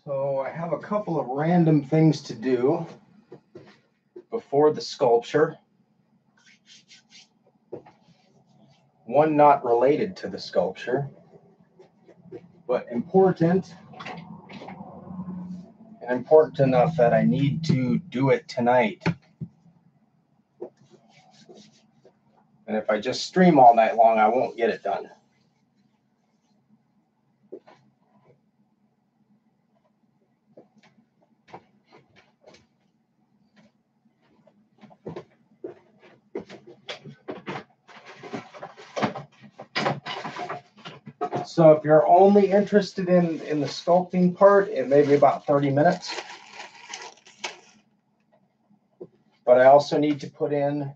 So I have a couple of random things to do before the sculpture. One not related to the sculpture, but important, and important enough that I need to do it tonight. And if I just stream all night long, I won't get it done. So if you're only interested in the sculpting part, it may be about 30 minutes. But I also need to put in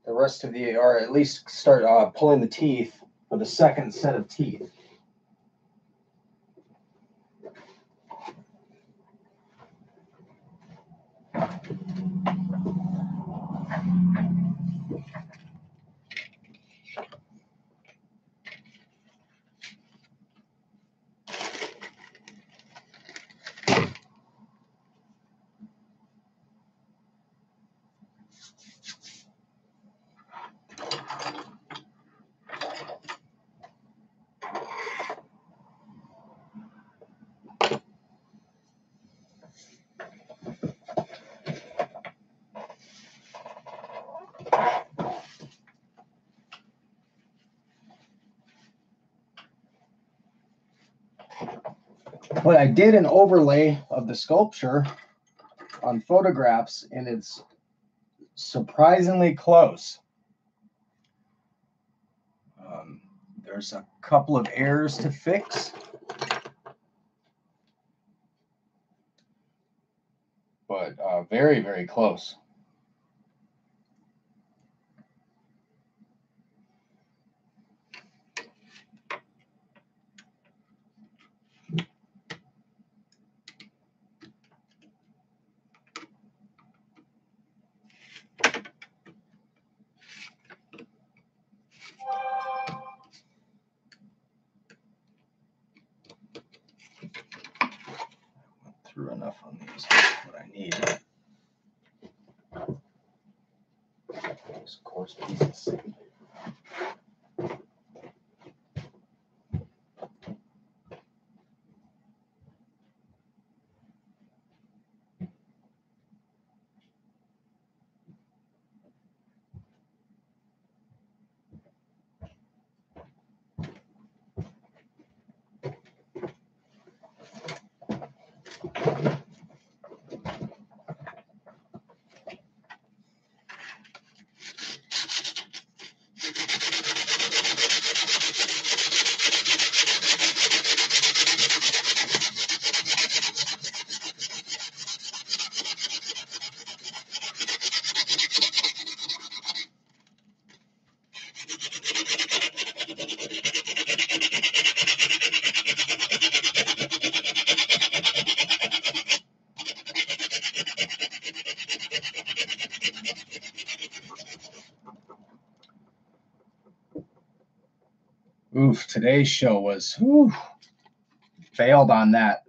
the rest of the, or at least start pulling the teeth for the second set of teeth. But I did an overlay of the sculpture on photographs, and it's surprisingly close. There's a couple of errors to fix, but very, very close. Through enough on these, what I need. Those coarse pieces. Oof, today's show was, failed on that.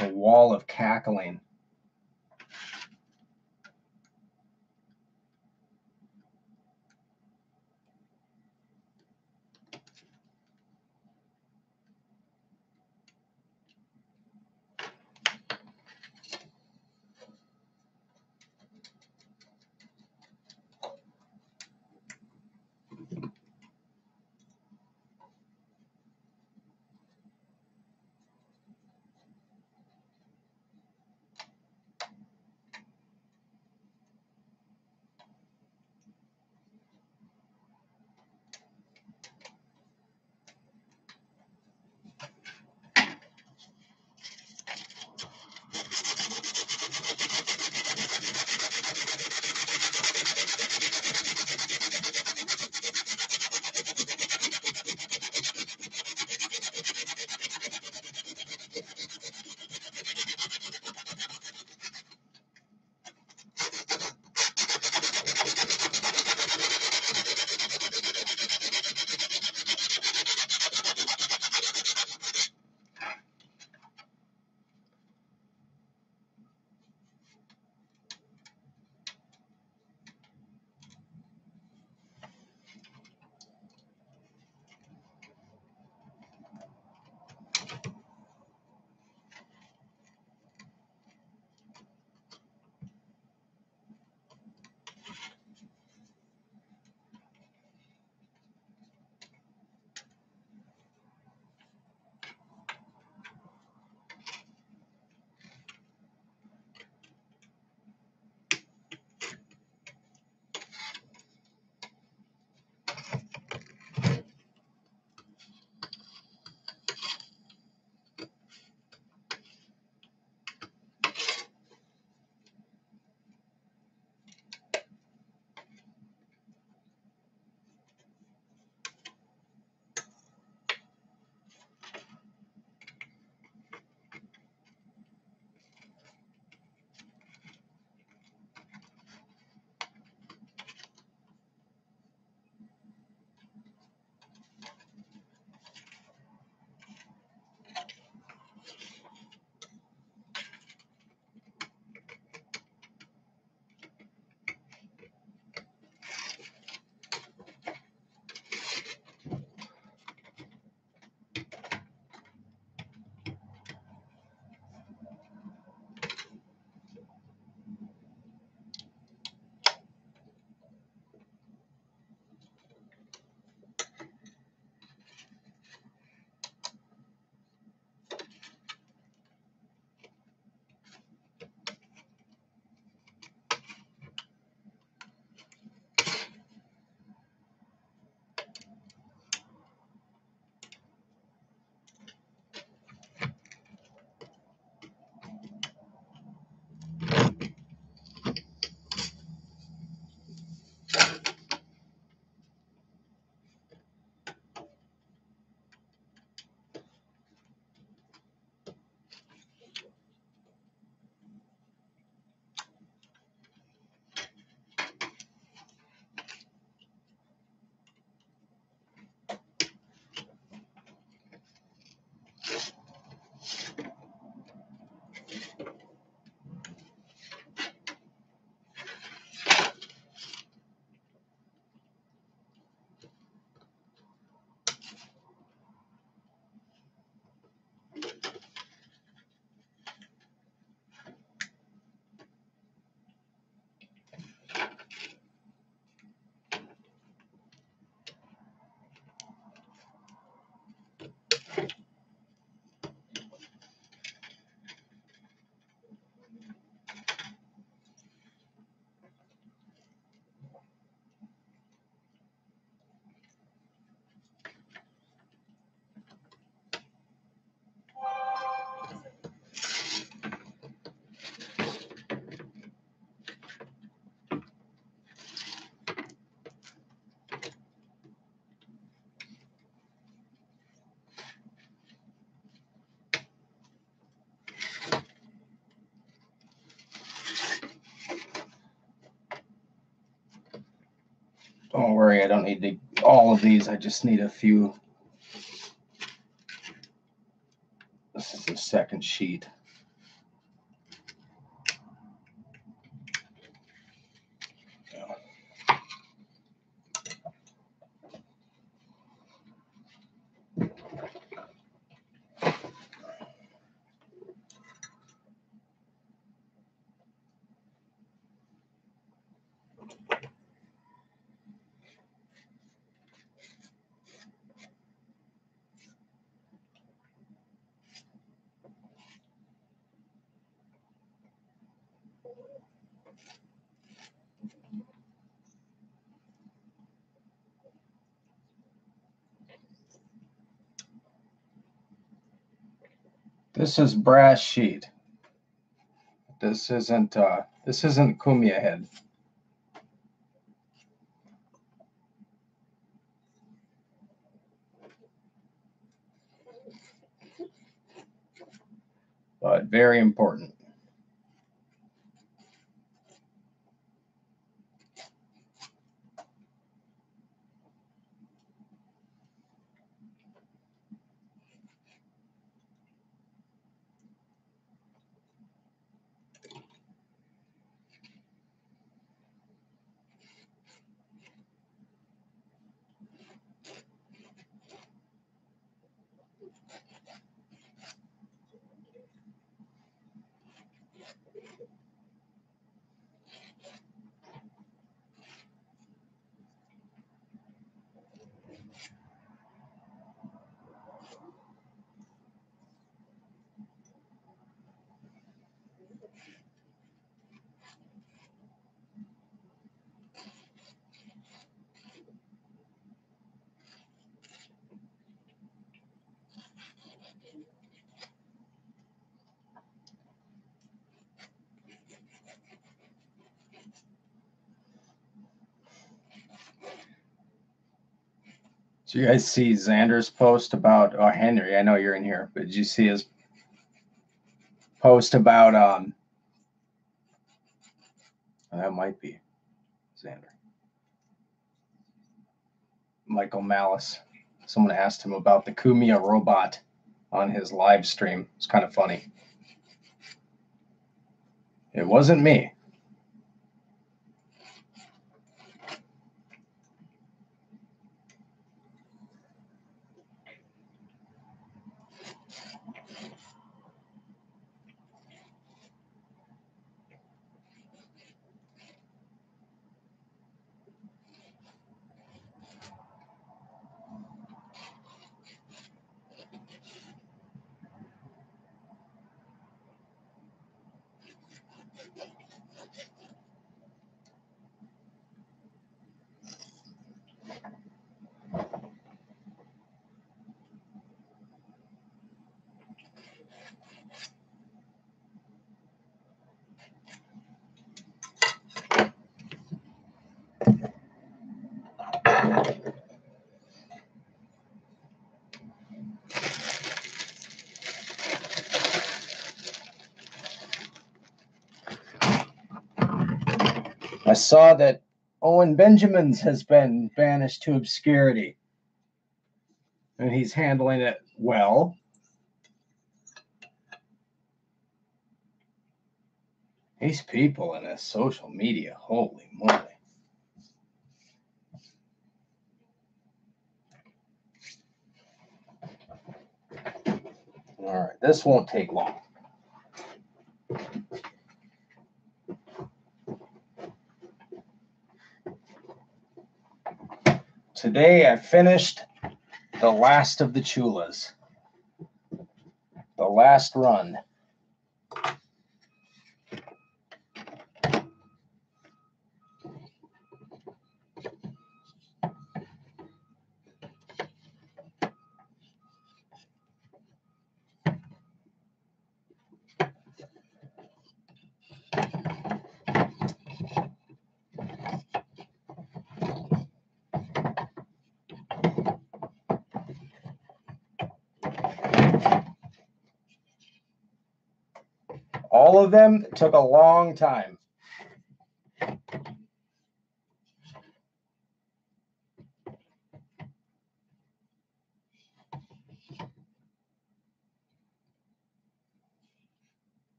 A wall of cackling. I don't need all of these. I just need a few. This is the second sheet. This is brass sheet. This isn't Kumia head. But very important. Did you guys see Xander's post about, oh, Henry, I know you're in here, but did you see his post about, that might be Xander. Michael Malice. Someone asked him about the Kumia robot on his live stream. It's kind of funny. It wasn't me. I saw that Owen Benjamins has been banished to obscurity. And he's handling it well. These people in this social media, holy moly. All right, this won't take long. Today I finished the last of the chulas. The last run. All of them took a long time.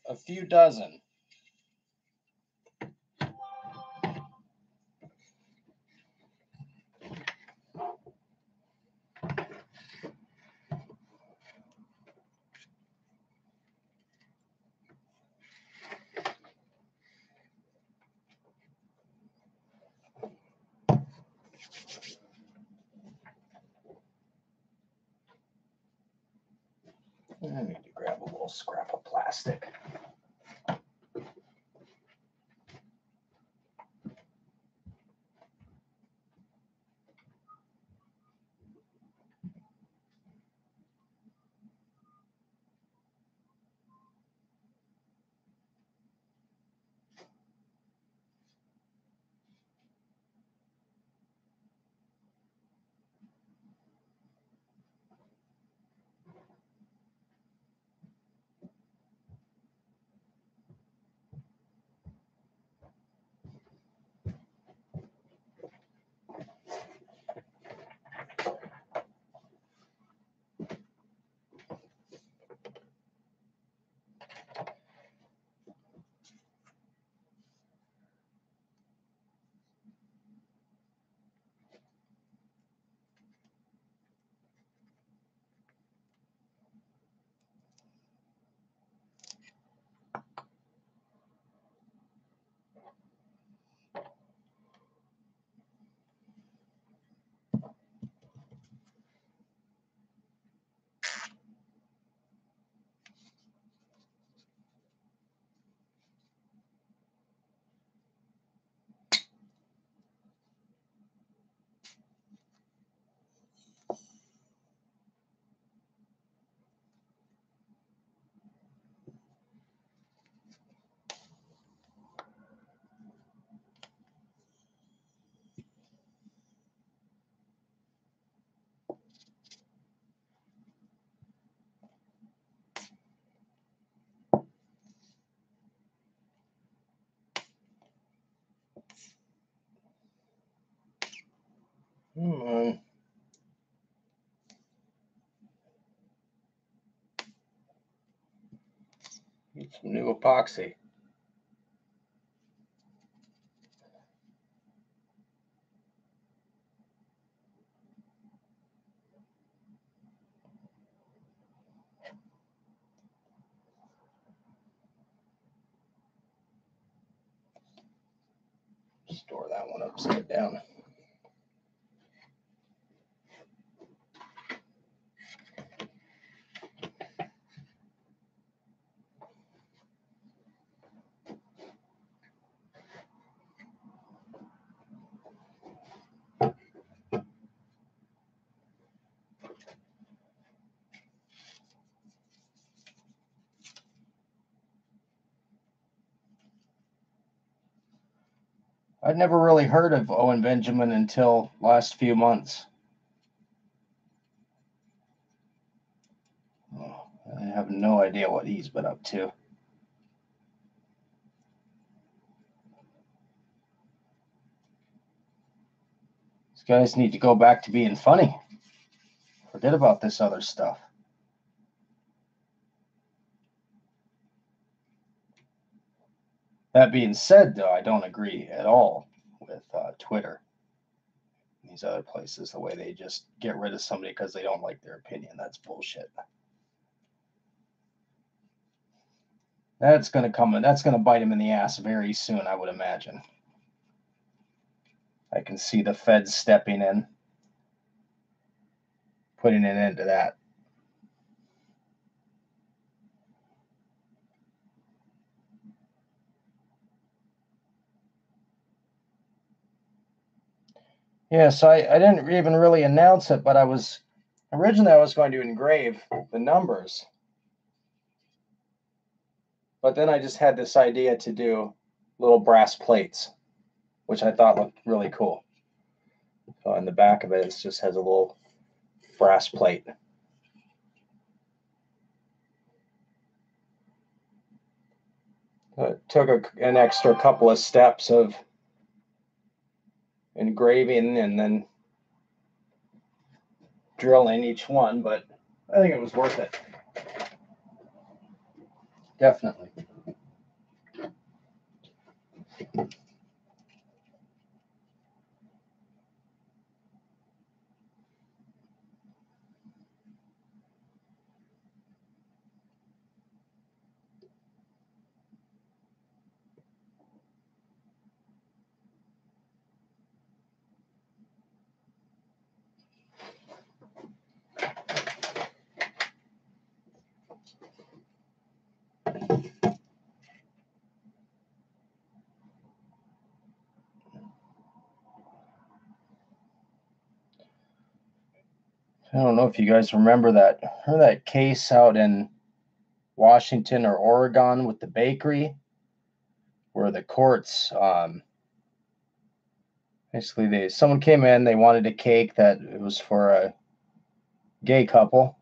a few dozen. I need to grab a little scrap of plastic. Come on. Need some new epoxy. Store that one upside down. I'd never really heard of Owen Benjamin until last few months. Oh, I have no idea what he's been up to. These guys need to go back to being funny. Forget about this other stuff. That being said, though, I don't agree at all with Twitter. These other places, the way they just get rid of somebody because they don't like their opinion. That's bullshit. That's going to come and that's going to bite him in the ass very soon, I would imagine. I can see the feds stepping in, putting an end to that. Yeah, so I didn't even really announce it, but originally I was going to engrave the numbers. But then I just had this idea to do little brass plates, which I thought looked really cool. So in the back of it, it just has a little brass plate. It took an extra couple of steps of engraving and then drilling each one, but I think it was worth it. Definitely. I don't know if you guys remember that case out in Washington or Oregon with the bakery, where the courts basically someone came in, they wanted a cake that it was for a gay couple,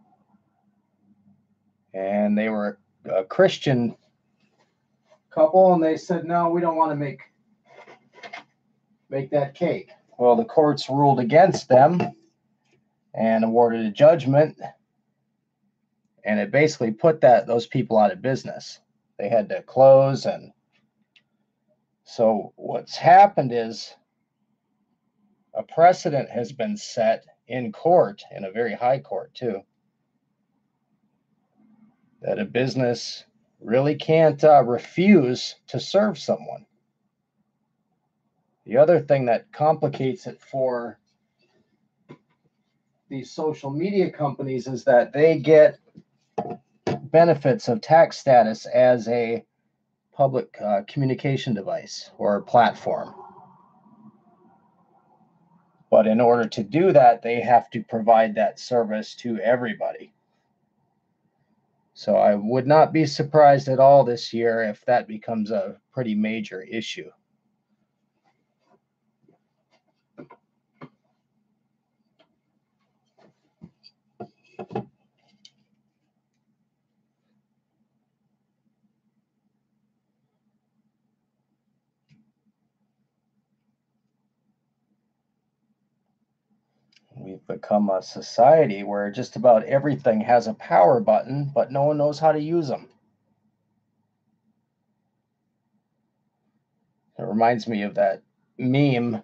and they were a Christian couple, and they said, no, we don't want to make that cake. Well, the courts ruled against them and awarded a judgment, and it basically put those people out of business. They had to close. And so what's happened is a precedent has been set in court, in a very high court too, that a business really can't refuse to serve someone. The other thing that complicates it for these social media companies is that they get benefits of tax status as a public communication device or platform. But in order to do that, they have to provide that service to everybody. So I would not be surprised at all this year if that becomes a pretty major issue. We've become a society where just about everything has a power button, but no one knows how to use them. It reminds me of that meme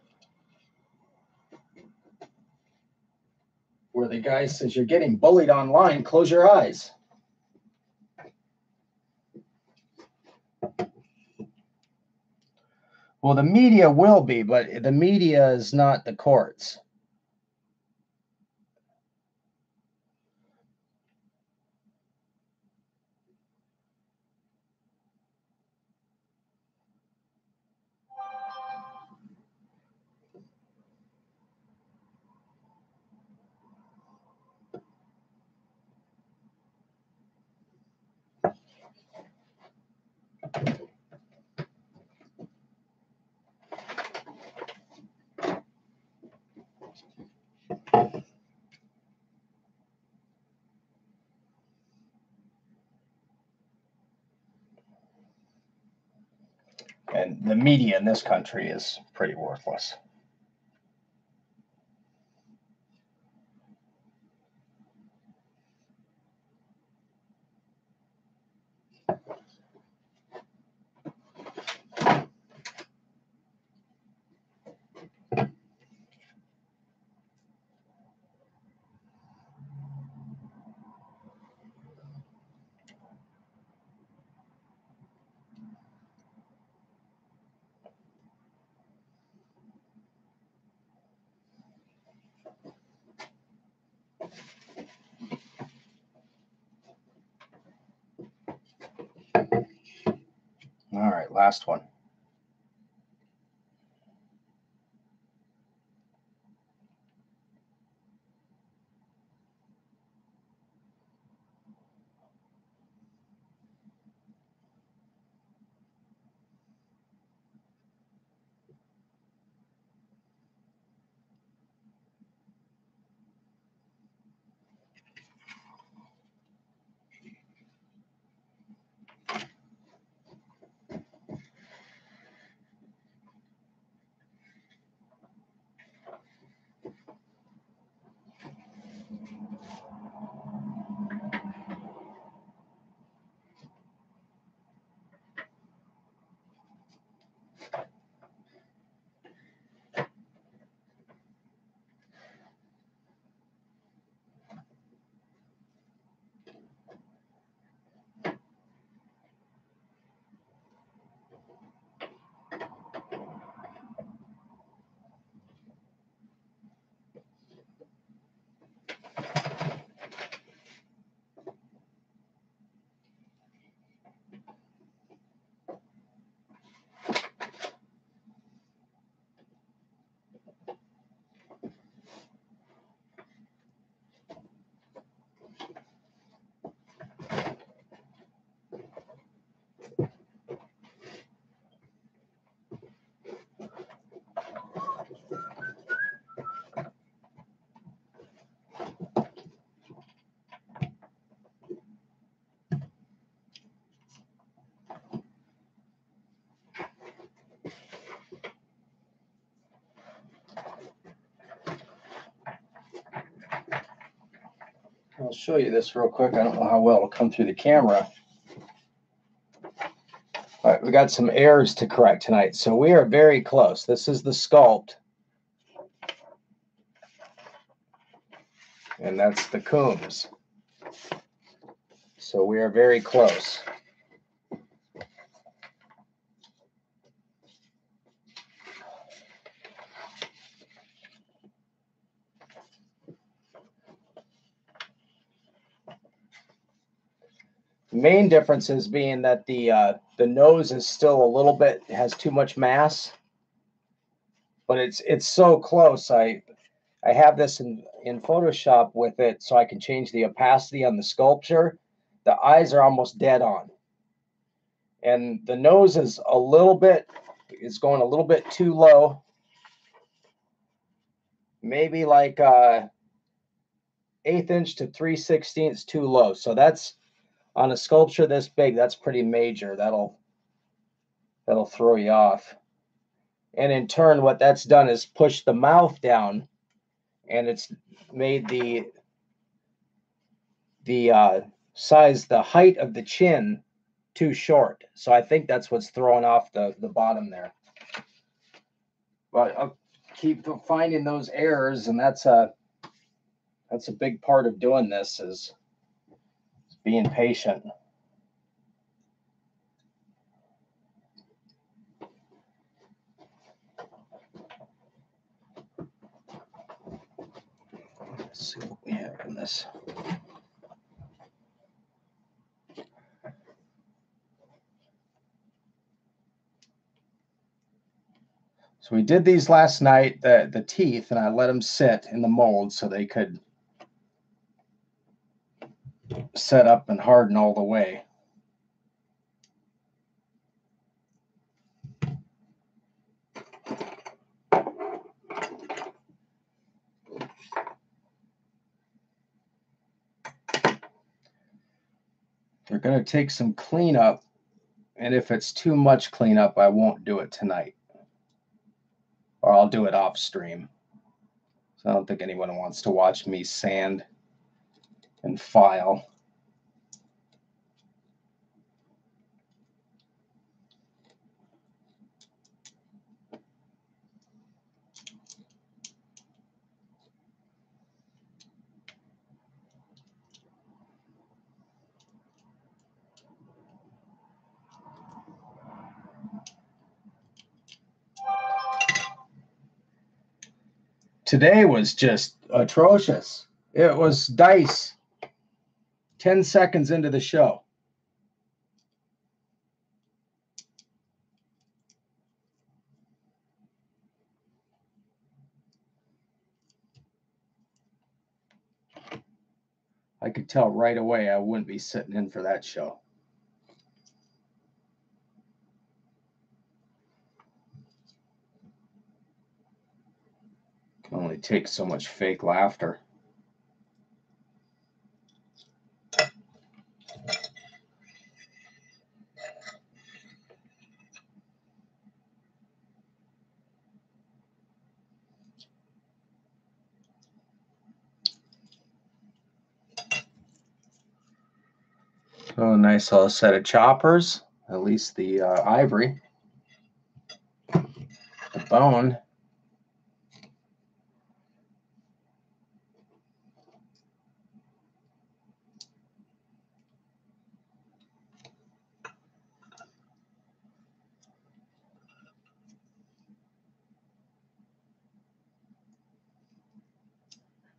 where the guy says, you're getting bullied online, close your eyes. Well, the media will be, but the media is not the courts. And the media in this country is pretty worthless. All right, last one. I'll show you this real quick. I don't know how well it'll come through the camera. All right, we got some errors to correct tonight. So we are very close. This is the sculpt. And that's the Coombs. So we are very close. Main differences being that the nose is still a little bit, has too much mass, but it's so close. I have this in Photoshop with it so I can change the opacity on the sculpture. The eyes are almost dead on, and the nose is going a little bit too low. Maybe like 1/8 inch to 3/16 too low. So that's, on a sculpture this big, that's pretty major. That'll throw you off. And in turn, what that's done is push the mouth down, and it's made the size, the height of the chin too short. So I think that's what's throwing off the bottom there. But I'll keep finding those errors, and that's a big part of doing this, is being patient. Let's see what we have in this. So we did these last night, the teeth, and I let them sit in the mold so they could set up and harden all the way. They're going to take some cleanup, and if it's too much cleanup, I won't do it tonight, or I'll do it off stream. So I don't think anyone wants to watch me sand and file. Today was just atrocious. It was dice 10 seconds into the show. I could tell right away I wouldn't be sitting in for that show. Can only take so much fake laughter. Oh, nice little set of choppers. At least the ivory. The bone.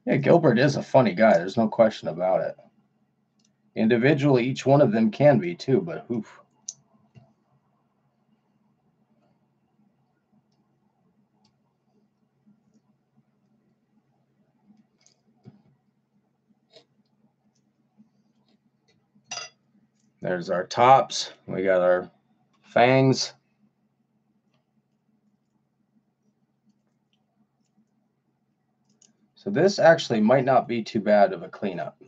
Yeah, Gilbert is a funny guy. There's no question about it. Individually, each one of them can be too, but oof. There's our tops. We got our fangs. So this actually might not be too bad of a cleanup.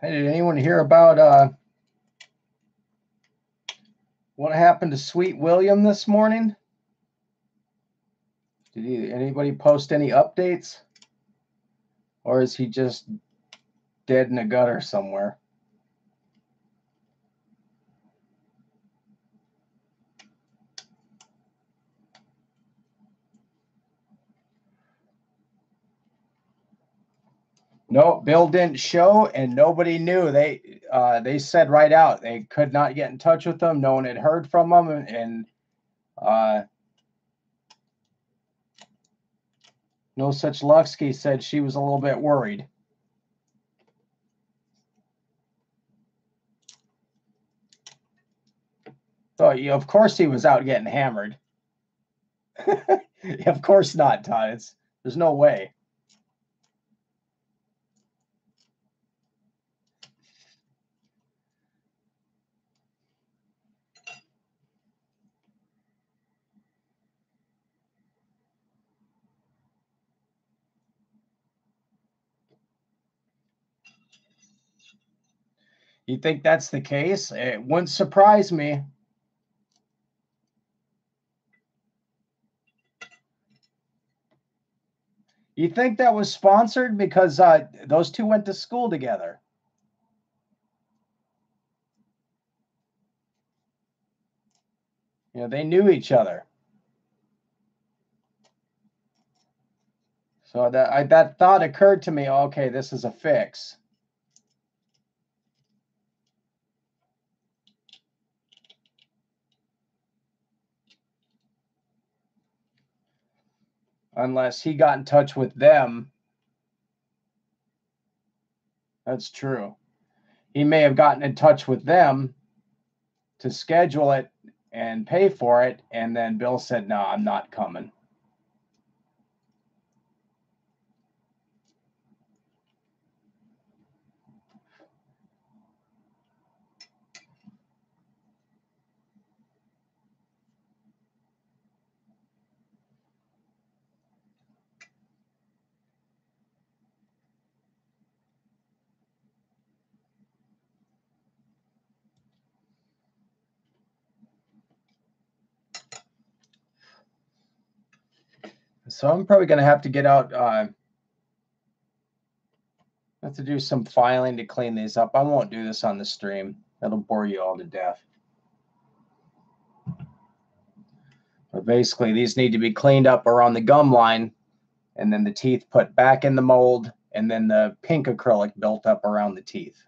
Hey, did anyone hear about what happened to Sweet William this morning? Did anybody post any updates? Or is he just dead in a gutter somewhere? No, Bill didn't show, and nobody knew. They said right out they could not get in touch with him. No one had heard from him, and No Such Lucksky said she was a little bit worried. So of course he was out getting hammered. Of course not, Todd. There's no way. You think that's the case? It wouldn't surprise me. You think that was sponsored because those two went to school together? You know, they knew each other. So that thought occurred to me. Okay, this is a fix. Unless he got in touch with them. That's true. He may have gotten in touch with them to schedule it and pay for it, and then Bill said, "No, I'm not coming." So I'm probably going to have to get out. Have to do some filing to clean these up. I won't do this on the stream. That'll bore you all to death. But basically, these need to be cleaned up around the gum line, and then the teeth put back in the mold, and then the pink acrylic built up around the teeth.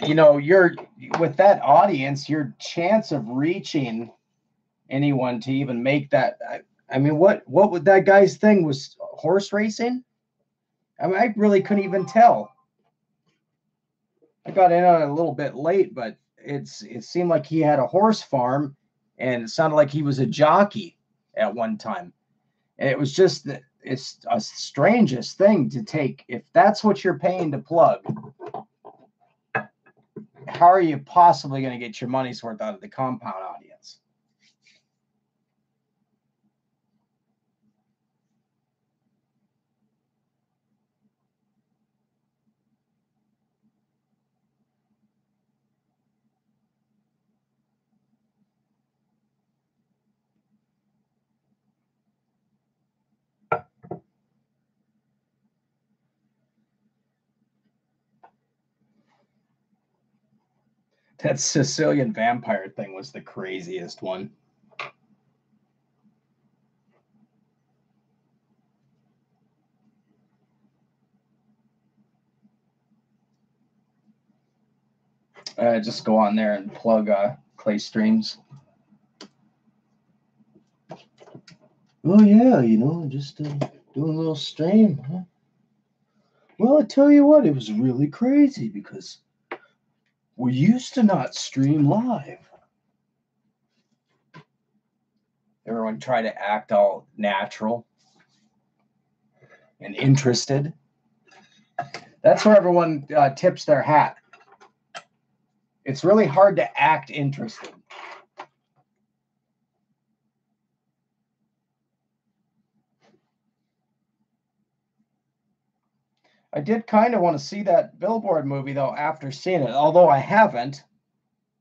You know, you're with that audience, your chance of reaching anyone to even make that. I mean, what would that guy's thing was horse racing? I mean, I really couldn't even tell. I got in on it a little bit late, but it seemed like he had a horse farm, and it sounded like he was a jockey at one time. And it was just that it's a strangest thing to take. If that's what you're paying to plug, how are you possibly going to get your money's worth out of the compound audience? That Sicilian vampire thing was the craziest one. Just go on there and plug Clay Streams. Oh yeah, you know, just doing a little stream. Huh? Well, I tell you what, it was really crazy because we used to not stream live. Everyone try to act all natural and interested. That's where everyone tips their hat. It's really hard to act interested. I did kind of want to see that Billboard movie, though, after seeing it, although I haven't.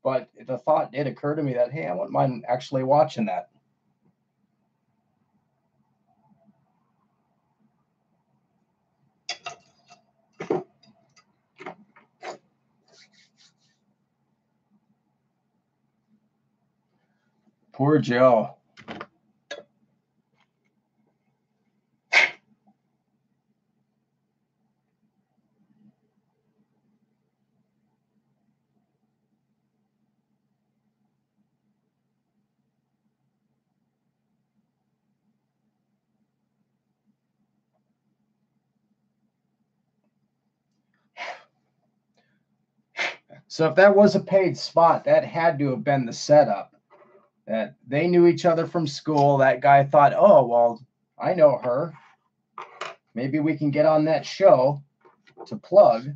But the thought did occur to me that, hey, I wouldn't mind actually watching that. Poor Joe. So if that was a paid spot, that had to have been the setup. That they knew each other from school. That guy thought, oh, well, I know her. Maybe we can get on that show to plug.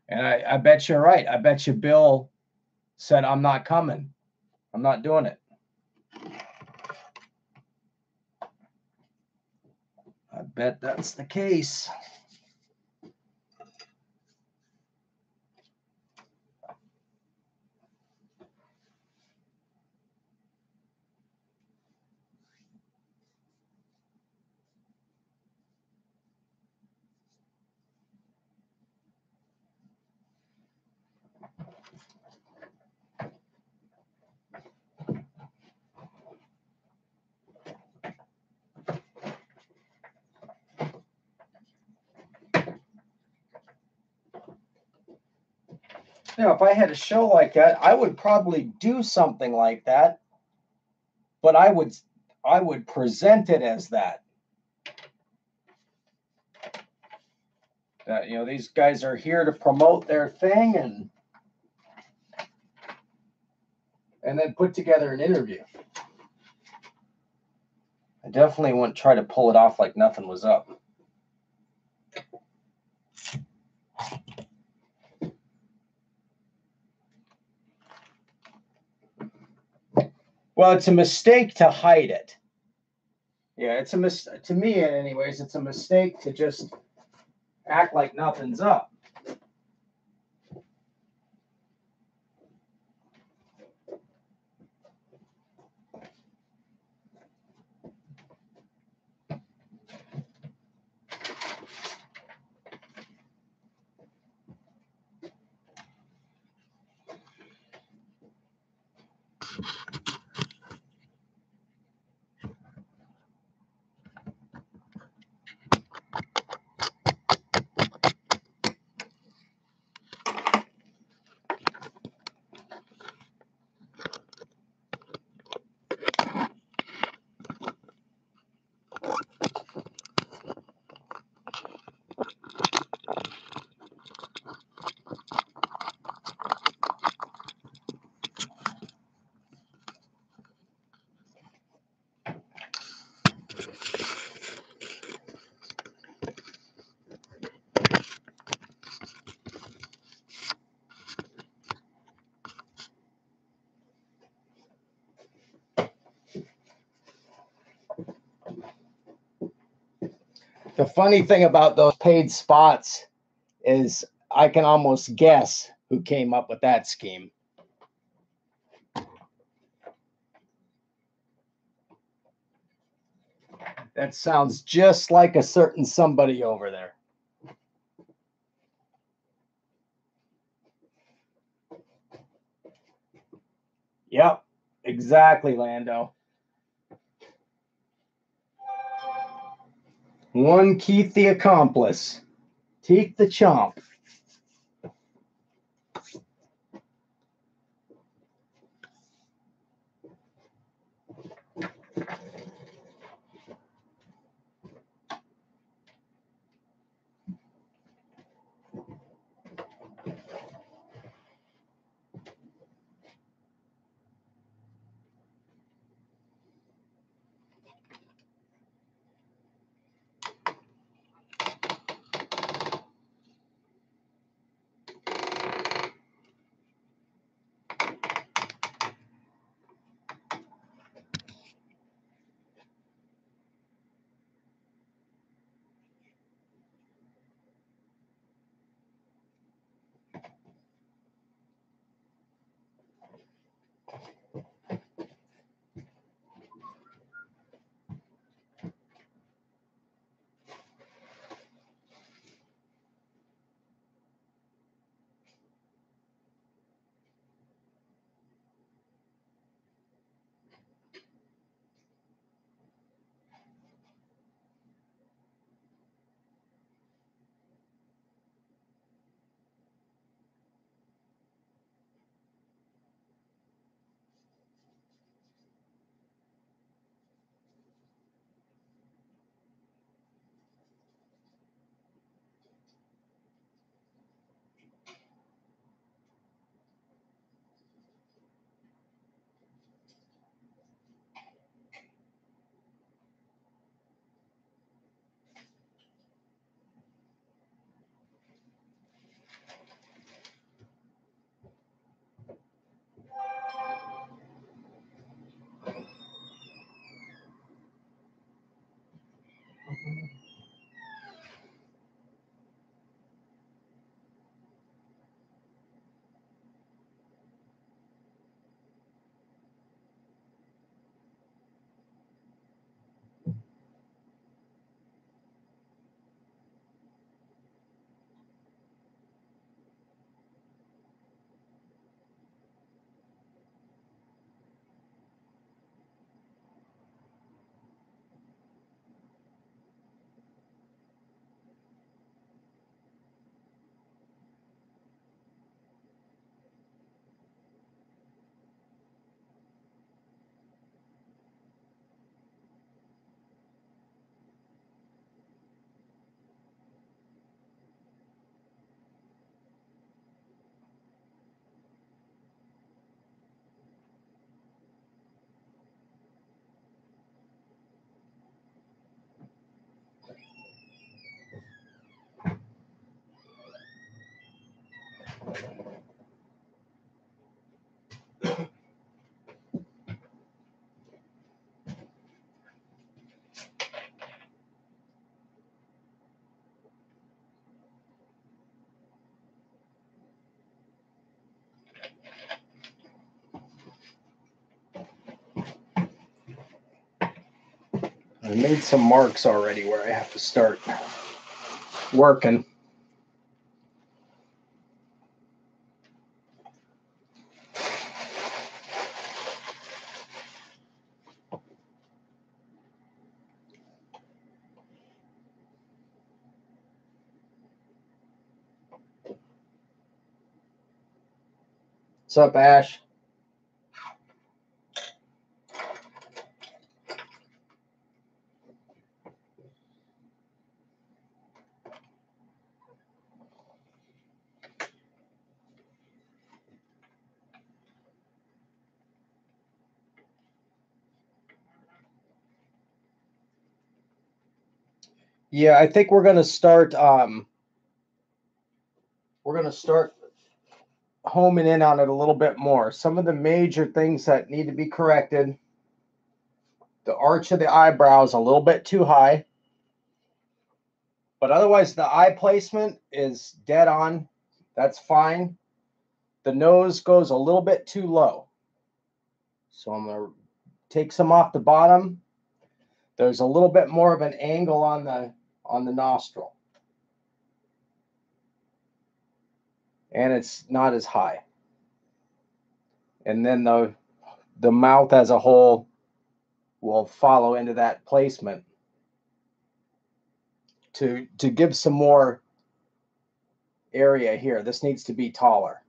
And I bet you're right. I bet you Bill said, I'm not coming. I'm not doing it. I bet that's the case. You know, if I had a show like that, I would probably do something like that, but I would present it as that. That, you know, these guys are here to promote their thing and then put together an interview. I definitely wouldn't try to pull it off like nothing was up. Well, it's a mistake to hide it. Yeah, it's to me, anyways, it's a mistake to just act like nothing's up. The funny thing about those paid spots is I can almost guess who came up with that scheme. That sounds just like a certain somebody over there. Yep, exactly, Lando. One Keith the accomplice. Teeth the chomp. I made some marks already where I have to start working. What's up, Ash? Yeah, I think we're gonna start homing in on it a little bit more. Some of the major things that need to be corrected. The arch of the eyebrow is a little bit too high, but otherwise the eye placement is dead on. That's fine. The nose goes a little bit too low. So I'm gonna take some off the bottom. There's a little bit more of an angle on the nostril. And it's not as high. And then the mouth as a whole will follow into that placement to give some more area here. This needs to be taller.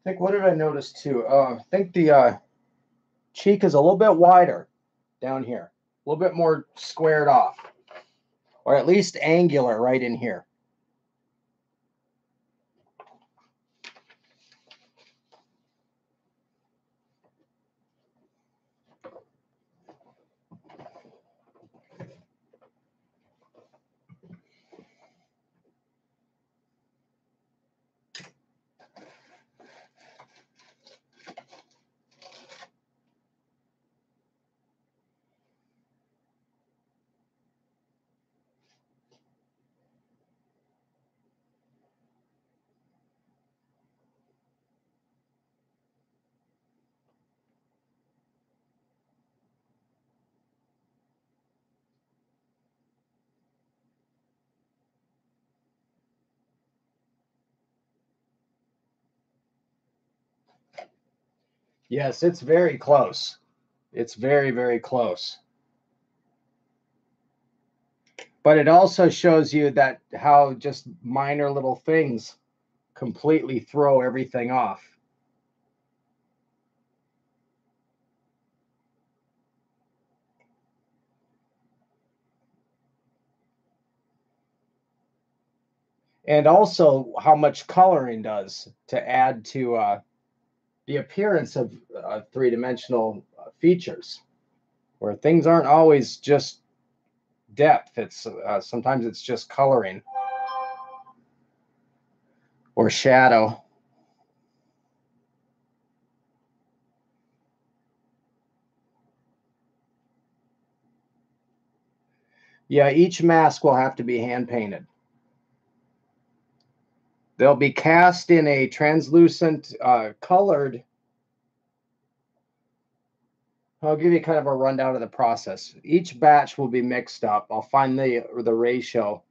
I think, what did I notice too? I think the cheek is a little bit wider down here, a little bit more squared off, or at least angular right in here. Yes, it's very close. It's very, very close. But it also shows you that how just minor little things completely throw everything off. And also how much coloring does to add to the appearance of three-dimensional features, where things aren't always just depth. It's sometimes it's just coloring or shadow. Yeah, each mask will have to be hand painted. They'll be cast in a translucent colored. I'll give you kind of a rundown of the process. Each batch will be mixed up. I'll find the ratio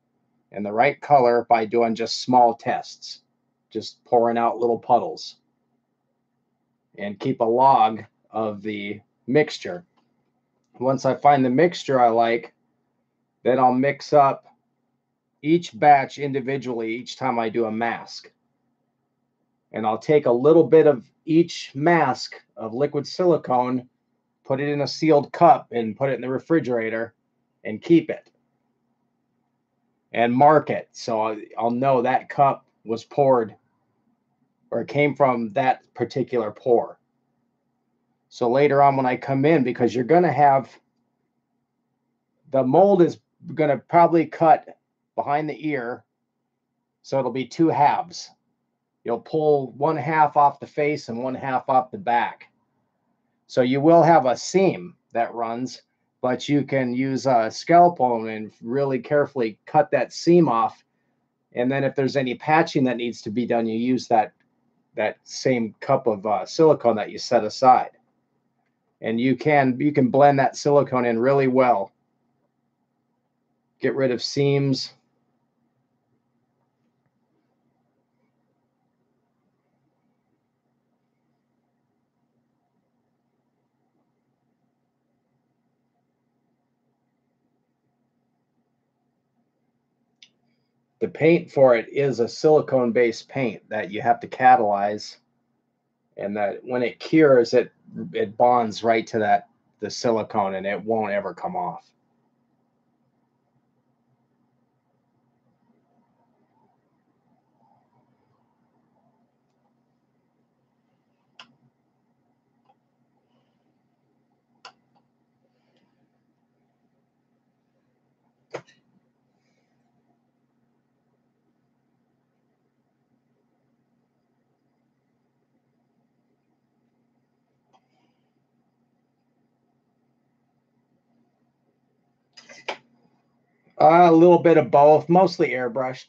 and the right color by doing just small tests, just pouring out little puddles, and keep a log of the mixture. Once I find the mixture I like, then I'll mix up each batch individually each time I do a mask. And I'll take a little bit of each mask of liquid silicone, put it in a sealed cup, and put it in the refrigerator and keep it. And mark it so I'll know that cup was poured or it came from that particular pour. So later on when I come in, because you're going to have the mold is going to probably cut behind the ear, so it'll be two halves. You'll pull one half off the face and one half off the back. So you will have a seam that runs, but you can use a scalpel and really carefully cut that seam off. And then if there's any patching that needs to be done, you use that same cup of silicone that you set aside. And you can blend that silicone in really well. Get rid of seams. The paint for it is a silicone-based paint that you have to catalyze, and that when it cures, it bonds right to the silicone, and it won't ever come off. A little bit of both, mostly airbrushed.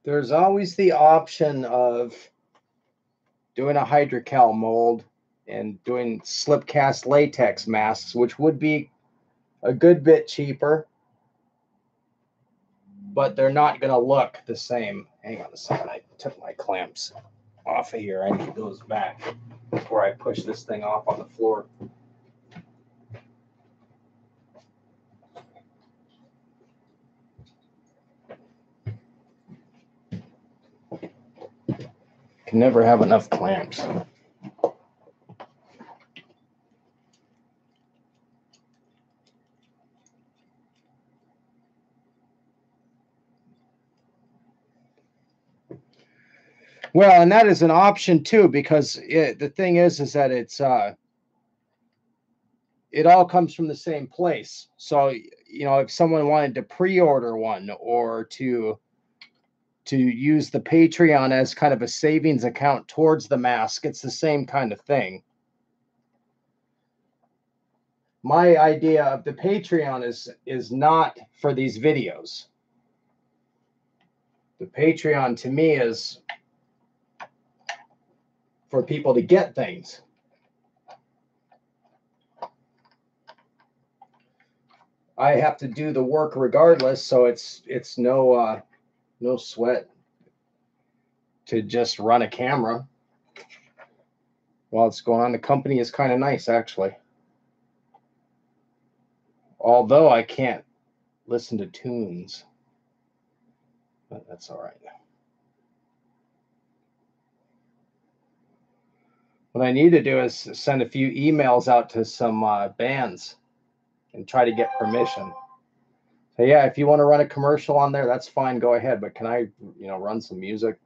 There's always the option of doing a hydrocal mold and doing slip cast latex masks, which would be a good bit cheaper, but they're not going to look the same. Hang on a second. I took my clamps off of here. I need those back before I push this thing off on the floor. Can never have enough clamps. Well, and that is an option too, because the thing is that it all comes from the same place. So, you know, if someone wanted to pre-order one or to use the Patreon as kind of a savings account towards the mask, it's the same kind of thing. My idea of the Patreon is not for these videos. The Patreon to me is for people to get things. I have to do the work regardless, so it's no sweat to just run a camera while it's going on. The company is kind of nice, actually. Although I can't listen to tunes, but that's all right. What I need to do is send a few emails out to some bands and try to get permission. So yeah, if you want to run a commercial on there, that's fine. Go ahead. But can I, run some music?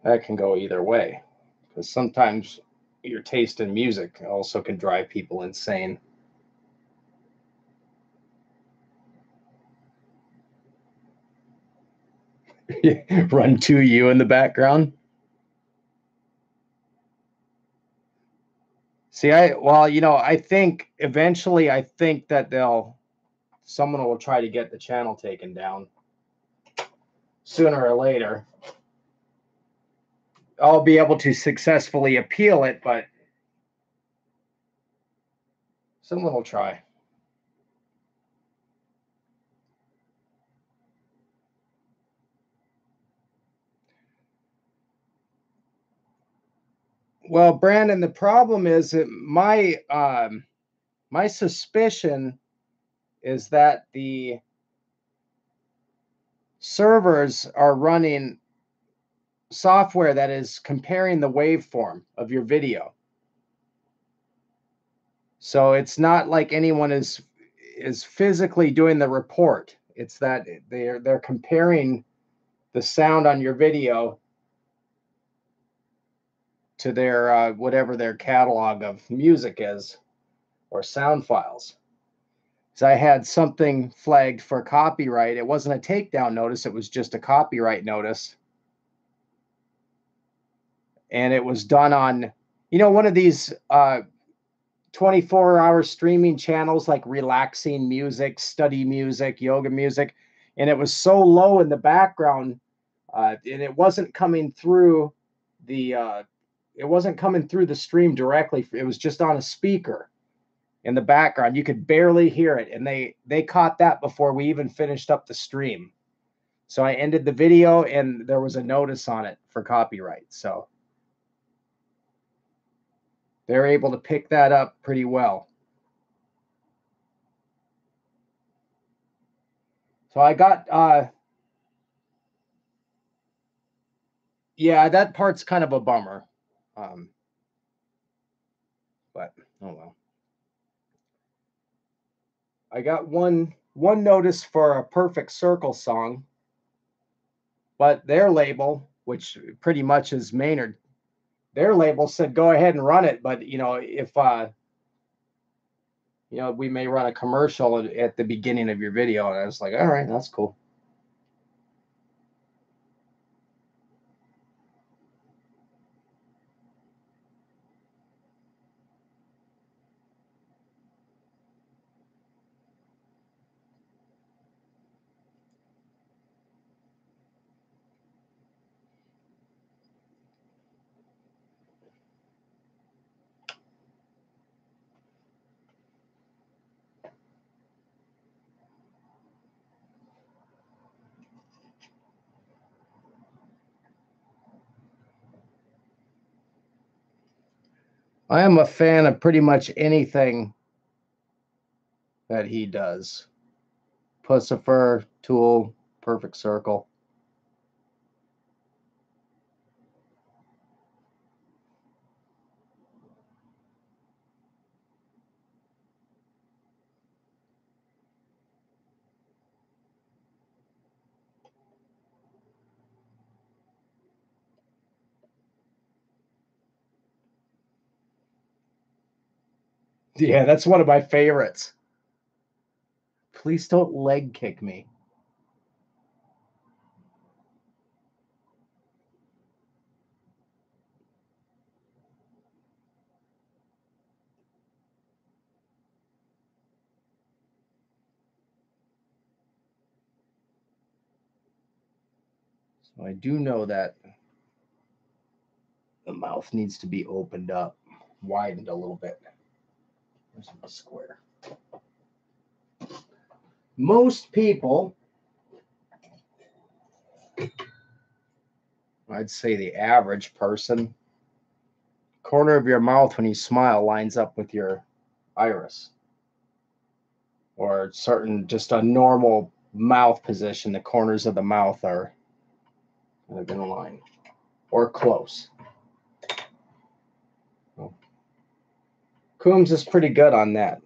That can go either way, because sometimes your taste in music also can drive people insane. Run to you in the background. See, I think eventually, I think that someone will try to get the channel taken down sooner or later. I'll be able to successfully appeal it, but someone will try. Well, Brandon, the problem is that my suspicion is that the servers are running software that is comparing the waveform of your video. So it's not like anyone is physically doing the report. It's that they're comparing the sound on your video to their whatever their catalog of music is or sound files. So I had something flagged for copyright. It wasn't a takedown notice, it was just a copyright notice. And it was done on, one of these 24-hour streaming channels like relaxing music, study music, yoga music. And it was so low in the background, and it wasn't coming through the stream directly. It was just on a speaker in the background. You could barely hear it, and they caught that before we even finished up the stream. So I ended the video, and there was a notice on it for copyright. So they're able to pick that up pretty well. So I got yeah, that part's kind of a bummer. But oh well. I got one notice for a Perfect Circle song, but their label, which pretty much is Maynard, their label said go ahead and run it, but if we may run a commercial at the beginning of your video. And I was like, all right, that's cool. I am a fan of pretty much anything that he does. Puscifer, Tool, Perfect Circle. Yeah, that's one of my favorites. Please don't leg kick me. So I do know that the mouth needs to be opened up, widened a little bit. There's my square. Most people, I'd say the average person, corner of your mouth when you smile lines up with your iris. Or certain, just a normal mouth position, the corners of the mouth are kind of in line or close. Coombs is pretty good on that.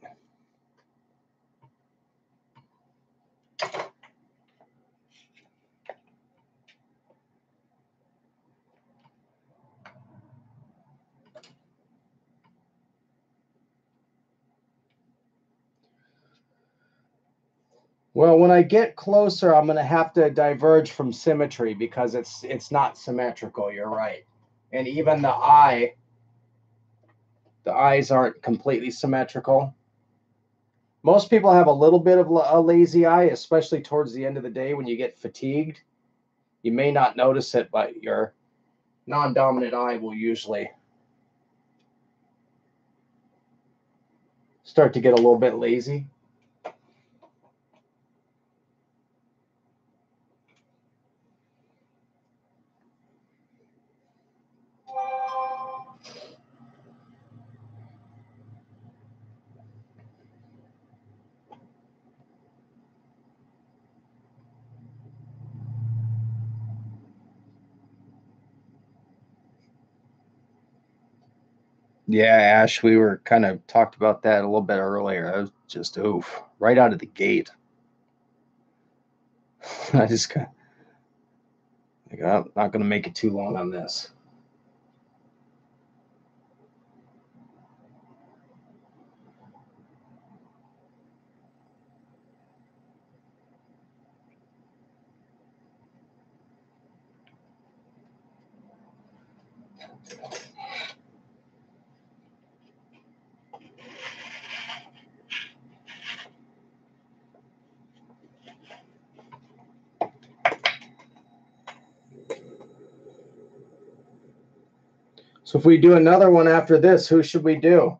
Well, when I get closer, I'm going to have to diverge from symmetry because it's not symmetrical. You're right. And even the eyes aren't completely symmetrical. Most people have a little bit of a lazy eye, especially towards the end of the day when you get fatigued. You may not notice it, but your non-dominant eye will usually start to get a little bit lazy. Yeah, Ash, we were kind of talked about that a little bit earlier. I was just oof, right out of the gate. I just got like, I'm not going to make it too long on this. So if we do another one after this, who should we do?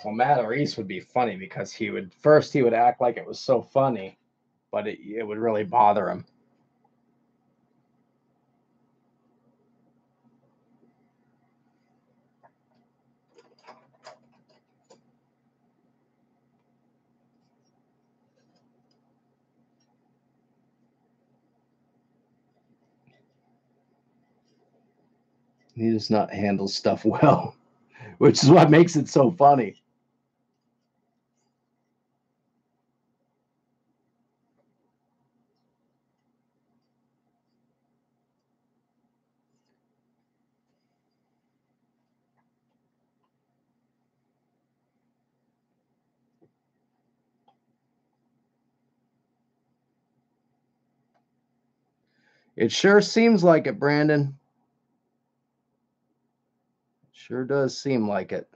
Well, Matt Reese would be funny because he would act like it was so funny, but it would really bother him. He does not handle stuff well, which is what makes it so funny. It sure seems like it, Brandon. Sure does seem like it.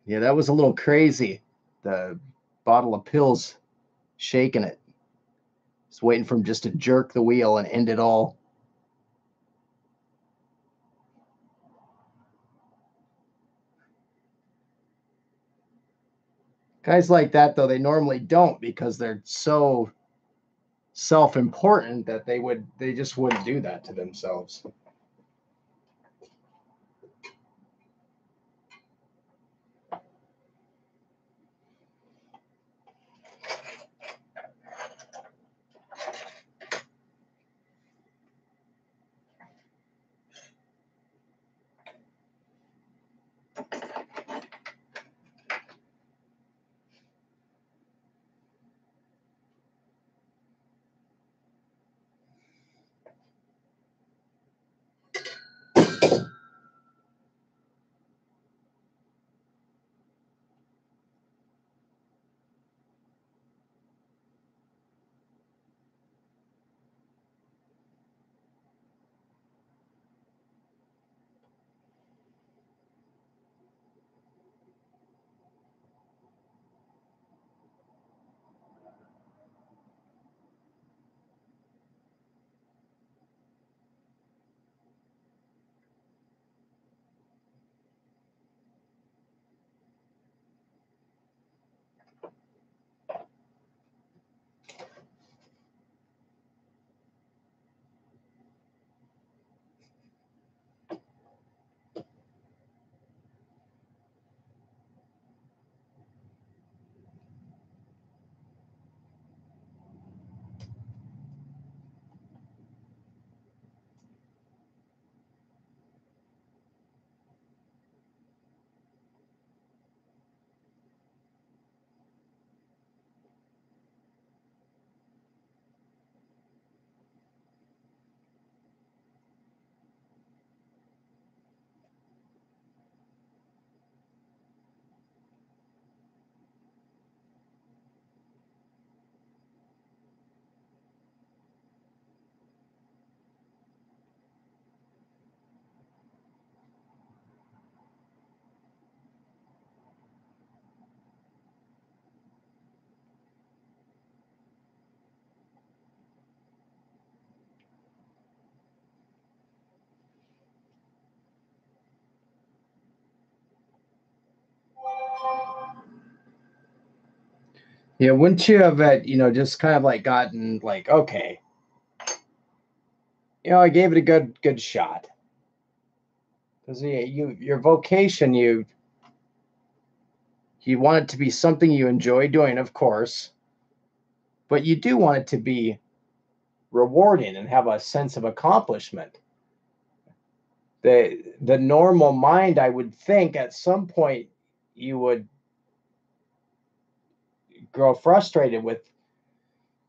Yeah, that was a little crazy. The bottle of pills shaking it. Just waiting for him just to jerk the wheel and end it all. Guys like that, though, they normally don't because they're so self-important that they just wouldn't do that to themselves. Yeah, wouldn't you have, just kind of like gotten like, okay, I gave it a good shot. Because your vocation, you want it to be something you enjoy doing, of course, but you do want it to be rewarding and have a sense of accomplishment. The normal mind, I would think, at some point you would grow frustrated with,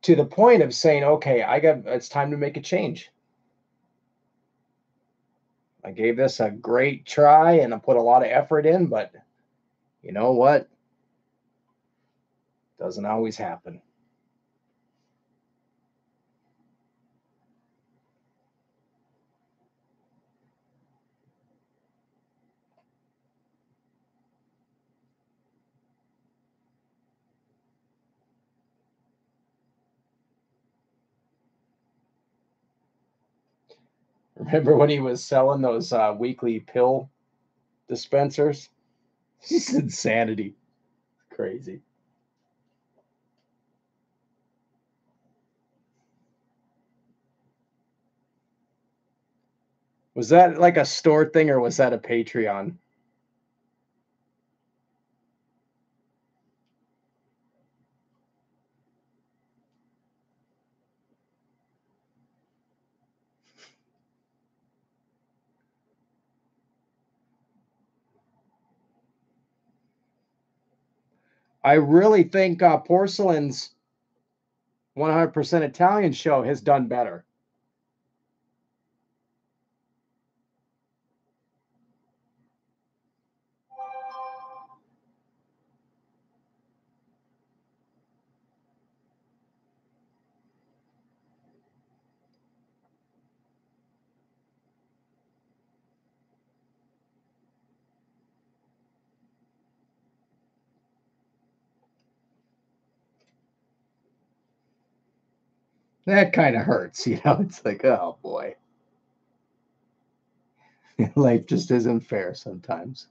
to the point of saying, okay, it's time to make a change. I gave this a great try and I put a lot of effort in, but you know what? Doesn't always happen. Remember when he was selling those weekly pill dispensers? It's insanity. Crazy. Was that like a store thing or was that a Patreon? I really think Porcelain's 100% Italian show has done better. That kind of hurts, It's like, oh boy, life just isn't fair sometimes.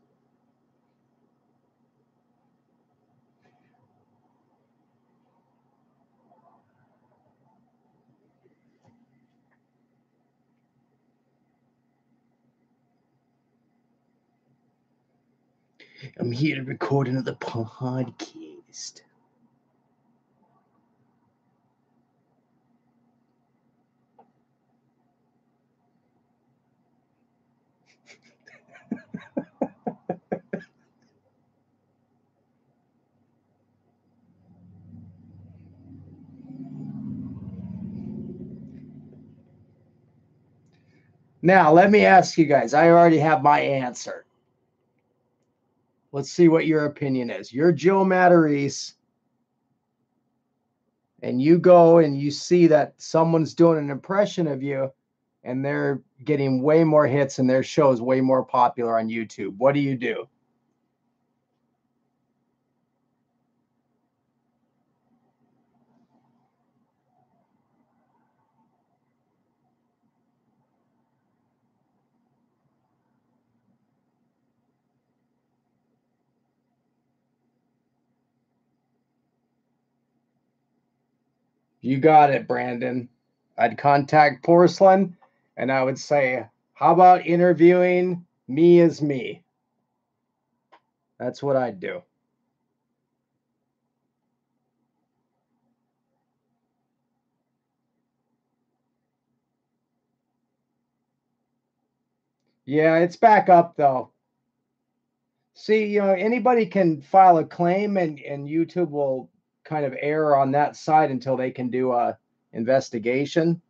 I'm here to record another podcast. Now, let me ask you guys. I already have my answer. Let's see what your opinion is. You're Joe Matarese, and you go and you see that someone's doing an impression of you, and they're getting way more hits and their show is way more popular on YouTube. What do you do? You got it, Brandon. I'd contact Porcelain and I would say, how about interviewing me as me? That's what I'd do. Yeah, it's back up though. See, anybody can file a claim and YouTube will kind of err on that side until they can do a investigation.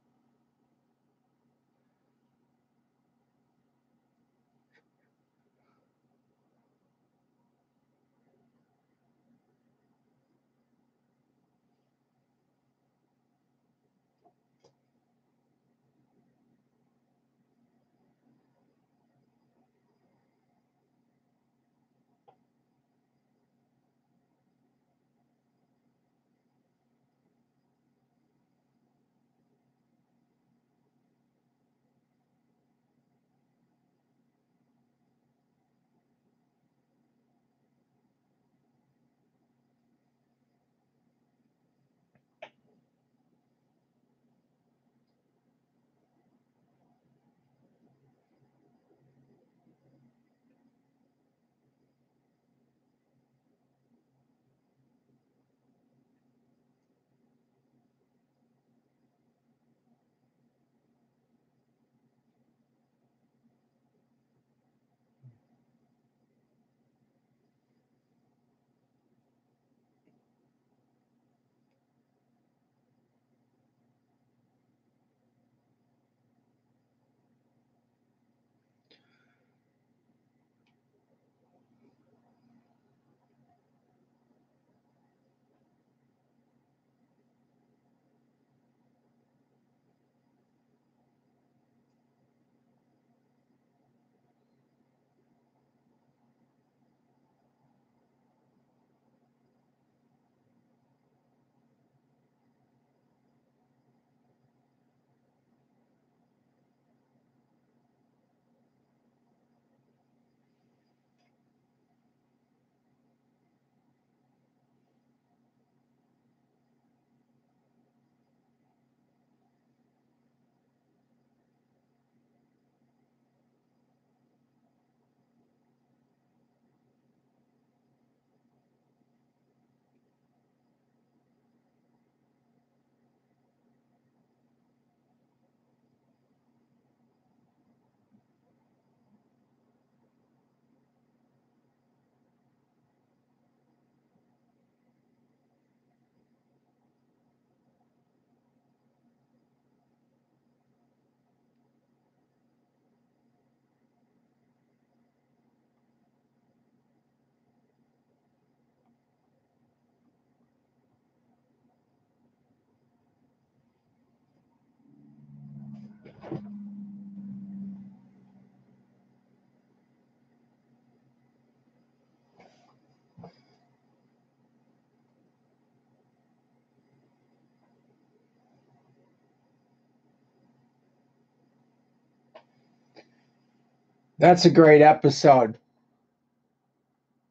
That's a great episode,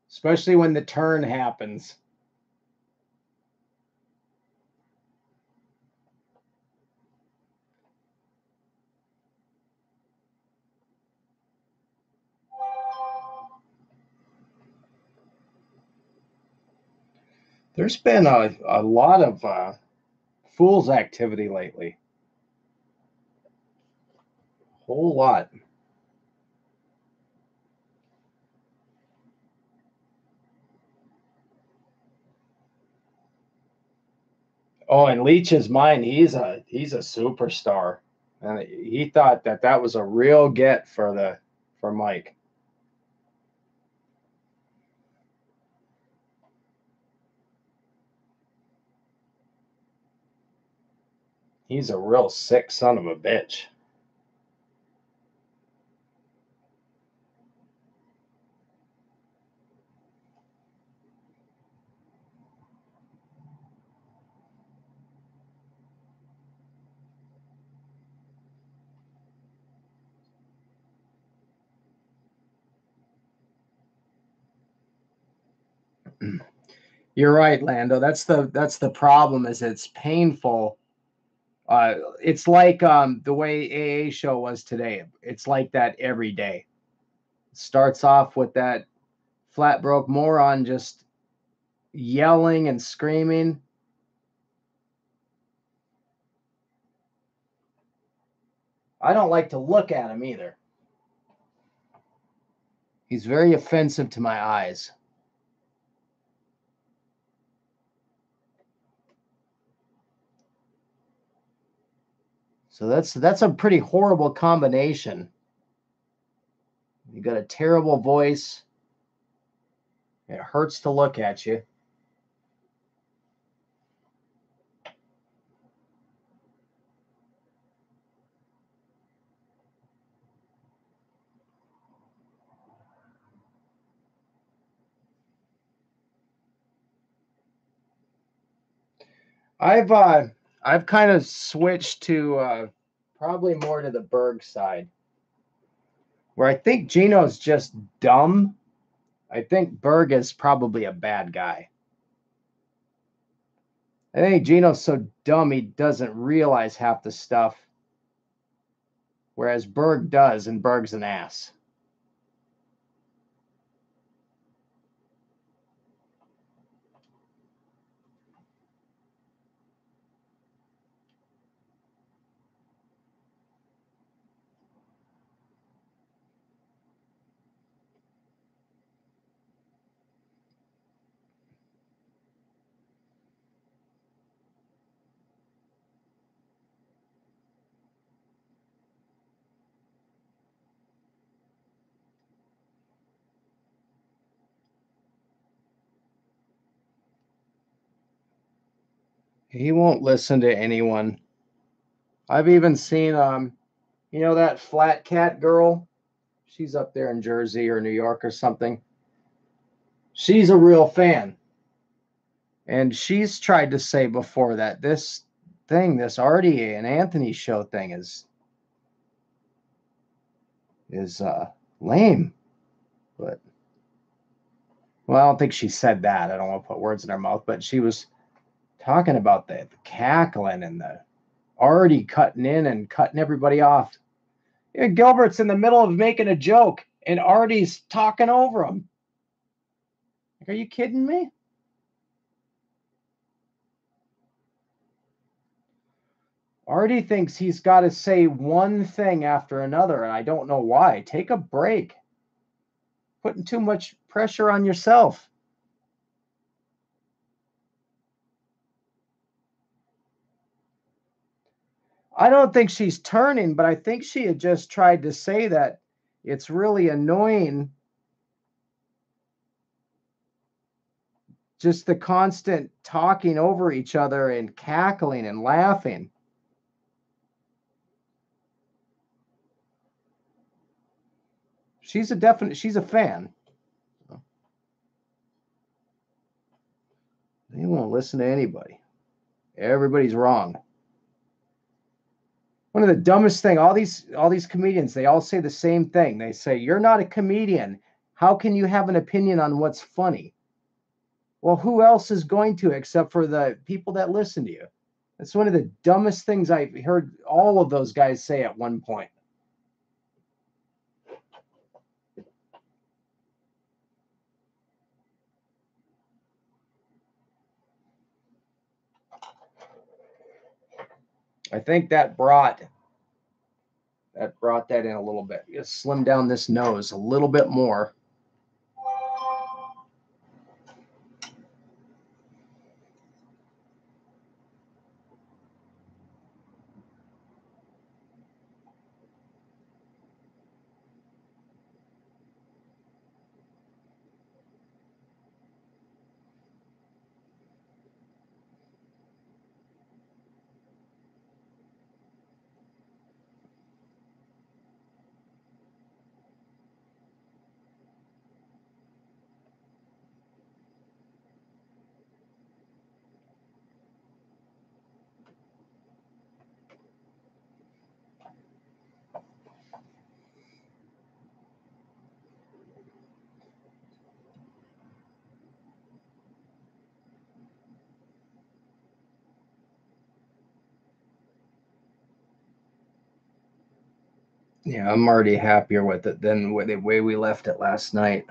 especially when the turn happens. There's been a lot of fool's activity lately. Whole lot. Oh, and Leach's mind, he's a superstar, and he thought that that was a real get for Mike. He's a real sick son of a bitch. You're right, Lando. That's the problem. Is it's painful. It's like the way AA show was today. It's like that every day. It starts off with that flat broke moron just yelling and screaming. I don't like to look at him either. He's very offensive to my eyes. So that's a pretty horrible combination. You got a terrible voice. It hurts to look at you. I've uh I've kind of switched to probably more to the Berg side, where I think Gino's just dumb. I think Berg is probably a bad guy. I think Gino's so dumb he doesn't realize half the stuff, whereas Berg does, and Berg's an ass. He won't listen to anyone. I've even seen that flat cat girl. She's up there in Jersey or New York or something. She's a real fan. And she's tried to say before that this Artie and Anthony show thing is lame. But well, I don't think she said that. I don't want to put words in her mouth, but she was talking about the cackling and the Artie cutting in and cutting everybody off. Yeah, Gilbert's in the middle of making a joke and Artie's talking over him. Like, are you kidding me? Artie thinks he's got to say one thing after another, and I don't know why. Take a break. Putting too much pressure on yourself. I don't think she's turning, but I think she had just tried to say that it's really annoying. Just the constant talking over each other and cackling and laughing. She's a fan. They won't listen to anybody. Everybody's wrong. One of the dumbest thing, all these comedians, they all say the same thing. They say, "You're not a comedian. How can you have an opinion on what's funny?" Well, who else is going to except for the people that listen to you? That's one of the dumbest things I've heard all of those guys say at one point. I think that brought that in a little bit. Just slim down this nose a little bit more. Yeah, I'm already happier with it than the way we left it last night.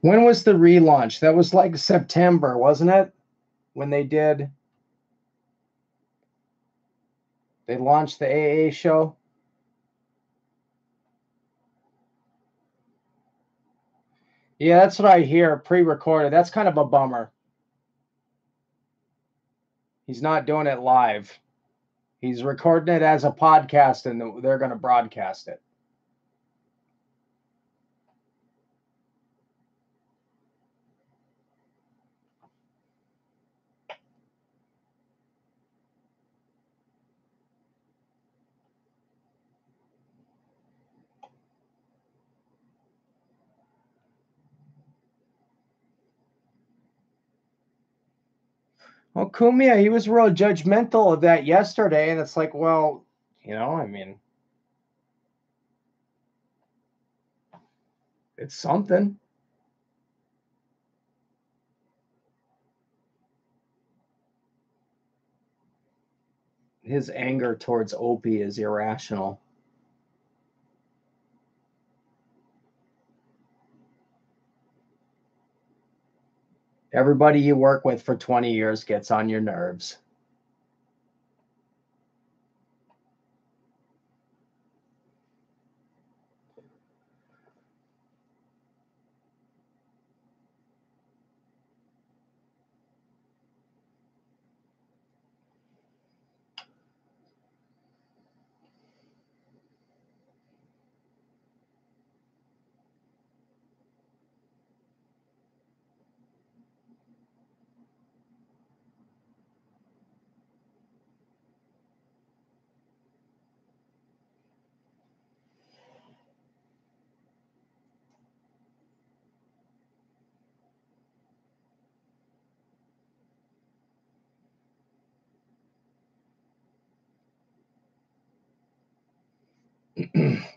When was the relaunch? That was like September, wasn't it? When they launched the AA show. Yeah, that's what I hear, pre-recorded. That's kind of a bummer. He's not doing it live. He's recording it as a podcast, and they're going to broadcast it. Well, Kumia, he was real judgmental of that yesterday, and it's like, well, I mean, it's something. His anger towards Opie is irrational. Everybody you work with for 20 years gets on your nerves.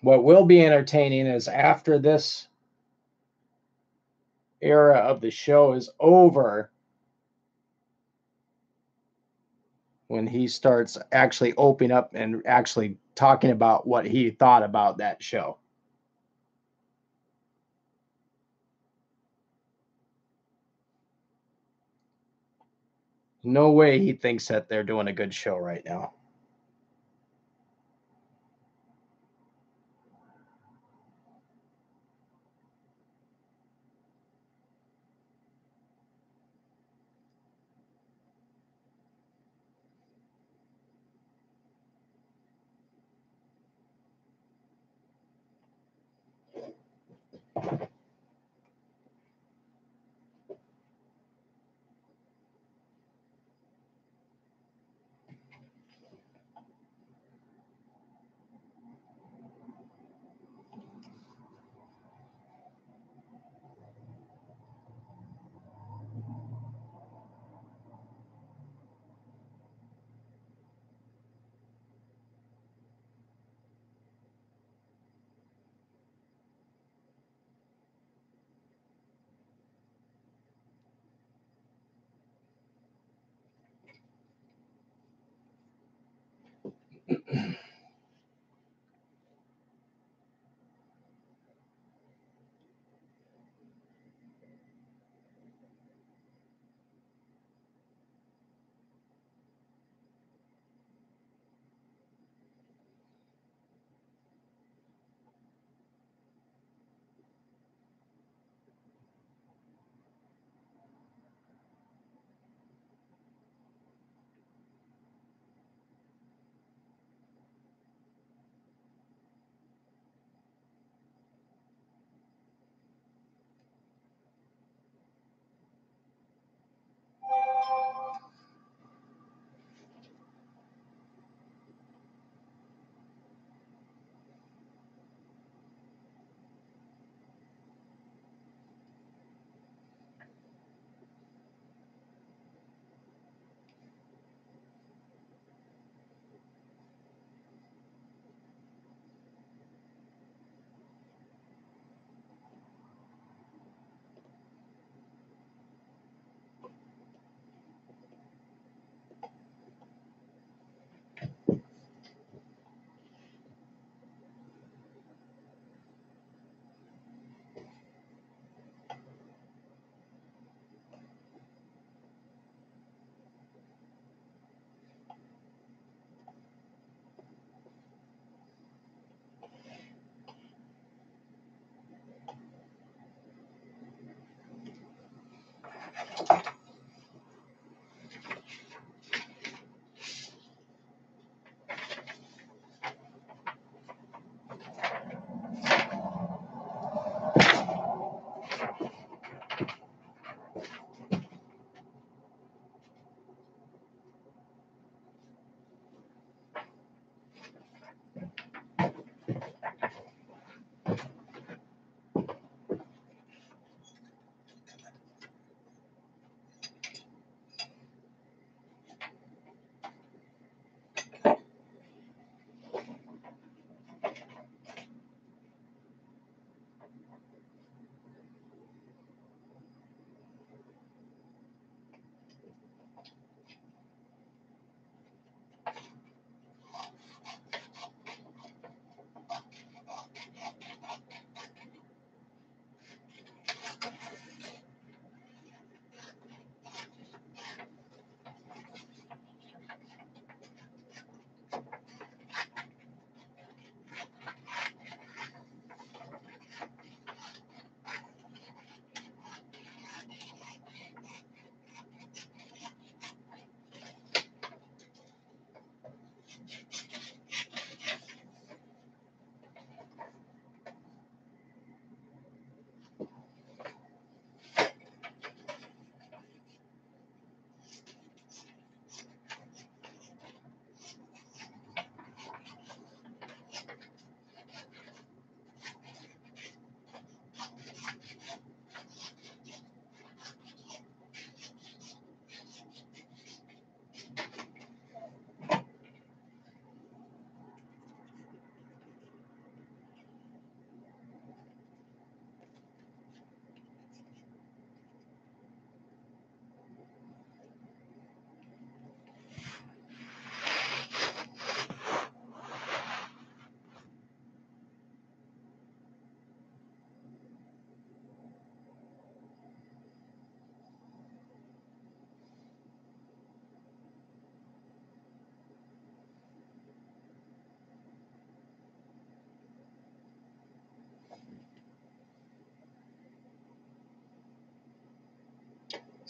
What will be entertaining is after this era of the show is over, when he starts actually opening up and actually talking about what he thought about that show. No way he thinks that they're doing a good show right now.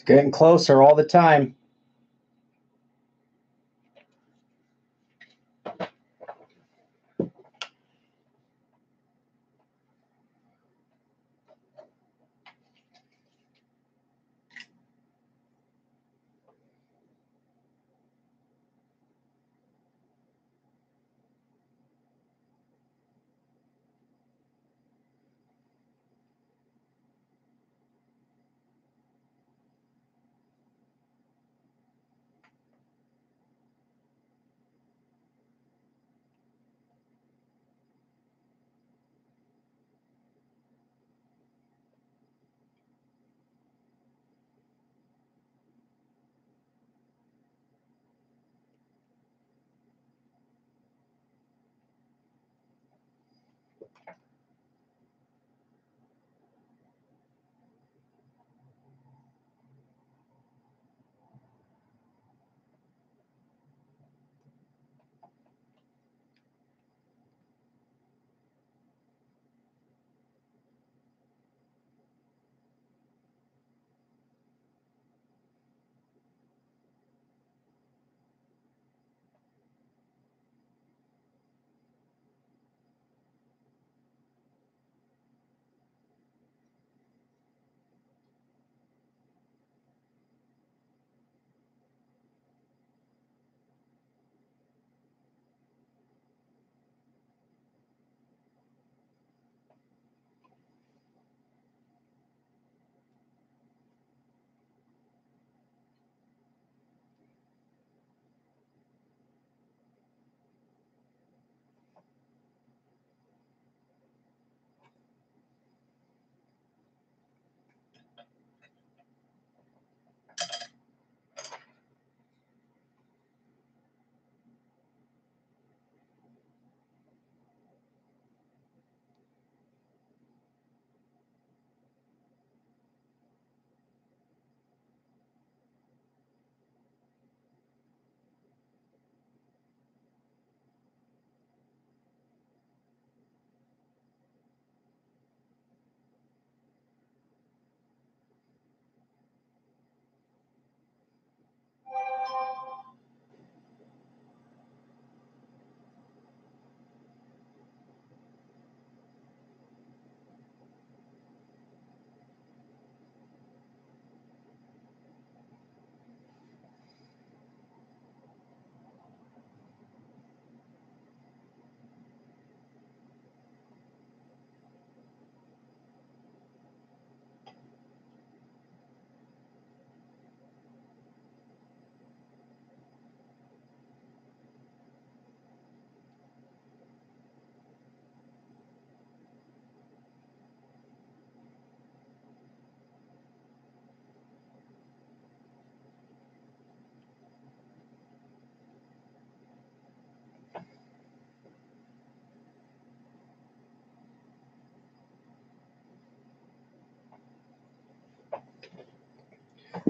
It's getting closer all the time.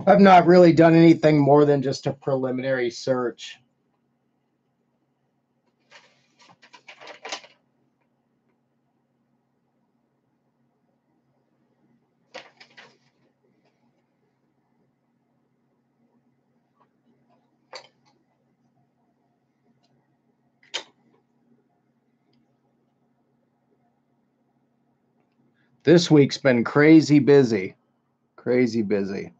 I've not really done anything more than just a preliminary search. This week's been crazy busy. Crazy busy.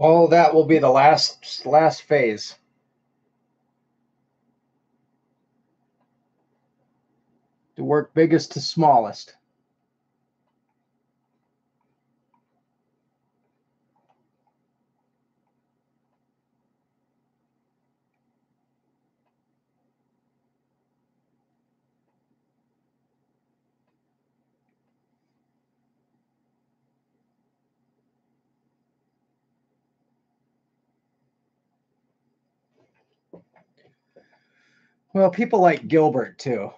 All that will be the last phase. To work biggest to smallest. Well, people like Gilbert too.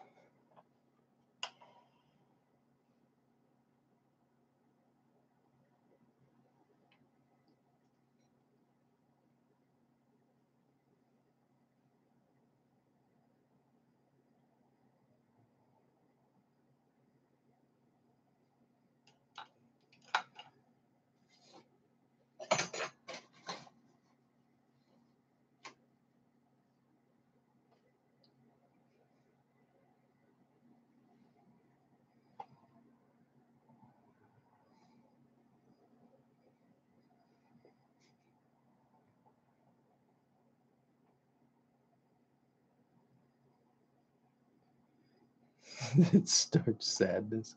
It starts sadness.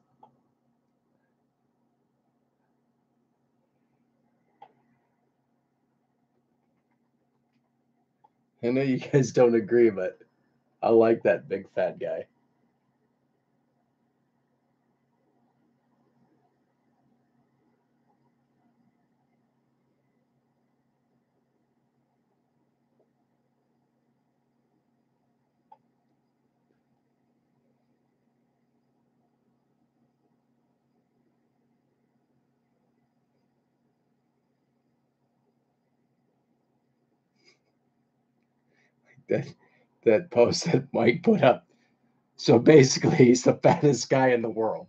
I know you guys don't agree, but I like that big fat guy. That post that Mike put up. So basically, he's the fattest guy in the world.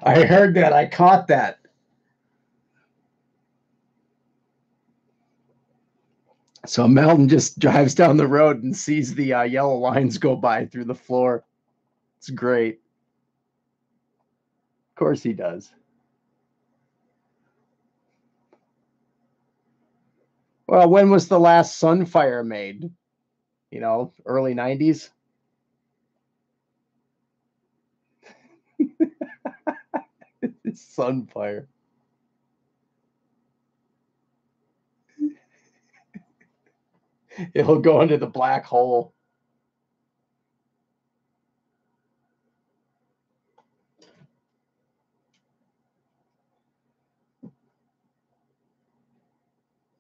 I heard that. I caught that. So Melton just drives down the road and sees the yellow lines go by through the floor. It's great. Of course he does. Well, when was the last Sunfire made? Early 90s? Sunfire. It'll go into the black hole.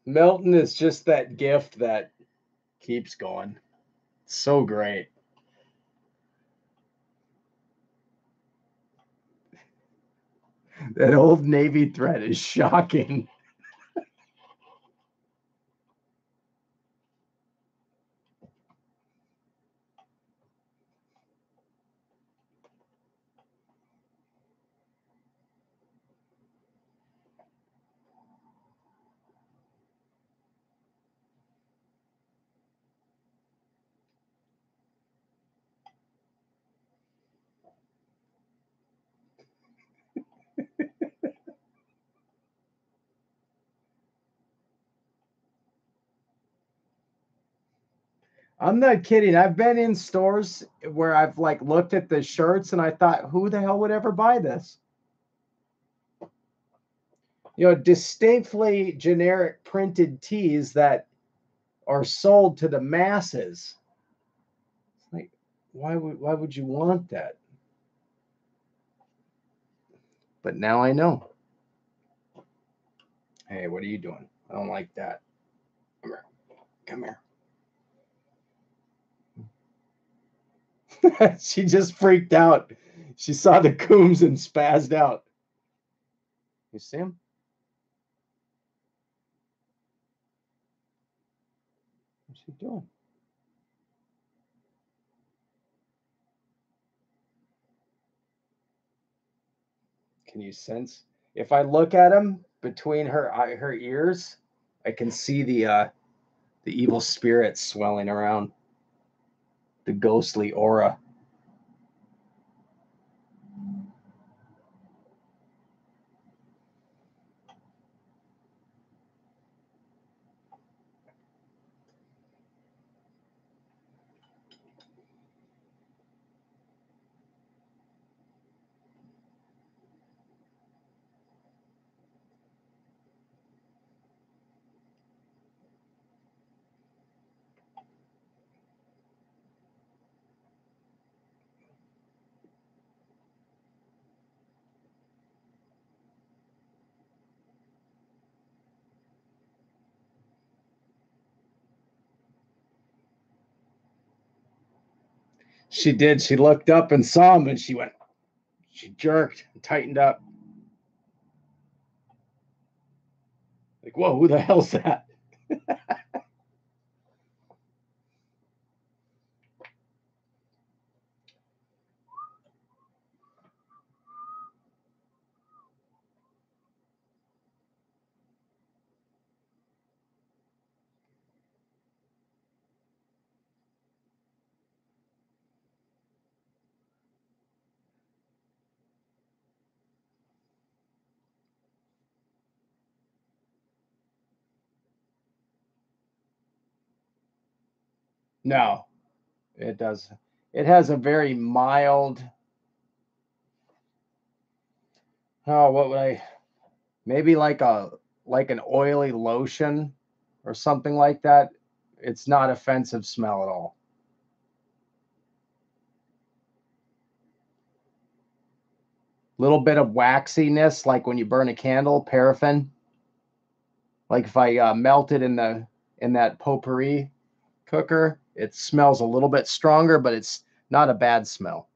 Melton is just that gift that keeps going. So great. That old Navy thread is shocking. I'm not kidding. I've been in stores where I've like looked at the shirts and I thought, who the hell would ever buy this? Distinctly generic printed tees that are sold to the masses. Like, why would you want that? But now I know. Hey, what are you doing? I don't like that. Come here. Come here. She just freaked out. She saw the Coombs and spazzed out. You see him? What's he doing? Can you sense? If I look at him between her ears, I can see the evil spirit swelling around, the ghostly aura. She did. She looked up and saw him, and she jerked and tightened up. Like, whoa, who the hell's that? No, it does. It has a very mild. Oh, what would I? Maybe like an oily lotion or something like that. It's not offensive smell at all. Little bit of waxiness, like when you burn a candle, paraffin. Like if I melt it in that potpourri cooker, it smells a little bit stronger, but it's not a bad smell.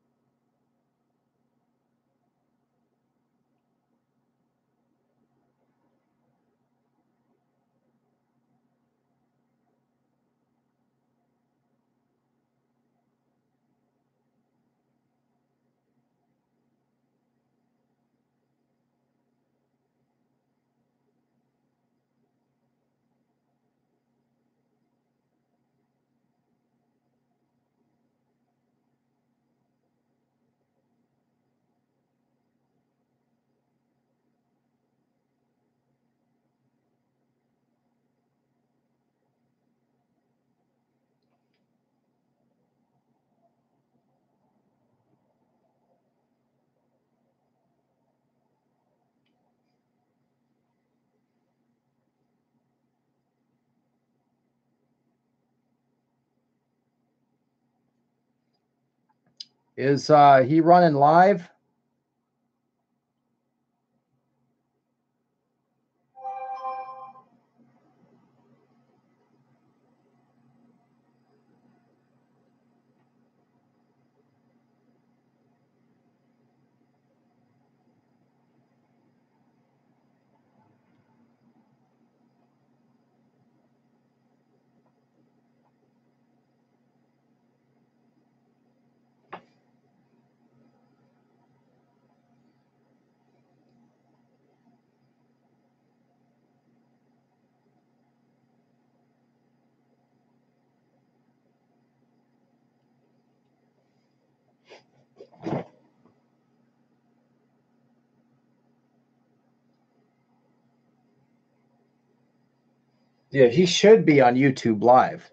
Is he running live? Yeah, he should be on YouTube Live.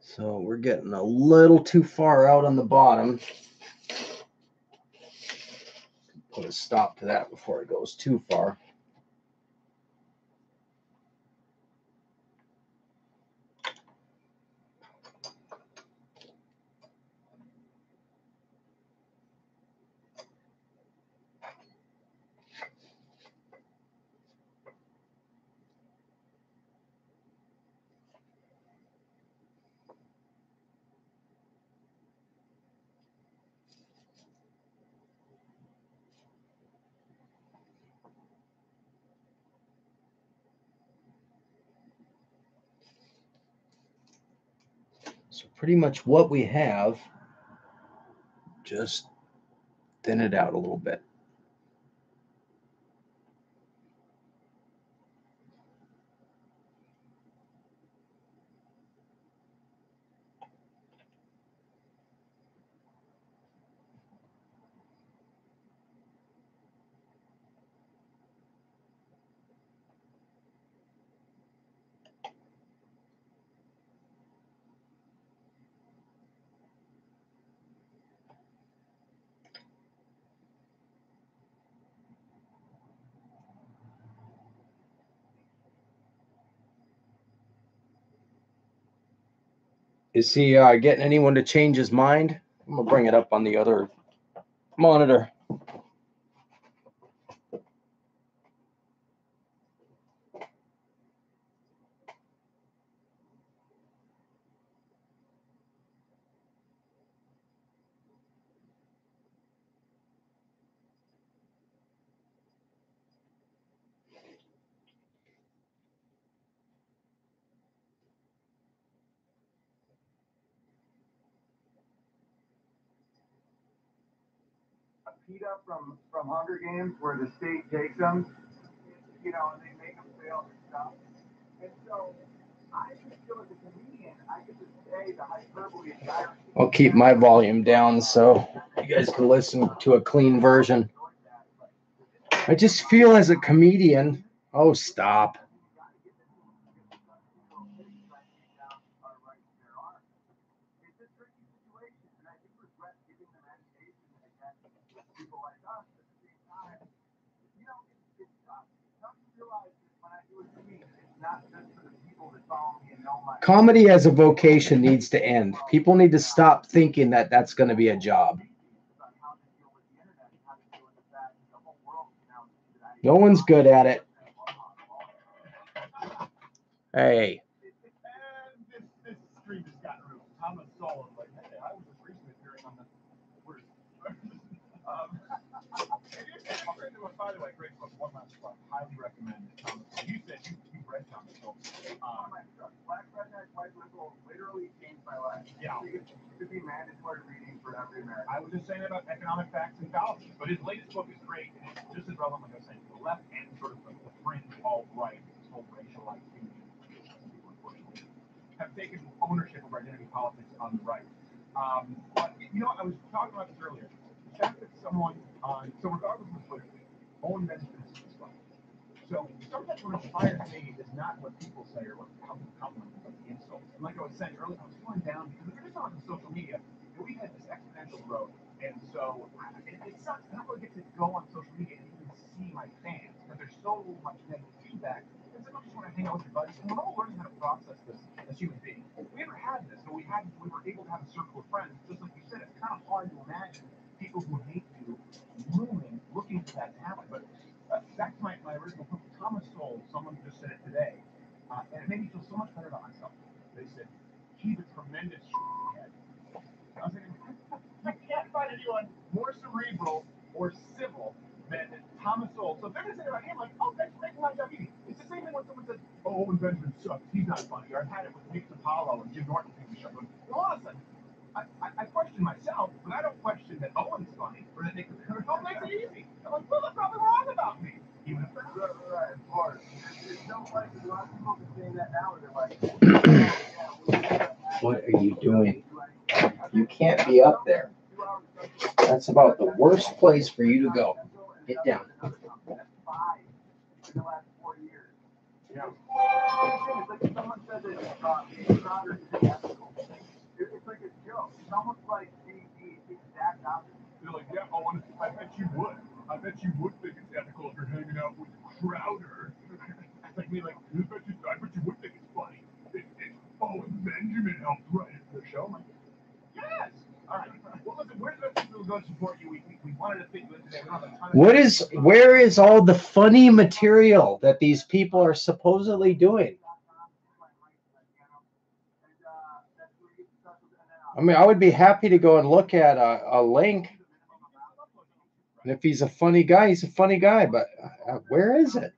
So we're getting a little too far out on the bottom. Put a stop to that before it goes too far. pretty much what we have. Just thin it out a little bit. Is he getting anyone to change his mind? I'm going to bring it up on the other monitor. PETA from Hunger Games, where the state takes them, you know, and they make them fail and stuff. And so I just feel as a comedian, I get to say the hyperbole and irony. I'll keep my volume down so you guys can listen to a clean version. I just feel as a comedian. Oh, stop. Comedy as a vocation needs to end. People need to stop thinking that that's going to be a job. No one's good at it. Hey. This stream just got real. Thomas Sowell, like, hey, I was just recently appearing on the word. By the way, great book. One last book. Highly recommend it, Thomas. You said you've read Thomas Sowell. Black Redneck, White Liberal literally changed my life. Yeah. It should be mandatory reading for every American. I was just saying about economic facts and fallacies, but his latest book is great, and it's just as relevant, like I was saying, to the left and sort of the fringe alt-right, this whole racialized community. Unfortunately, have taken ownership of identity politics on the right. But, you know, I was talking about this earlier. The fact that someone so regardless of Twitter, Owen Benjamin is funny. So sometimes what inspires me is not what people say or what compliment me, but the insults. And like I was saying earlier, I was feeling down because if you're just on social media, we had this exponential growth. And so it sucks. I don't really get to go on social media and even see my fans because there's so much negative feedback. And so I just want to hang out with your buddies. And we're all learning how to process this as human beings. We never had this, but we were able to have a circle of friends. Just like you said, it's kind of hard to imagine people who hate you looking for that to happen. But back to my original point, Thomas Sowell, someone just said it today, and it made me feel so much better about myself. They said, he's a tremendous head. I was thinking, you can't find anyone more cerebral or civil than Thomas Sowell. So if they're going to say about him, like, oh, thanks for making my job easy. It's the same thing when someone says, oh, Owen Benjamin sucks, he's not funny. Or I've had it with Nick Apollo and Jim Norton TV show. But all of a sudden, I question myself, but I don't question that Owen's funny or that Nick Apollo makes it easy. I'm like, well, they're probably wrong about me. Even if they're right, of course. It's no like a lot of people are saying that now, and they're like, what are you doing? You can't be up there. That's about the worst place for you to go. Get down. Yeah. It's like someone said that Crowder is ethical. It's like a joke. It's almost like the exact opposite. They're like, yeah, Owen, I bet you would. I bet you would think it's ethical if you're hanging out with Crowder. It's like me, like, I bet you would think it's funny. If Owen Benjamin helped write the show. Like, yes. All right. Well, listen, where do people go support you? We wanted to think today. We don't have a ton of Where is all the funny material that these people are supposedly doing? I mean, I would be happy to go and look at a link. And if he's a funny guy, he's a funny guy. But where is it?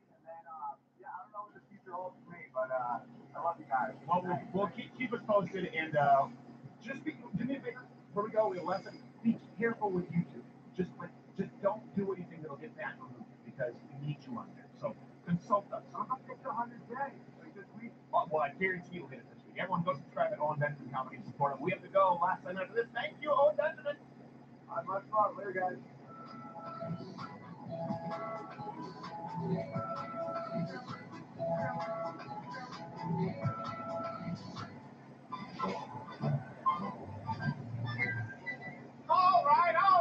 Well, we'll keep us posted, and Just do me a favor. Before we go, we have a lesson. Be careful with YouTube. Just don't do anything that'll get that removed because we need you on there. So consult us. I'm up to 100 days like this week. Well, I guarantee you'll get it this week. Everyone go subscribe at Owen Benjamin Comedy and support him. We have to go. Last time after this. Thank you, Owen Benjamin. Much fun. Later, guys. All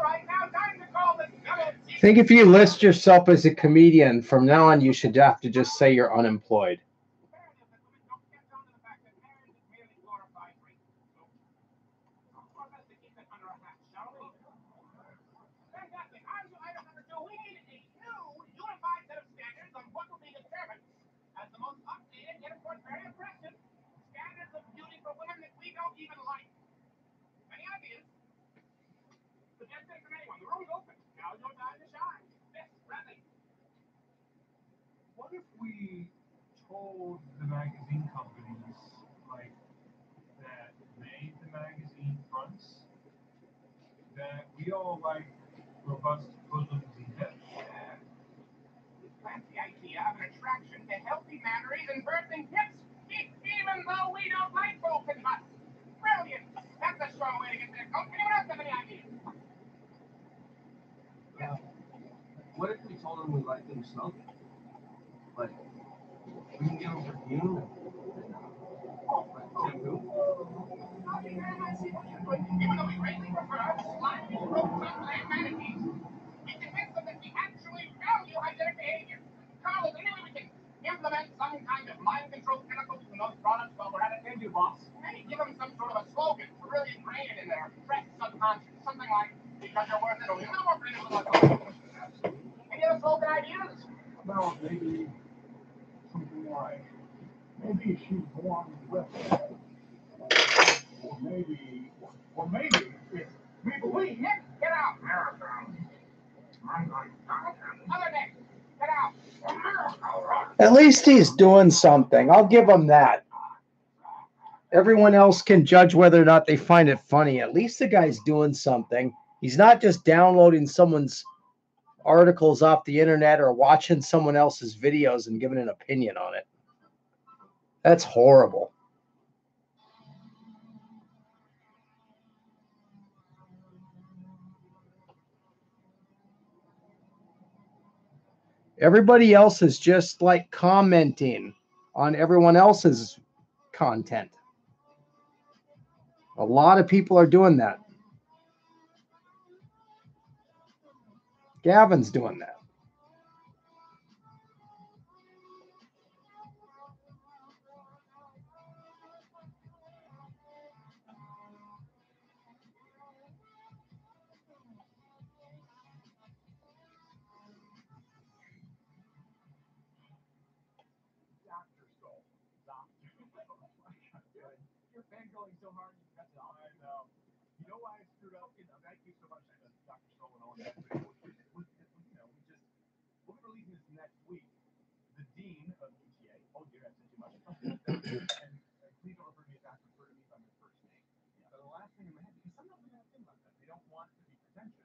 right. Now time to call the I think if you list yourself as a comedian, from now on, you should have to just say you're unemployed. As the most updated, yet of course very impressive, standards of beauty for women that we don't even like. Any ideas? Suggestions from anyone? The room's open. Now's your time to shine. This, Bradley. What if we told the magazine companies, like, that made the magazine fronts, that we all like robust bosoms and hips? That's the idea of an attraction to healthy batteries and birthing hips, even though we don't like broken butts. Brilliant. That's a strong way to get there. Don't anyone else have any ideas? What if we told them we like them smoking? Like, we can give them perfume and shampoo? Even though we greatly prefer slimy, rope-top-land manatees, we convince them that we actually value hygienic behavior. Carl, is there any way we can implement some kind of mind-control chemicals in those products while we're at it? Can do, boss. Maybe give them some sort of a slogan to really ingrain it in their fresh subconscious. Something like, because you're worth it, or you're not worth it, absolutely. Any other slogan ideas? Well, maybe something like, maybe she's born with it. Or maybe if we believe. Nick, get out. I'm like, Other Nick, get out. At least he's doing something. I'll give him that. Everyone else can judge whether or not they find it funny. At least the guy's doing something. He's not just downloading someone's articles off the internet or watching someone else's videos and giving an opinion on it. That's horrible. Everybody else is just like commenting on everyone else's content. A lot of people are doing that. Gavin's doing that. You're fangirling so hard, that's all I know. You know why I screwed up? Thank you so much, Dr. Stoll and all that. We're releasing this next week. The dean of UTA. Oh dear, I said too much. And please don't refer to me as Dr. Refer to me by my first name. So the last thing in my head, because some of them have things like that. They don't want to be pretentious.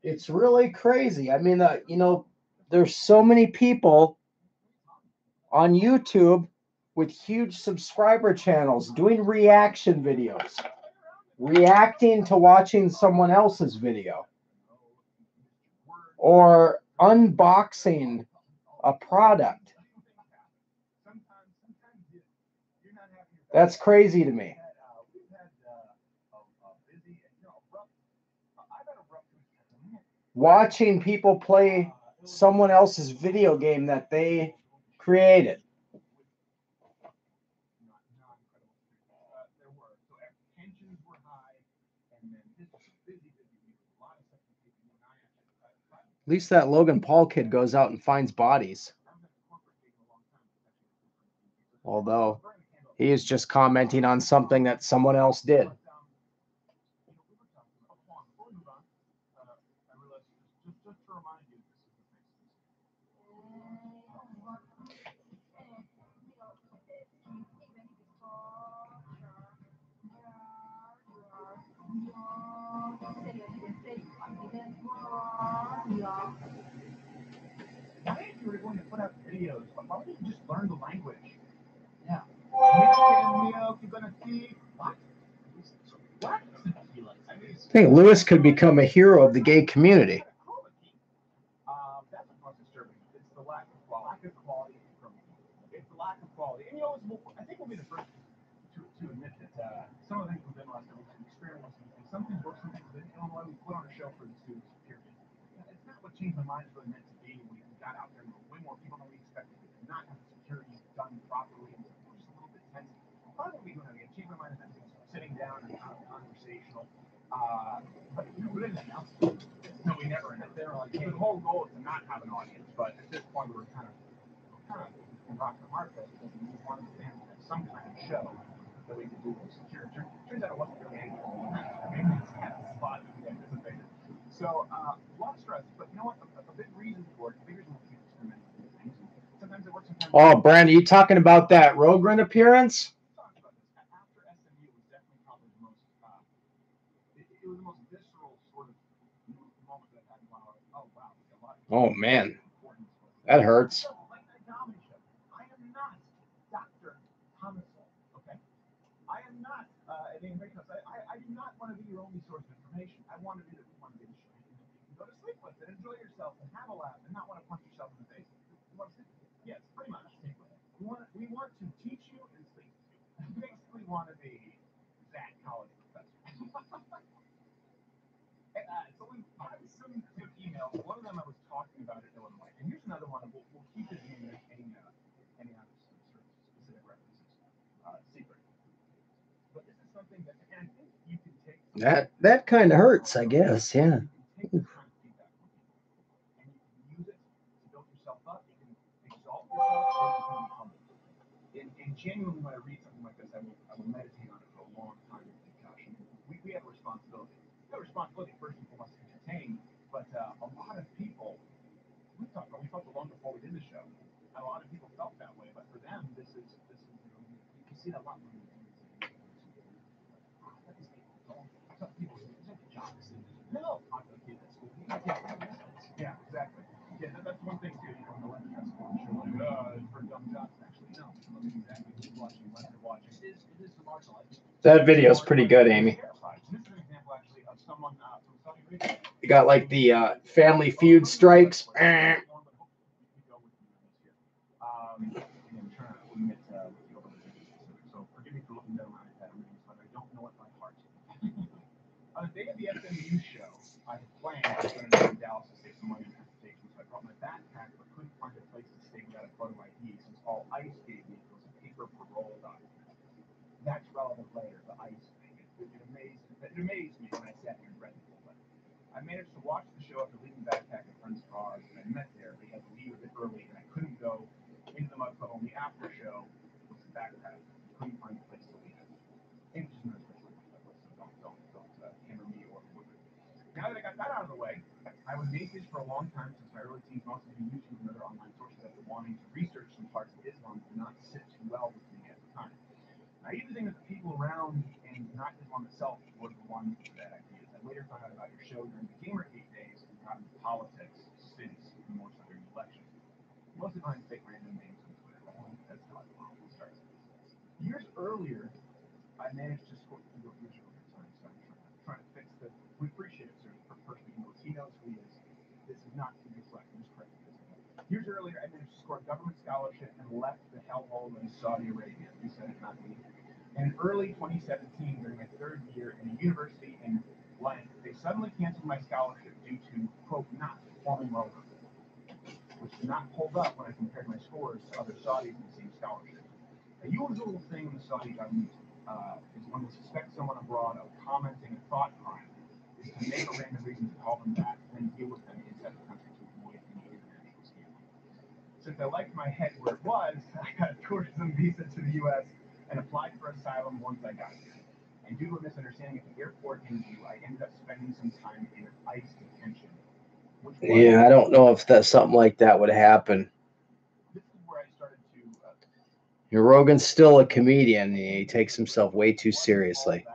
It's really crazy. I mean, there's so many people on YouTube with huge subscriber channels doing reaction videos, reacting to watching someone else's video, or unboxing a product. That's crazy to me. Watching people play someone else's video game that they created. At least that Logan Paul kid goes out and finds bodies. Although he is just commenting on something that someone else did. were going to put out videos. Why don't you just learn the language? Yeah. Milk, you're gonna see what? What? I think Lewis could become a hero of the gay community. That's what's disturbing. It's the lack of quality. It's the lack of quality. And you know, I think we'll be the first to admit that some of the things we've done last time, we've experienced some things work, some things didn't. Illinois, we put on a show for the students, period. It's not what Change My Mind is really meant to be. We got out there and there were way more people than we expected. We did not have the security done properly. And we're just a little bit tense. Part of what we do again, Change My Mind is meant to be sitting down and kind of conversational. But we didn't announce it. No, we never announced it. The whole goal is to not have an audience, but at this point we're kind of rock the hard place because we wanted to have some kind of show that we could do with secure. Turns out it wasn't really anything. Maybe it's kind of spot that we anticipated. So a lot of stress, but you know what? A big reason for it, a big reason we keep experimenting with things. Sometimes it works. Sometimes Oh, Brandon, you talking about that Rogren appearance? After SMU, it was definitely probably the most. It was the most visceral sort of moment that I had. Oh wow, a lot. Oh man, that hurts. Like that comedy show. I am not Dr. Thomas. Okay, I am not. I do not want to be your only source of information. I want to be the one to go to sleep with and enjoy yourself and have a laugh and not want to punch yourself in the face. Yes, pretty much. We want to teach you and sleep. We basically want to be that college professor. So we had some good emails. One of them I was talking about at Illinois, and here's another one. We'll keep it in any specific references secret. But this is something that, and I think you can take That kind of hurts, I guess. Yeah. you can take the time to feedback from people, and you can use it to build yourself up. You can exalt yourself, or you can be humble. And genuinely, when I read something like this, I will meditate on it for a long time and think, gosh, we have a responsibility. We have a responsibility first and foremost to entertain, but a lot of people, we felt long before we did the show, and a lot of people felt that way. But for them, this is you can see that a lot more. No, I'm going to keep that school. Yeah, exactly. Yeah, that's one thing too. You know, in the lecture school, you're like, it's for dumb jocks. Actually, no. Look at exactly who's watching, what they're watching. It is the marginalized. That video is pretty good, Amy. This is an example actually of someone from Saudi Arabia. You got like the Family Feud strikes. I'm trying to limit so forgive me for looking down my iPad, but I don't know it by heart. On the day of the SMU show, I had planned I was going to go to Dallas to save some money on transportation, so I brought my backpack, but couldn't find a place to stay without a photo ID, since all ICE gave me was a paper parole document. That's relevant later, the ICE thing. It amazed me when I sat here and read the whole thing. I managed to watch the show after leaving the backpack at friends' cars, and I met there. They had to leave a bit early, and I couldn't go into the mud puddle. The after show was the backpack. Couldn't find a place to leave it. And just another place so don't hammer me or women. Now that I got that out of the way, I was an atheist for a long time, since my early teens, mostly through YouTube and other online sources, after wanting to research some parts of Islam that did not sit too well with me at the time. I used to think that the people around, and not Islam itself, were the ones with bad ideas. I later found out about your show during the Gamergate days and got into politics since, even more so during the election. Mostly behind fake random names on Twitter. That's how it starts. Years earlier, I managed to score through the original time, so I'm trying to fix the. We appreciate it, sir. For person who knows, he knows who he is. This is not to reflect. I'm just correcting this. Years earlier, I managed to score a government scholarship and left the hellhole in Saudi Arabia. We said it, not me. And in early 2017, during my third year in a university in blank, they suddenly canceled my scholarship due to, quote, not performing well enough, which did not hold up when I compared my scores to other Saudis in the same scholarship. A usual thing in the Saudi government is when they suspect someone abroad of commenting a thought crime, is to make a random reason to call them back and then deal with them inside the country to avoid any international scandal. Since I liked my head where it was, I got a tourism visa to the U.S. and applied for asylum once I got here. And due to a misunderstanding at the airport interview, I ended up spending some time in ICE detention. Yeah, I don't know if something like that would happen. This is where I started to. Rogan's still a comedian. He takes himself way too seriously. Can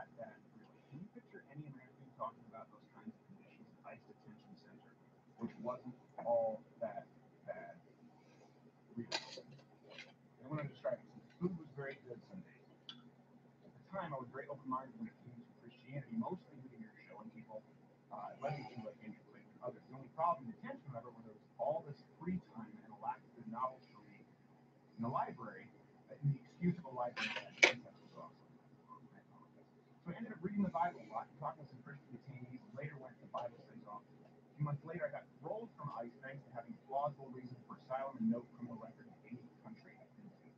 you picture any American talking about those kinds of conditions at ICE detention center, which wasn't all that bad? the library, in the excuse of a library session. That's was awesome. So I ended up reading the Bible a lot, talking to some Christian detainees, and later went to Bible studies office. A few months later, I got rolled from ICE thanks to having plausible reasons for asylum and no criminal record in any country I've been to.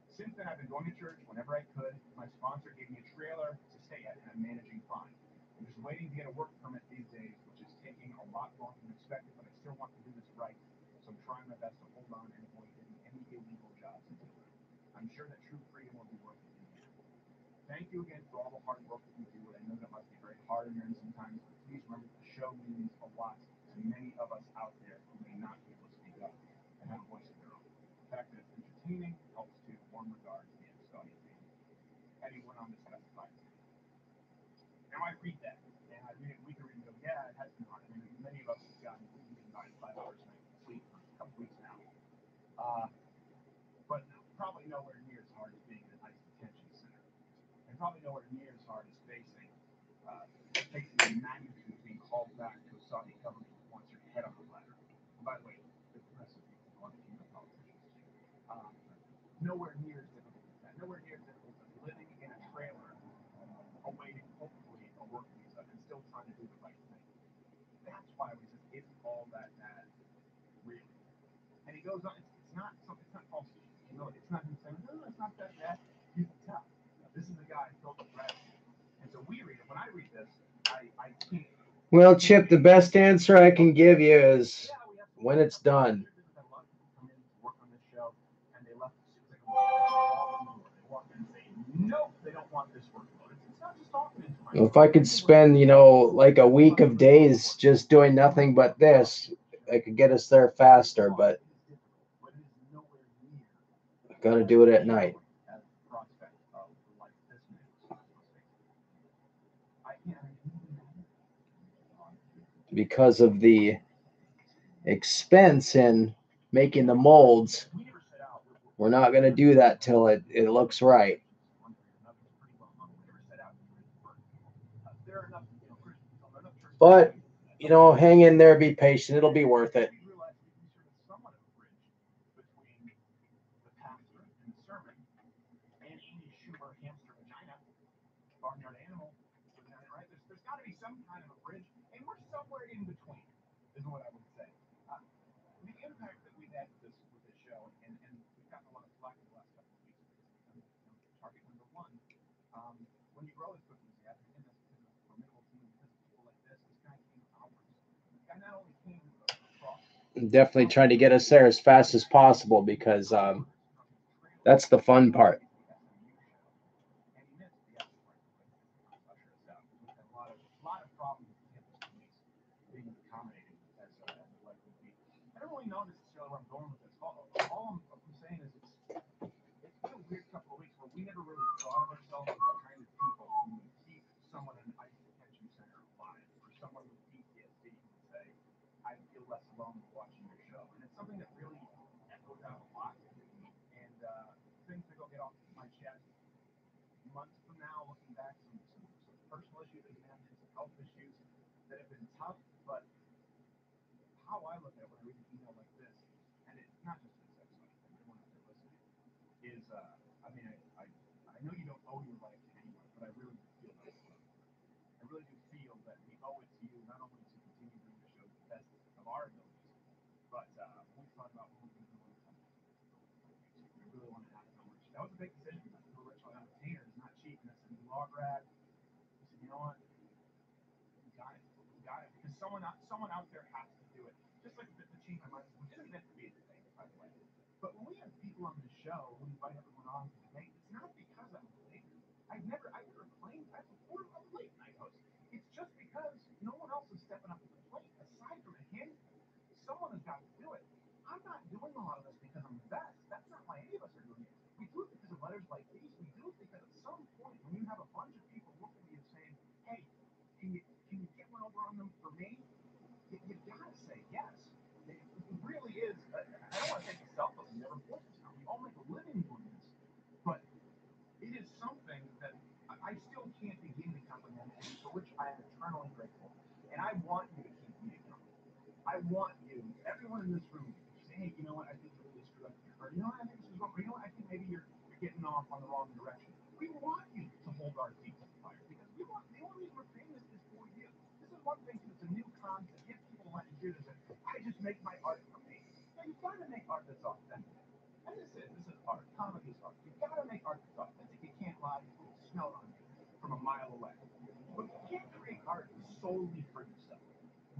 Since then, I've been going to church whenever I could. My sponsor gave me a trailer to stay at, and I'm managing fine. I'm just waiting to get a work permit these days, which is taking a lot longer than expected, but I still want to do this right, so I'm trying my best to hold on and avoid getting any illegal jobs until then. I'm sure that true freedom will be worth it in the end. Thank you again for all the hard work that you do. I know that must be very hard on you sometimes, but please remember the show means a lot to many of us out there who may not be able to speak up and have a voice of their own. The fact that it's entertaining helps to warm regards to the Scotty family. Eddie went on to specify. Now I read that, and I read it, we can read it and go, yeah, it has been hard. I mean, many of us have gotten by 5 hours a night of sleep for a couple weeks now. But probably nowhere near as hard as being in an ICE detention center. And probably nowhere near as hard as facing the magnitude of being called back to a Saudi government that wants your head on the ladder. And by the way, the progressive people, a lot of female politicians too. Nowhere near as difficult as that. Nowhere near as difficult as living in a trailer, awaiting hopefully a work visa and still trying to do the right thing. That's why we just isn't all that bad, really. And he goes on. It's not false. You know, it's not him saying, no, it's not that bad. You can tell. This is a guy filled with gratitude. And so we read it. When I read this, I can't. Well, Chip, the best answer I can give you is when it's done. I love people come in to work on this show, and they left they walk in and say, nope, they don't want this workload. It's not just talking into my. If I could spend, like a week of days just doing nothing but this, I could get us there faster, but I got to do it at night. Because of the expense in making the molds, we're not going to do that till it looks right. But, hang in there, be patient. It'll be worth it. Barnyard animal, right? There's got to be some kind of a bridge, and we're somewhere in between, is what I would say. The impact that we've had with this show, and we've gotten a lot of flack in the last couple of weeks. Target number one. When you grow as quickly as you have, and this is a formidable team because of people like this guy came outwards. This guy not only came across. Definitely trying to get us there as fast as possible because that's the fun part. Lot of problems with being accommodated as the life would be. I don't really know necessarily where I'm going with this. All I'm saying is it's been a weird couple of weeks where we never really thought of ourselves as the kind of people who would keep someone in an ICE detention center alive, or someone with PTSD who would say, I feel less alone watching your show. And it's something that really echoes out a lot. And things that go get off my chest months from now, looking back, some personal issues that have happened, some health issues that have been tough, but how I look at it when I read an email like this, and it's not just an sex life, everyone out there listening, is, I know you don't owe your life to anyone, but I really do feel that. I really do feel that we owe it to you, not only to continue doing the show to the best of our abilities, but we thought about what we're going to do on the we really want to have so much. That was a big decision. We're originally on retainer. It's not cheap, and that's a new law grad. We said, you know what? We got it. Because someone out there has to do it. Just like the Chief of Mines, which isn't meant to be a debate, by the way. But when we have people on the show, we invite everyone on to debate. It's not because I'm a debater. I never claimed that before I'm a late night host. It's just because no one else is stepping up to the plate. Aside from a handful, someone has got to do it. I'm not doing a lot of this because I'm the best. That's not why any of us are doing it. We do it because of letters like these. We do it because at some point when you have a bunch of people looking at you and saying, hey, can you get one over on them for me? You've got to say yes. It really is. I don't want to take myself up and never force this. We all make a living doing this. But it is something that I still can't begin to comprehend, and for which I am eternally grateful. And I want you to keep me accountable. I want you, everyone in this room, to say, hey, you know what, I think you really screwed up here. Or, you know what, I think this is wrong. Or, you know what, just make my art for me. No, you gotta make art that's authentic. And this is art. Comedy is art. You gotta make art that's authentic. You can't lie. You will smell it on you from a mile away. But you can't create art solely for yourself.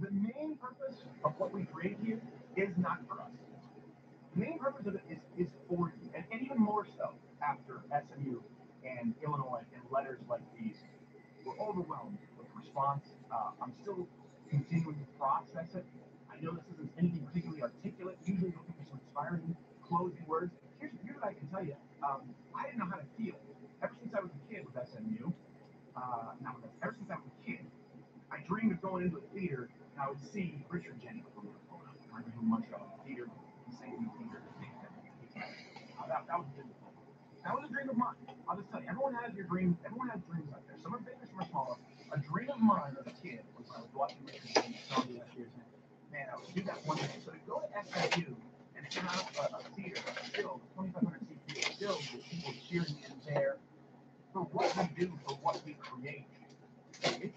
The main purpose of what we create here is not for us. The main purpose of it is for you, and even more so after SMU and Illinois and letters like these. We're overwhelmed with response. I'm still continuing to process it. I know this isn't anything particularly articulate. Usually looking for some inspiring closing words. Here's what I can tell you. I didn't know how to feel. Ever since I was a kid with SMU, ever since I was a kid, I dreamed of going into a theater and I would see Richard Jennings from Montreal theater, the same theater. That was a dream of mine. I'll just tell you, everyone has your dreams. Everyone has dreams out there. Some are bigger, some are smaller. A dream of mine as a kid was when I was watching Richard Jennings tell me last year, man, I would do that one day. So to go to SMU and have a theater filled, 2,500 seat theater filled with people cheering in there for what we do, for what we create. If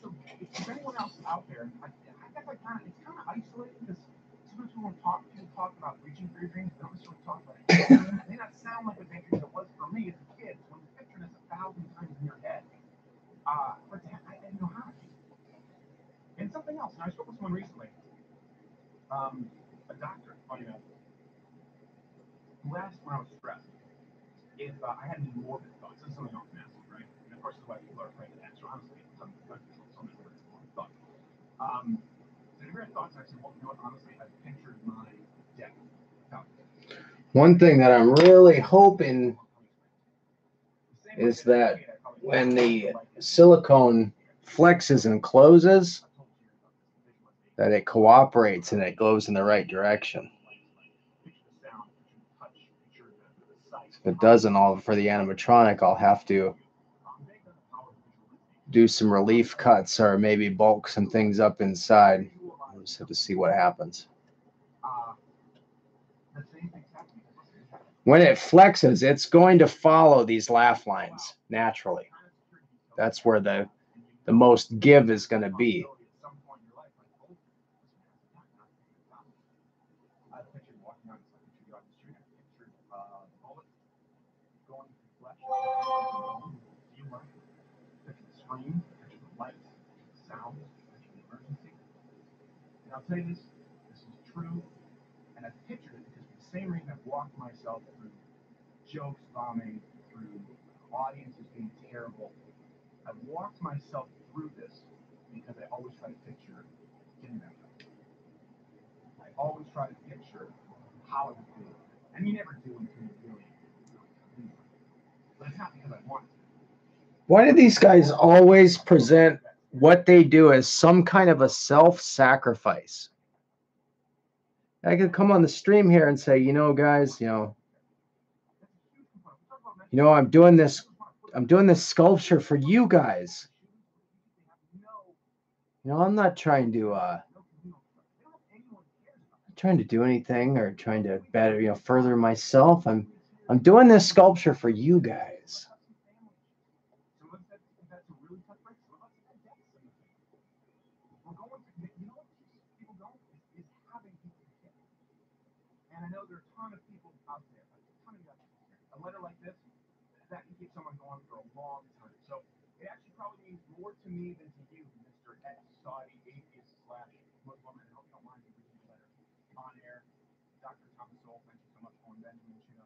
anyone else out there, I guess it's kind of isolating because sometimes people talk about reaching for your dreams, but don't necessarily talk about it. It may not sound like a big dream it was for me as a kid. When you picture this 1,000 times in your head, but I didn't know how to. And something else, and I spoke with someone recently, a doctor, funny enough, who asked when I was stressed if I had any morbid thoughts. This is something else massive, right? And of course, this is why people are afraid to answer. Honestly, it's something thought. So have you had thoughts? And I said, well, you know what? Honestly, I pictured my death. One thing that I'm really hoping is that when the silicone flexes and closes, that it cooperates and it goes in the right direction. If it doesn't, all for the animatronic, I'll have to do some relief cuts or maybe bulk some things up inside. We'll just have to see what happens. When it flexes, it's going to follow these laugh lines naturally. That's where the most give is going to be. I'll tell you this is true, and I've pictured it because for the same reason I've walked myself through jokes bombing, through audiences being terrible. I've walked myself through this because I always try to picture getting back up. I always try to picture how I would do it. And you never do until you really do it. But it's not because I want to. Why do these guys always present what they do as some kind of a self-sacrifice? I could come on the stream here and say, guys, I'm doing this sculpture for you guys. I'm not trying to do anything or trying to better, further myself. I'm doing this sculpture for you guys. And I know there are a ton of people out there, a letter like this, that can keep someone going for a long time. So it actually probably means more to me than to you, Mr. Ex-Saudi atheist / Muslim. And I hope you don't mind me reading the letter on air. Dr. Thomas Sowell, thank you so much for Benjamin Chino.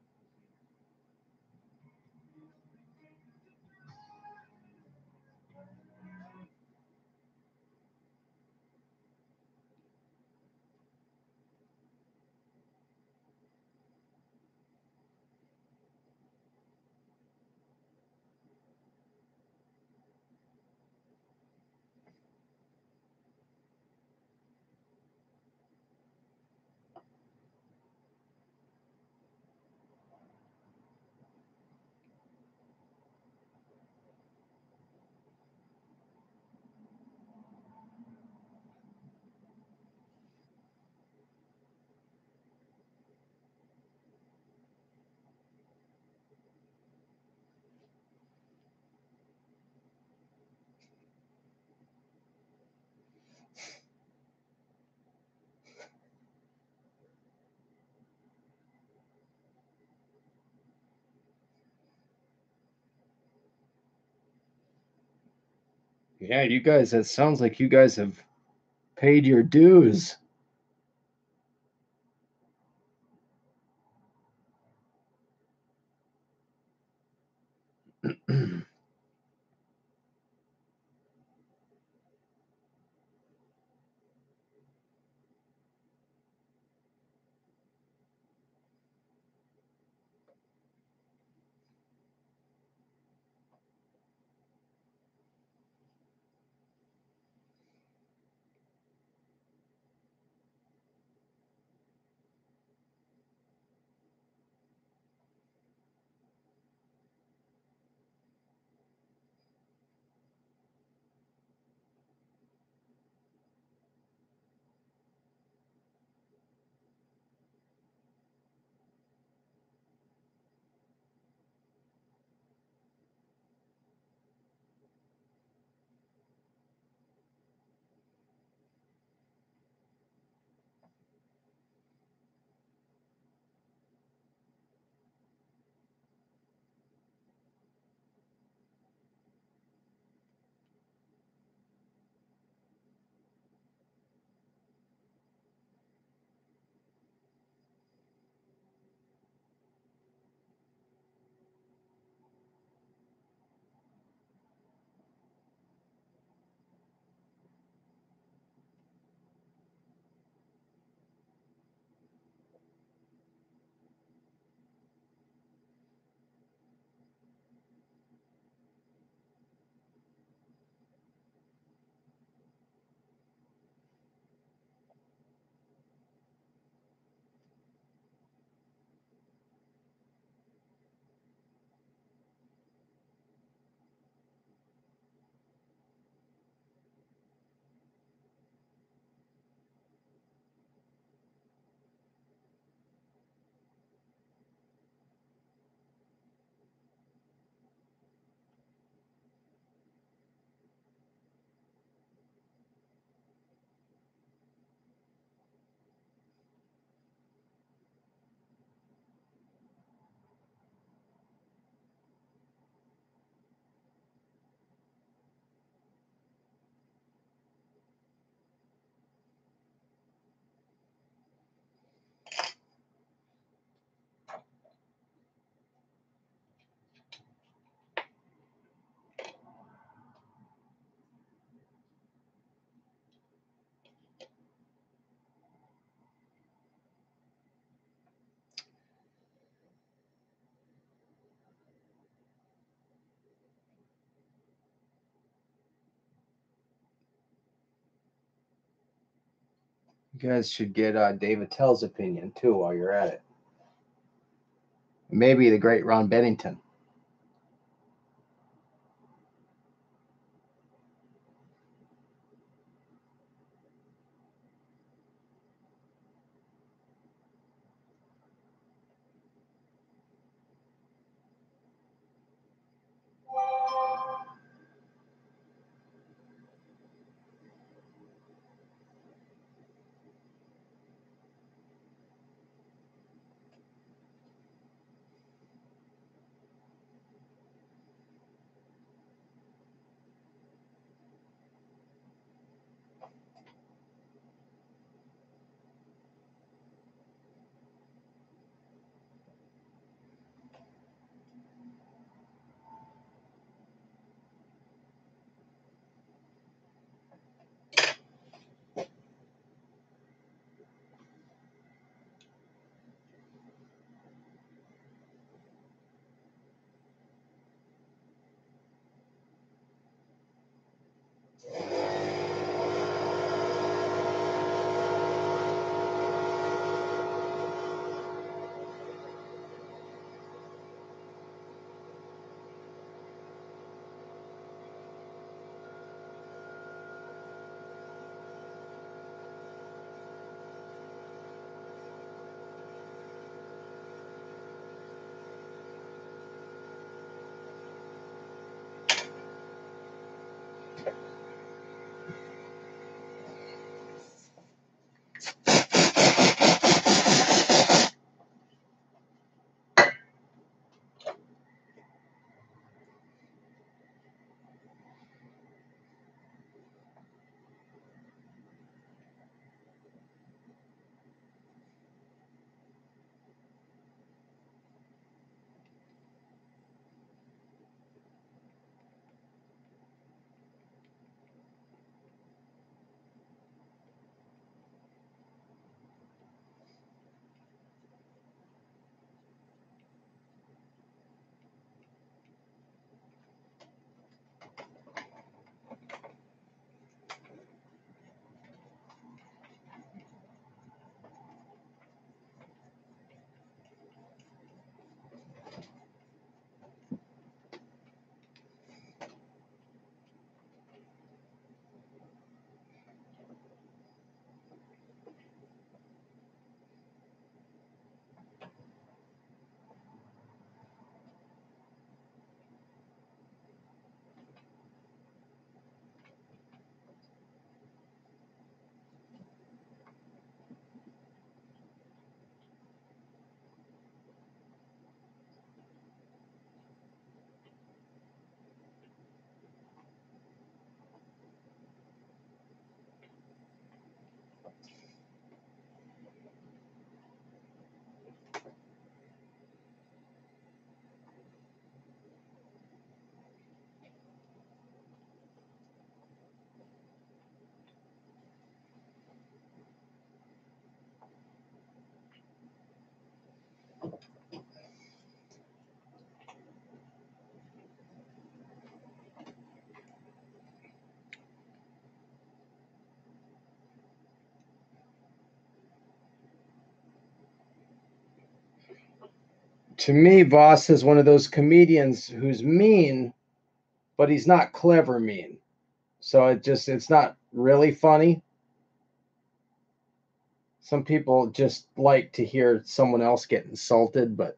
Yeah, you guys, it sounds like you guys have paid your dues. You guys should get David Tell's opinion too while you're at it. Maybe the great Ron Bennington. To me, Voss is one of those comedians who's mean, but he's not clever mean. So it's not really funny. Some people just like to hear someone else get insulted, but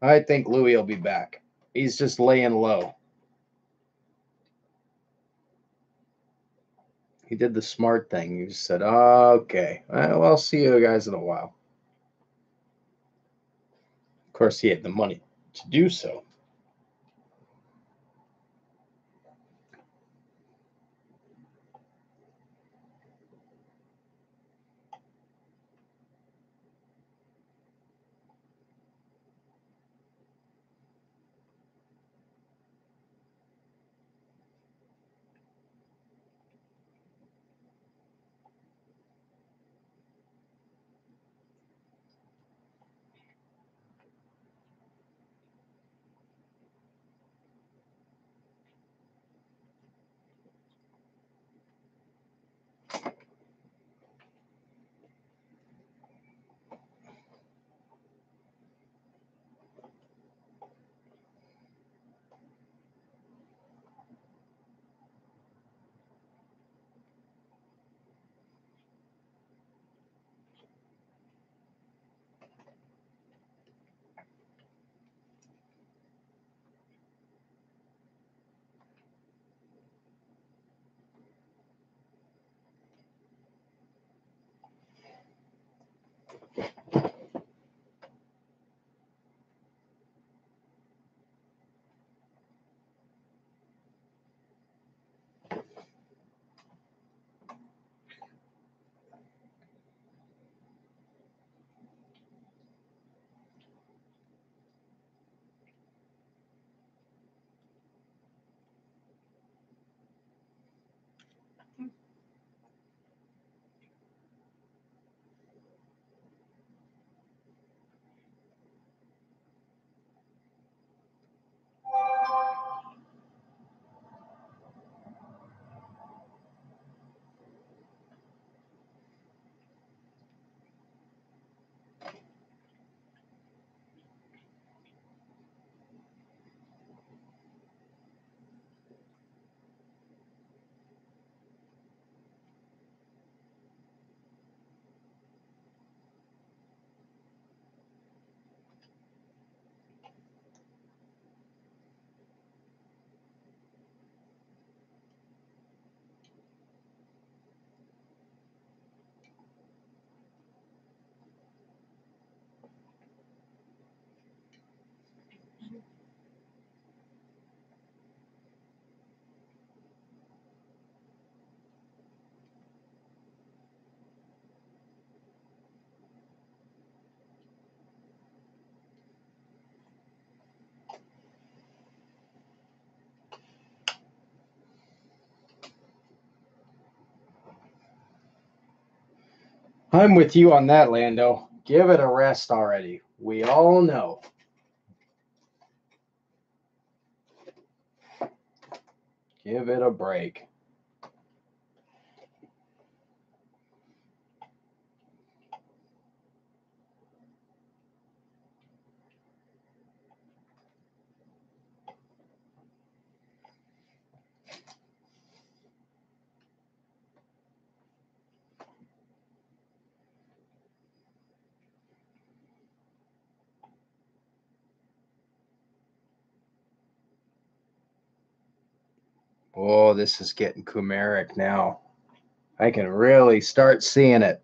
I think Louis will be back. He's just laying low. He did the smart thing. He just said, okay, well, I'll see you guys in a while. Of course, he had the money to do so. I'm with you on that, Lando. Give it a rest already. We all know. Give it a break. Oh, this is getting Kumeric now. I can really start seeing it.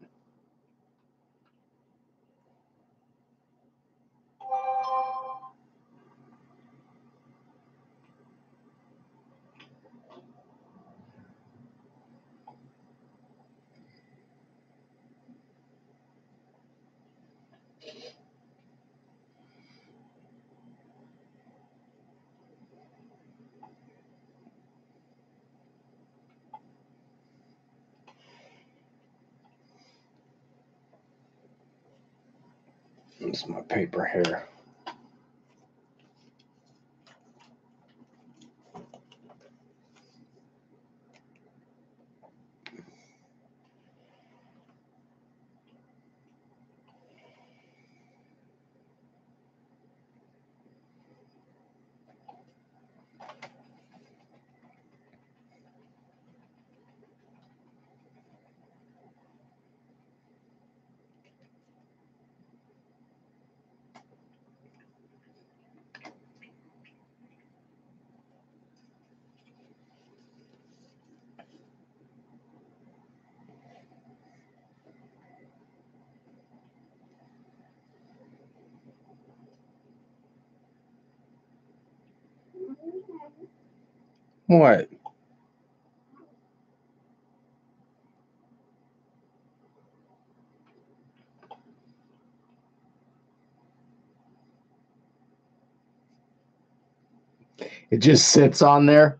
This is my paper here. What? It just sits on there.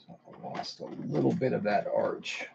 So I lost a little bit of that arch.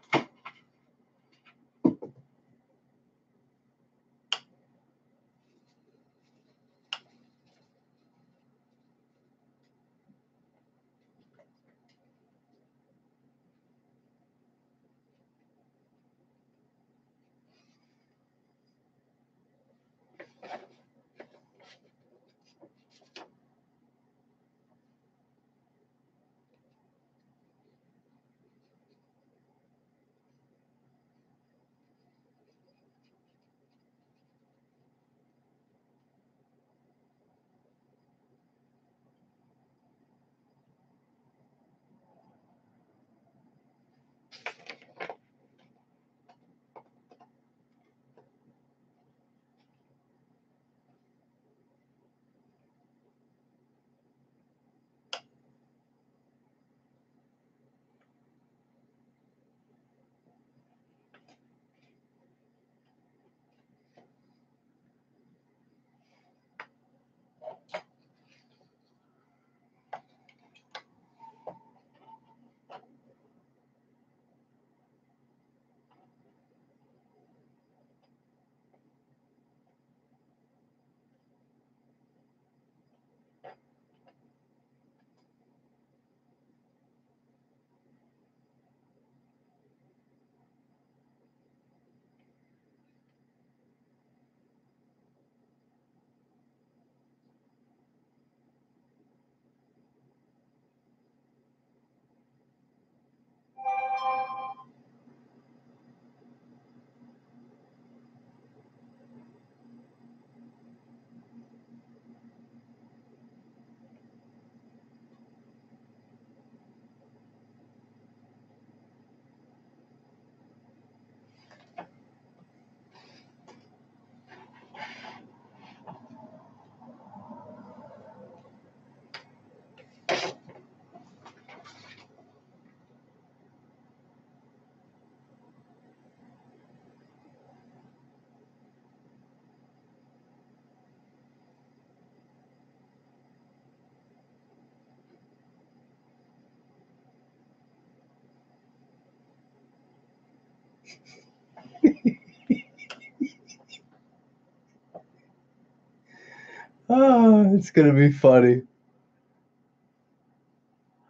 Oh, it's gonna be funny.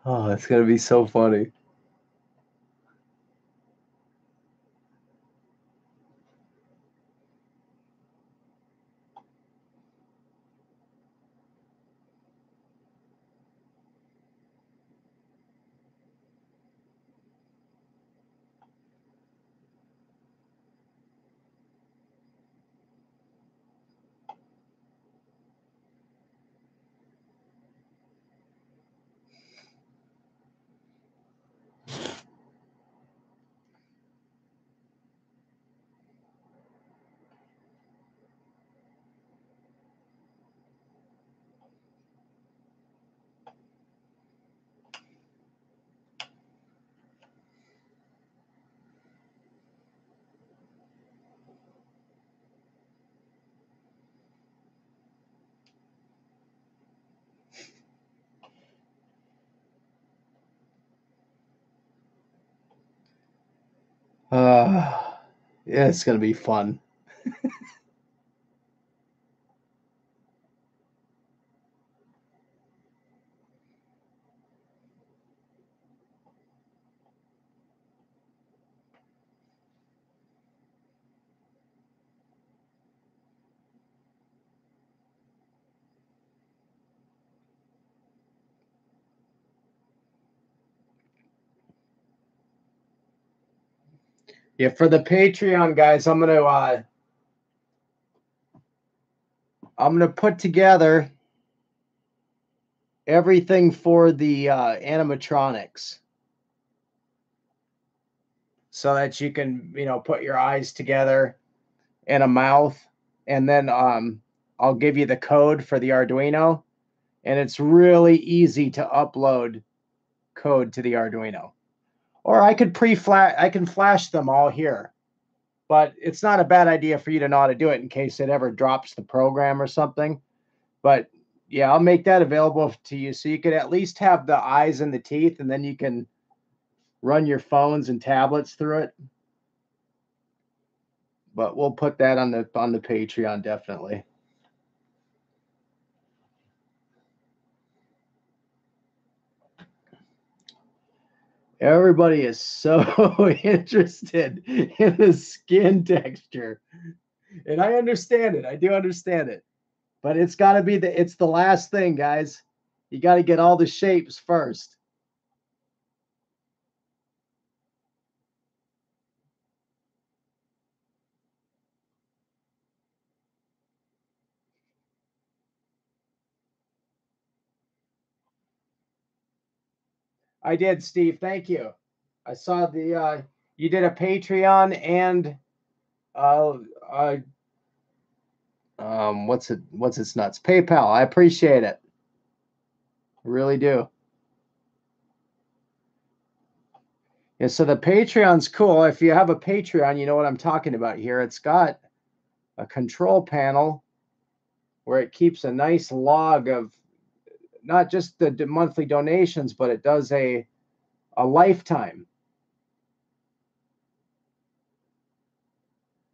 Oh, it's gonna be so funny. Yeah, it's gonna be fun. Yeah, for the Patreon guys, I'm gonna put together everything for the animatronics, so that you can, put your eyes together and a mouth, and then I'll give you the code for the Arduino, and it's really easy to upload code to the Arduino. Or I can flash them all here. But it's not a bad idea for you to know how to do it in case it ever drops the program or something. But yeah, I'll make that available to you so you could at least have the eyes and the teeth, and then you can run your phones and tablets through it. But we'll put that on the Patreon definitely. Everybody is so interested in the skin texture. And I understand it. I do understand it. But it's got to be it's the last thing, guys. You got to get all the shapes first. I did, Steve. Thank you. I saw the you did a Patreon and uh, uh what's its nuts? PayPal. I appreciate it. I really do. Yeah, so the Patreon's cool. If you have a Patreon, you know what I'm talking about here. It's got a control panel where it keeps a nice log of not just the monthly donations, but it does a lifetime.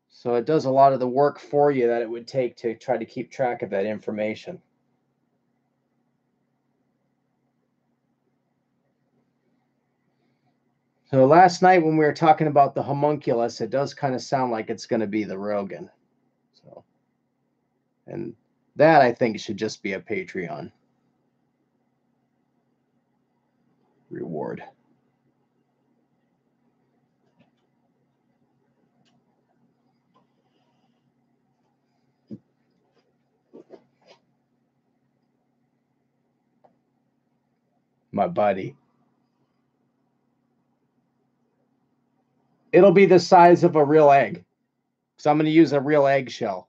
So it does a lot of the work for you that it would take to try to keep track of that information. So last night when we were talking about the homunculus, it does kind of sound like it's going to be the Rogan. So, and that I think should just be a Patreon reward. My buddy. It'll be the size of a real egg. So I'm going to use a real eggshell.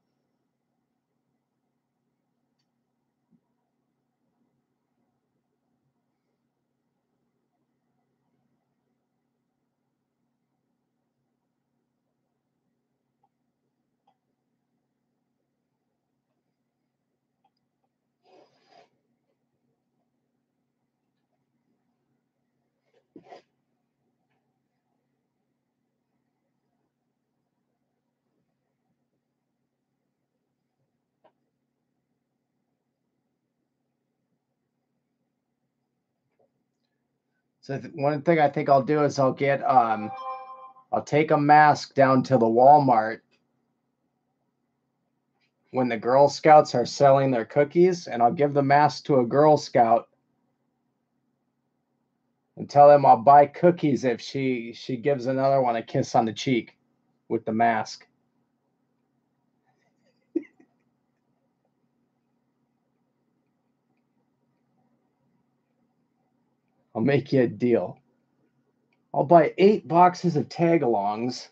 So one thing I think I'll do is I'll get I'll take a mask down to the Walmart when the Girl Scouts are selling their cookies, and I'll give the mask to a Girl Scout and tell them I'll buy cookies if she gives another one a kiss on the cheek with the mask. I'll make you a deal. I'll buy 8 boxes of tag-alongs.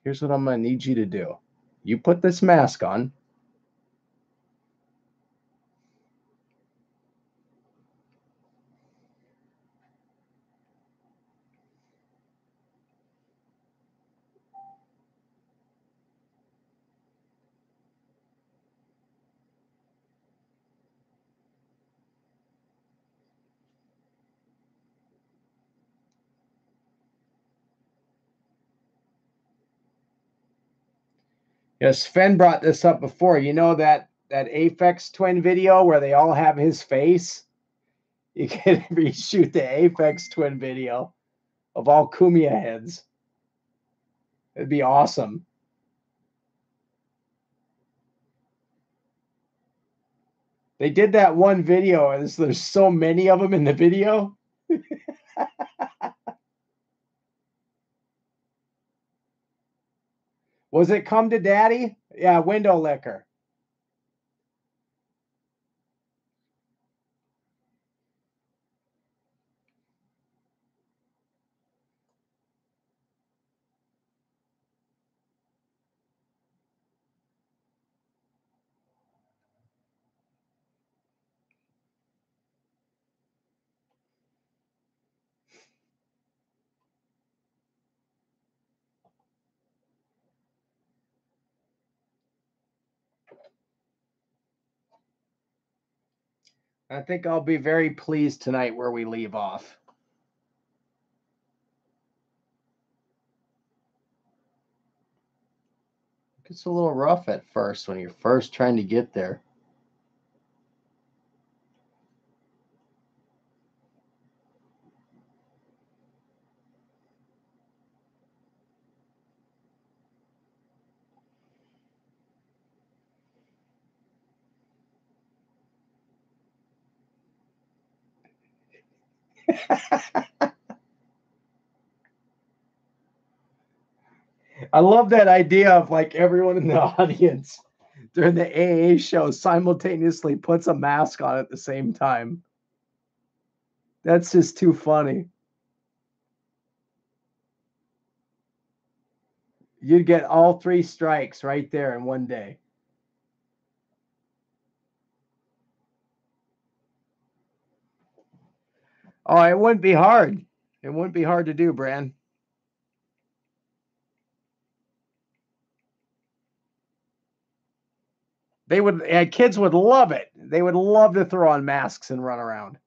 Here's what I'm going to need you to do. You put this mask on. Yes, Sven brought this up before. You know that Aphex Twin video where they all have his face? You can reshoot the Aphex Twin video of all Kumia heads. It'd be awesome. They did that one video, and there's so many of them in the video. Was it Come to Daddy? Yeah, Window Licker. I think I'll be very pleased tonight where we leave off. It's a little rough at first when you're first trying to get there. I love that idea of like everyone in the audience during the AA show simultaneously puts a mask on at the same time. That's just too funny. You'd get all 3 strikes right there in one day. Oh, it wouldn't be hard. It wouldn't be hard to do, Bran. They would, kids would love it. They would love to throw on masks and run around.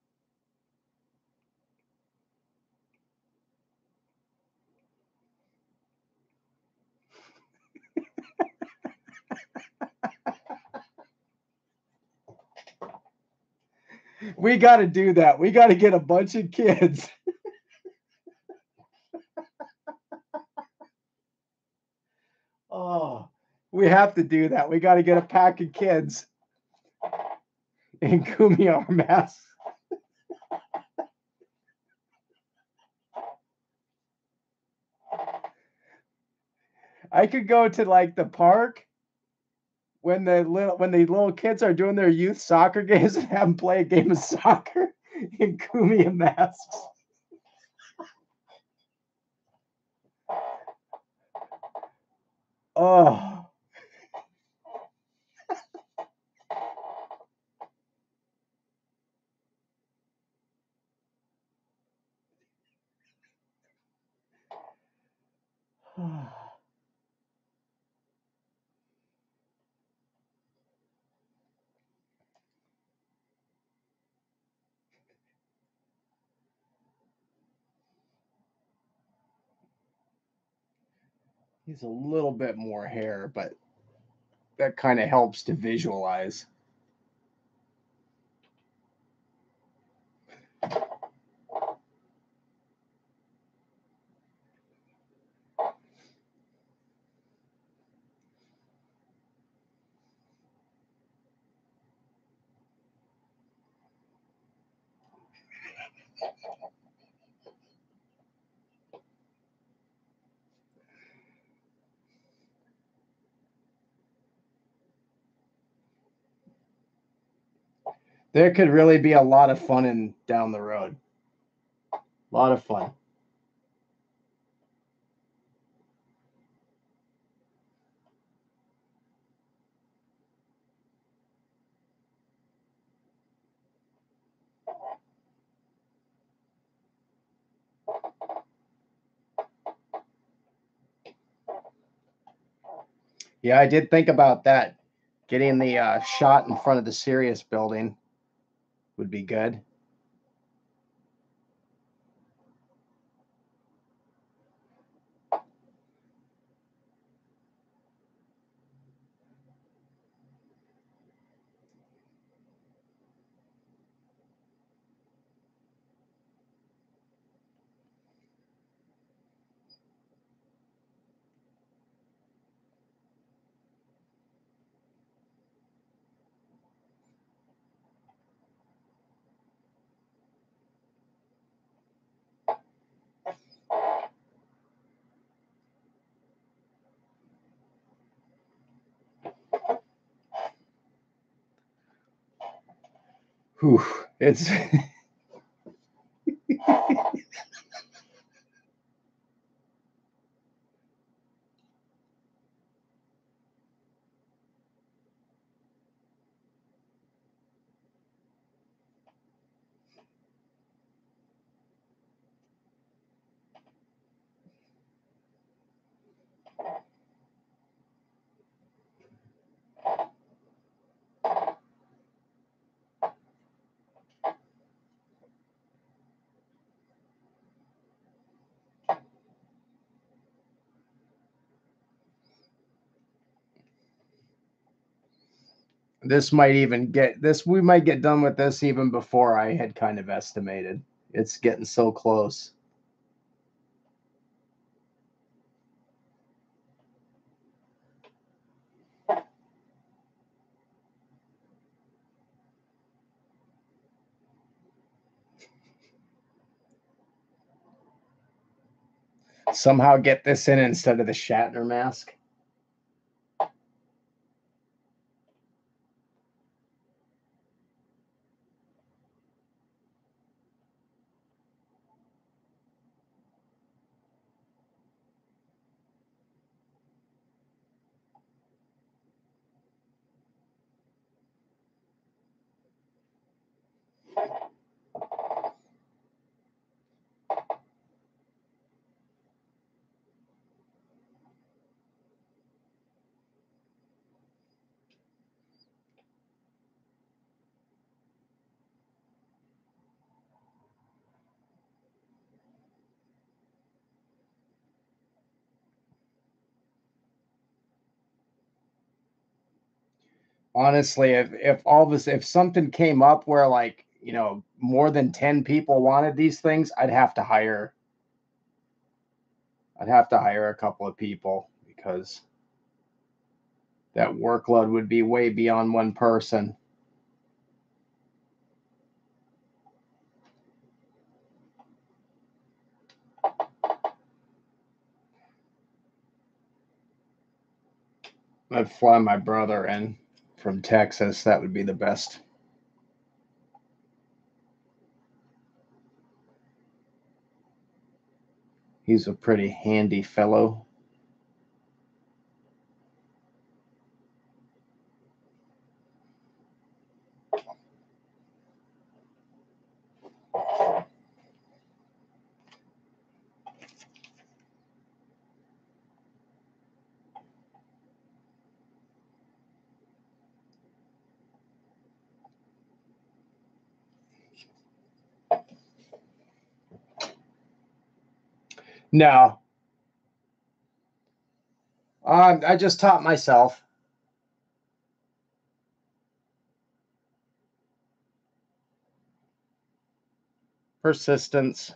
We got to do that. We got to get a bunch of kids. Oh, we have to do that. We got to get a pack of kids in Kumiar masks. I could go to like the park when the little kids are doing their youth soccer games and have them play a game of soccer in Kumia masks. Oh. He's a little bit more hair, but that kind of helps to visualize. There could really be a lot of fun down the road. A lot of fun. Yeah, I did think about that. Getting the shot in front of the Sirius building would be good. Whew, it's this might even get this. We might get done with this even before I had kind of estimated. It's getting so close. Somehow get this in instead of the Shatner mask. Honestly, if something came up where, like, more than 10 people wanted these things, I'd have to hire a couple of people, because that workload would be way beyond one person. I'd fly my brother in from Texas. That would be the best. He's a pretty handy fellow. No. I just taught myself. Persistence.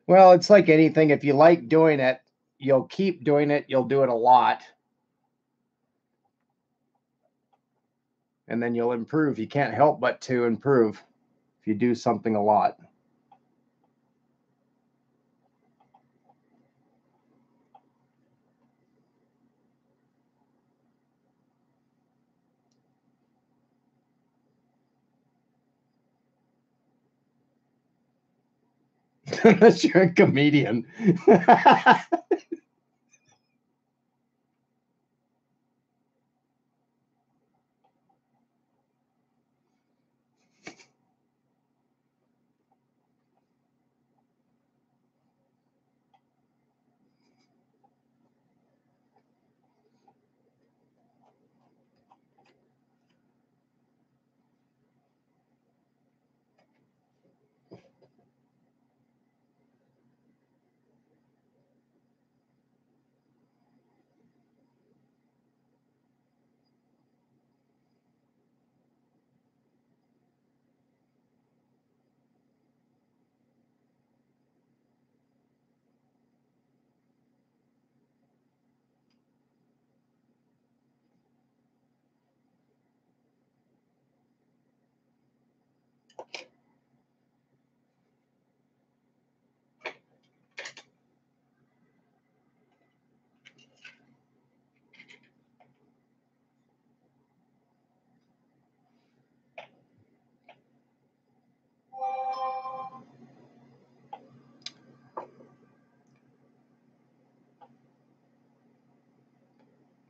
Well, it's like anything. If you like doing it, you'll keep doing it. You'll do it a lot. And then you'll improve. You can't help but to improve if you do something a lot. Unless you're a comedian.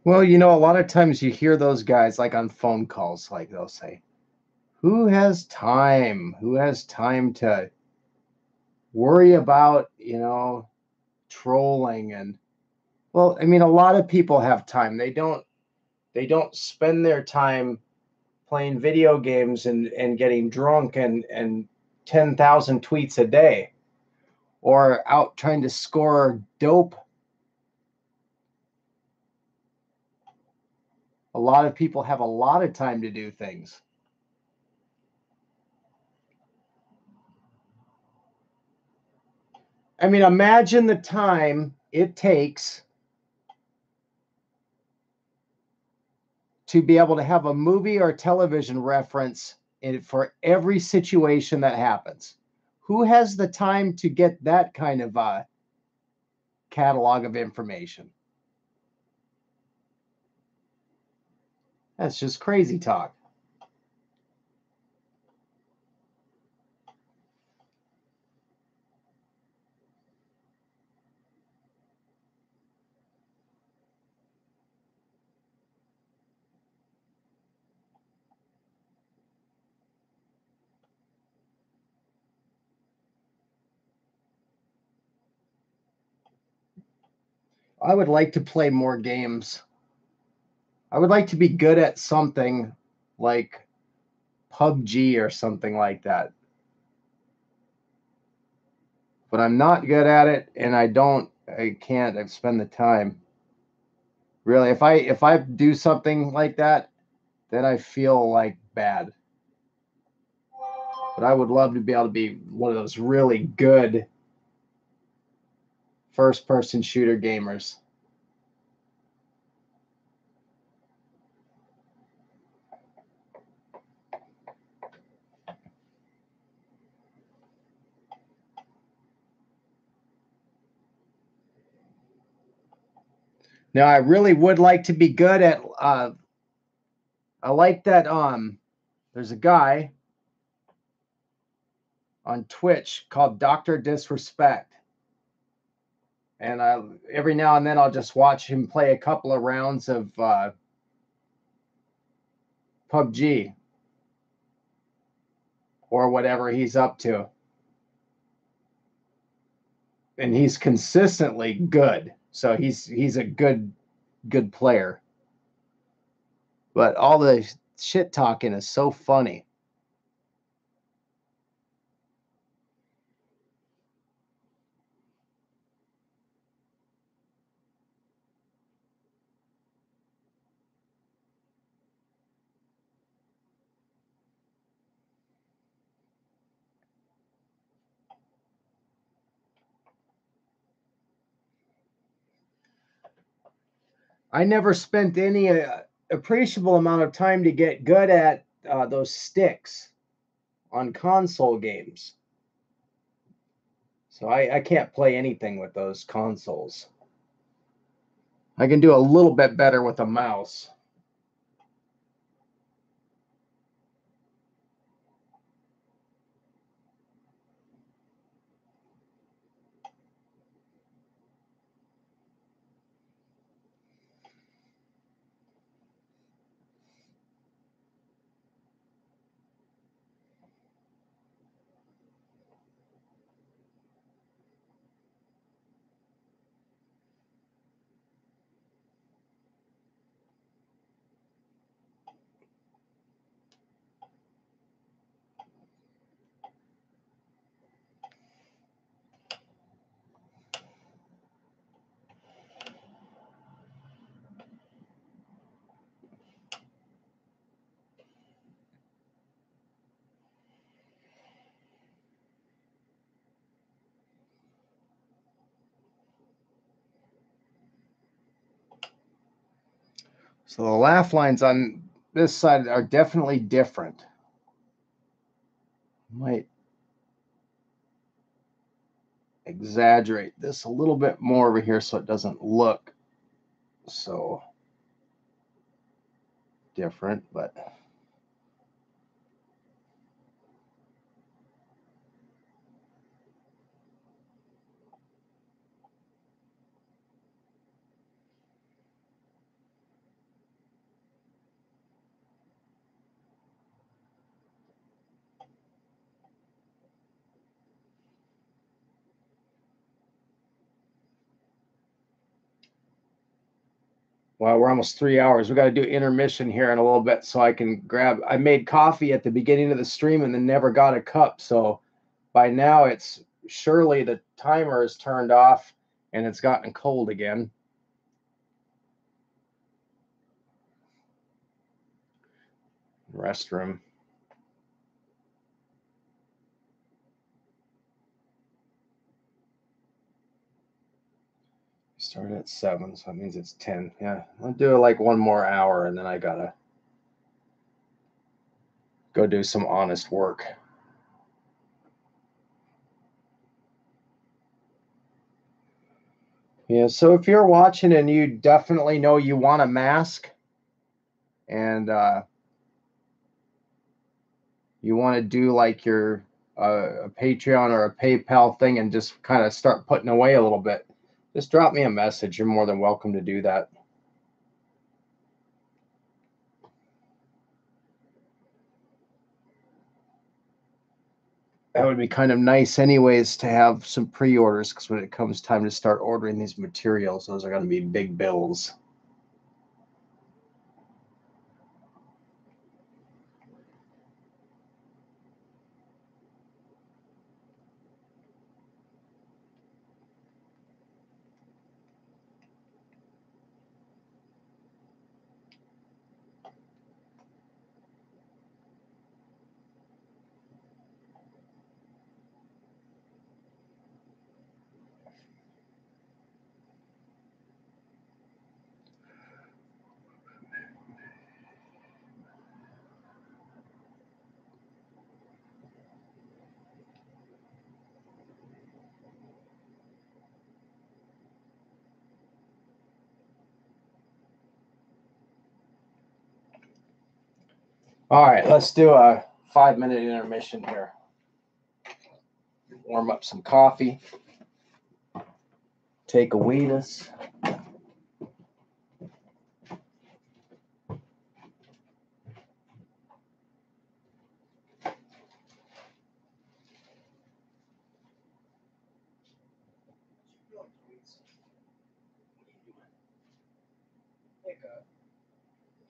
Well, you know, a lot of times you hear those guys like on phone calls, like they'll say, who has time? Who has time to worry about, trolling? And well, I mean, a lot of people have time. They don't spend their time playing video games and getting drunk and 10,000 tweets a day, or out trying to score dope. A lot of people have a lot of time to do things. I mean, imagine the time it takes to be able to have a movie or television reference for every situation that happens. Who has the time to get that kind of catalog of information? That's just crazy talk. I would like to play more games. I would like to be good at something like PUBG or something like that. But I'm not good at it, and I can't spend the time. Really, if I do something like that, then I feel like bad. But I would love to be able to be one of those really good first person shooter gamers. Now I really would like to be good at I like that there's a guy on Twitch called Dr. Disrespect. And every now and then I'll just watch him play a couple of rounds of PUBG or whatever he's up to. And he's consistently good. So he's a good player. But all the shit talking is so funny. I never spent any appreciable amount of time to get good at those sticks on console games. So I can't play anything with those consoles. I can do a little bit better with a mouse. So the laugh lines on this side are definitely different. Might exaggerate this a little bit more over here so it doesn't look so different, but well, we're almost 3 hours. We got to do intermission here in a little bit so I can grab. I made coffee at the beginning of the stream and then never got a cup. So by now it's surely the timer is turned off and it's gotten cold again. Restroom. Started at 7, so that means it's 10. Yeah, I'll do like one more hour and then I gotta go do some honest work. Yeah, so if you're watching and you definitely know you want a mask and you want to do like your a Patreon or a PayPal thing and just kind of start putting away a little bit, just drop me a message. You're more than welcome to do that. That would be kind of nice anyways to have some pre-orders, because when it comes time to start ordering these materials, those are going to be big bills. All right, let's do a 5-minute intermission here. Warm up some coffee. Take a Wheatus.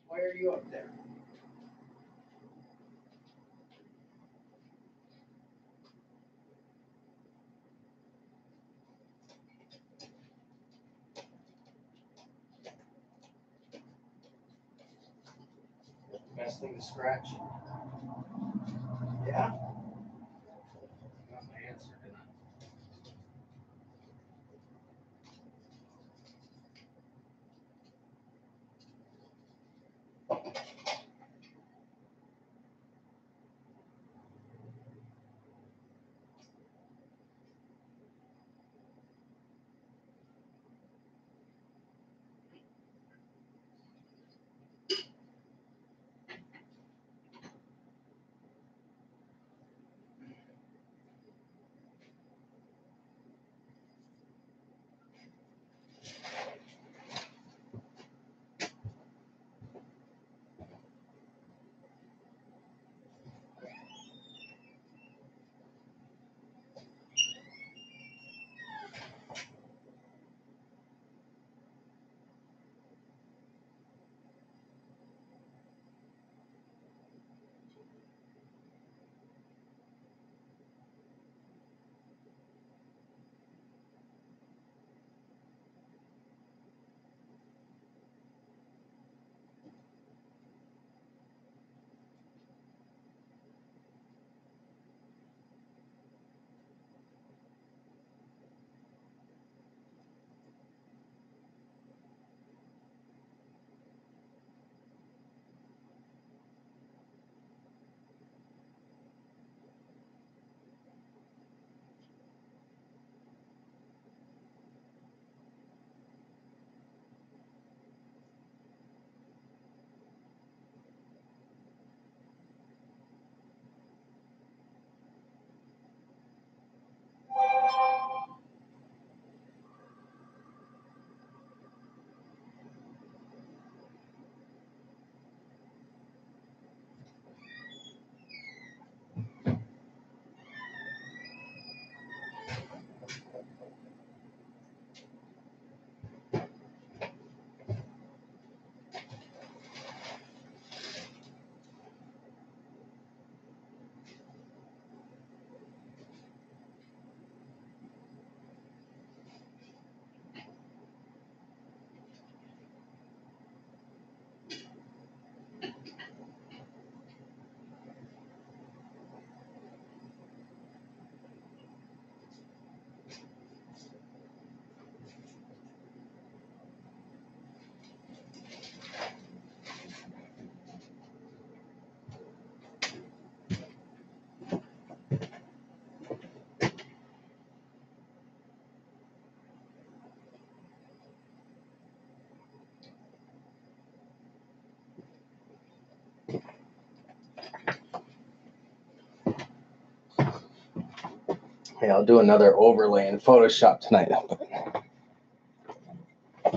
Why are you up there? nice thing to scratch. Yeah. Got my answer, didn't I? Yeah, I'll do another overlay in Photoshop tonight.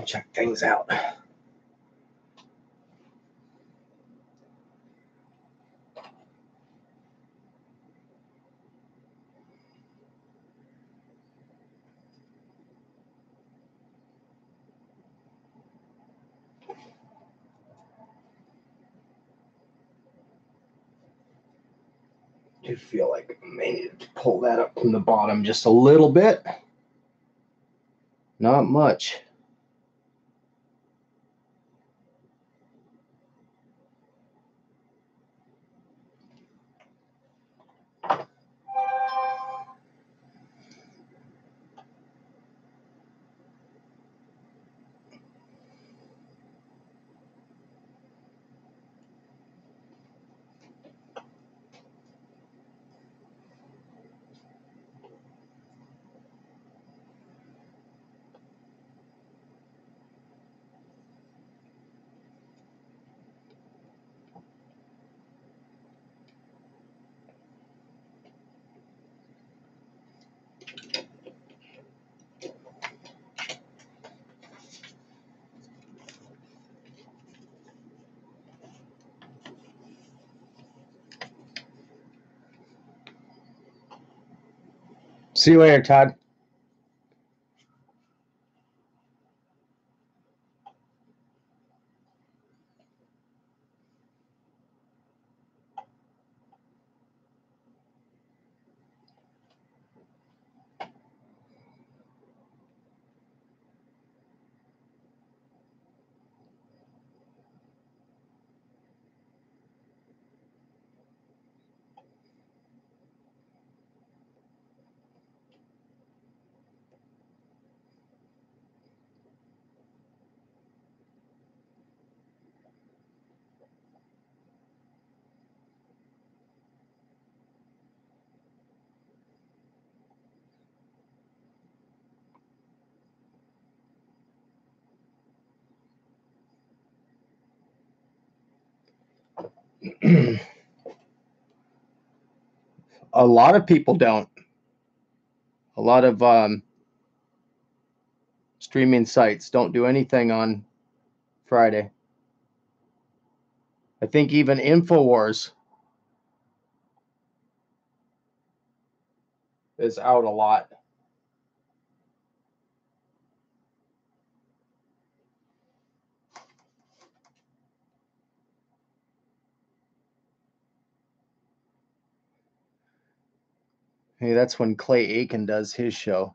Check things out. I do feel like I may need to pull that up from the bottom just a little bit. Not much. See you later, Todd. A lot of people don't. A lot of streaming sites don't do anything on Friday. I think even InfoWars is out a lot. Hey, that's when Clay Aiken does his show.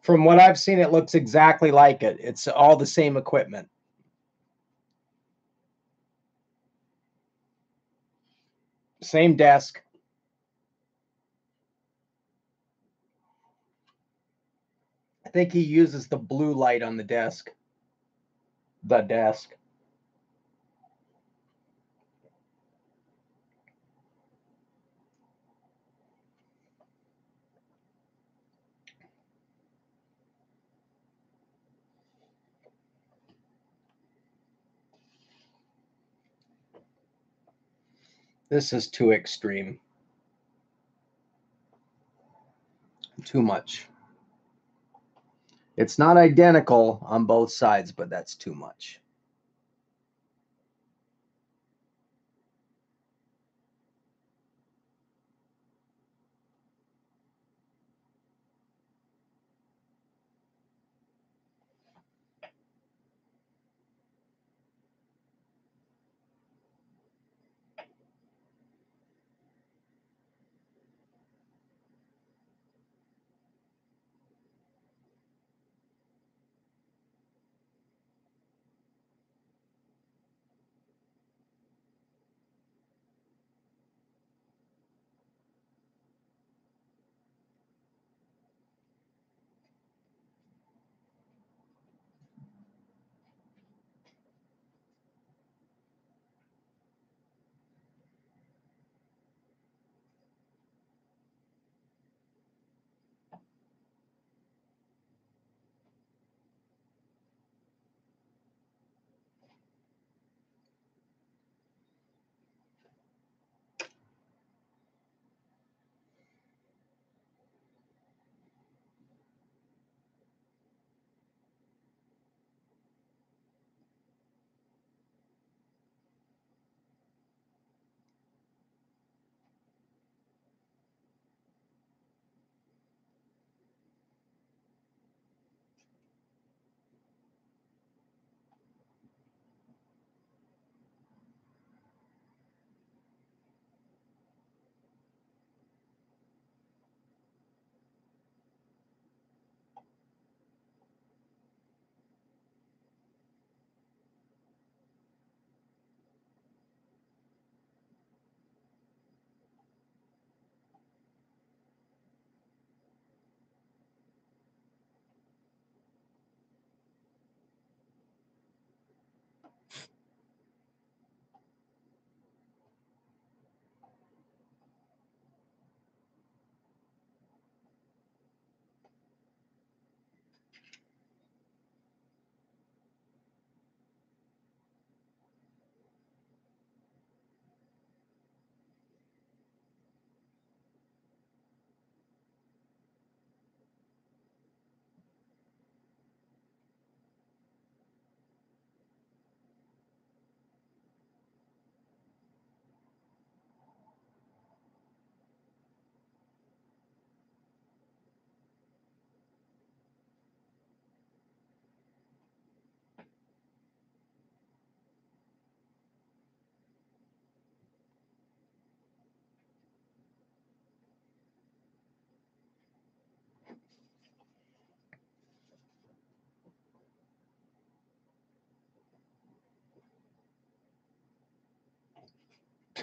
From what I've seen, it looks exactly like it. It's all the same equipment. Same desk. I think he uses the blue light on the desk. The desk. This is too extreme. Too much. It's not identical on both sides, but that's too much.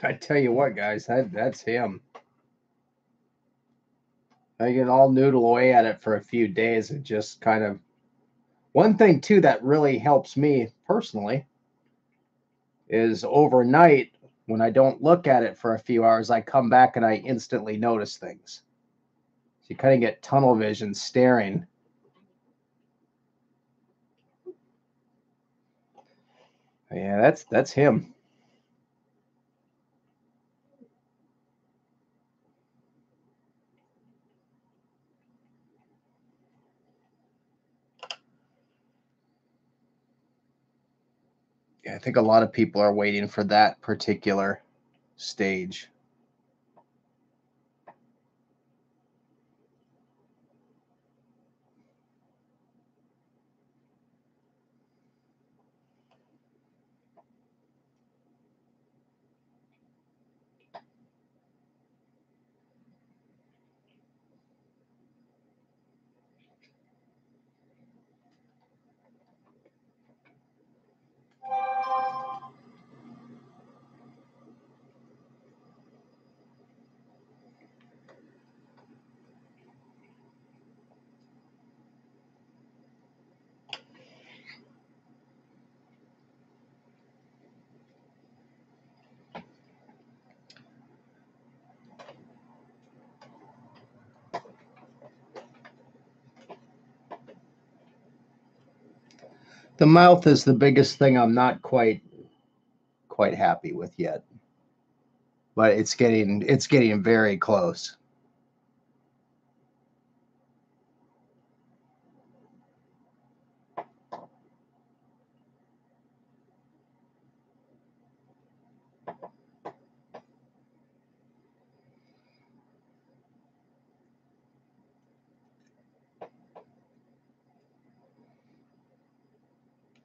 I tell you what, guys, that's him. I can all noodle away at it for a few days and just kind of. One thing too that really helps me personally is overnight when I don't look at it for a few hours, I come back and I instantly notice things. So you kind of get tunnel vision staring. Yeah, that's him. Yeah, I think a lot of people are waiting for that particular stage. The mouth is the biggest thing I'm not quite happy with yet. But it's getting very close.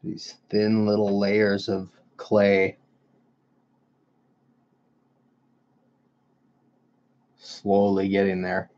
These thin little layers of clay slowly getting there.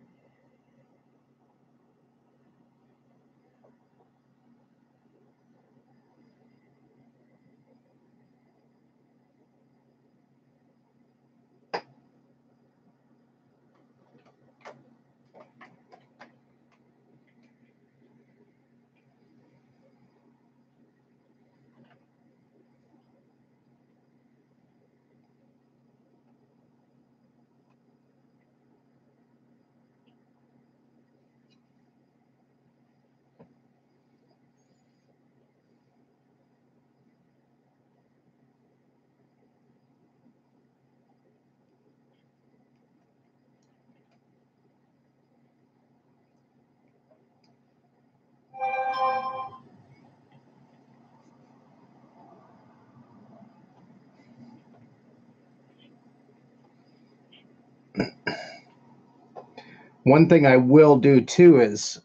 One thing I will do too is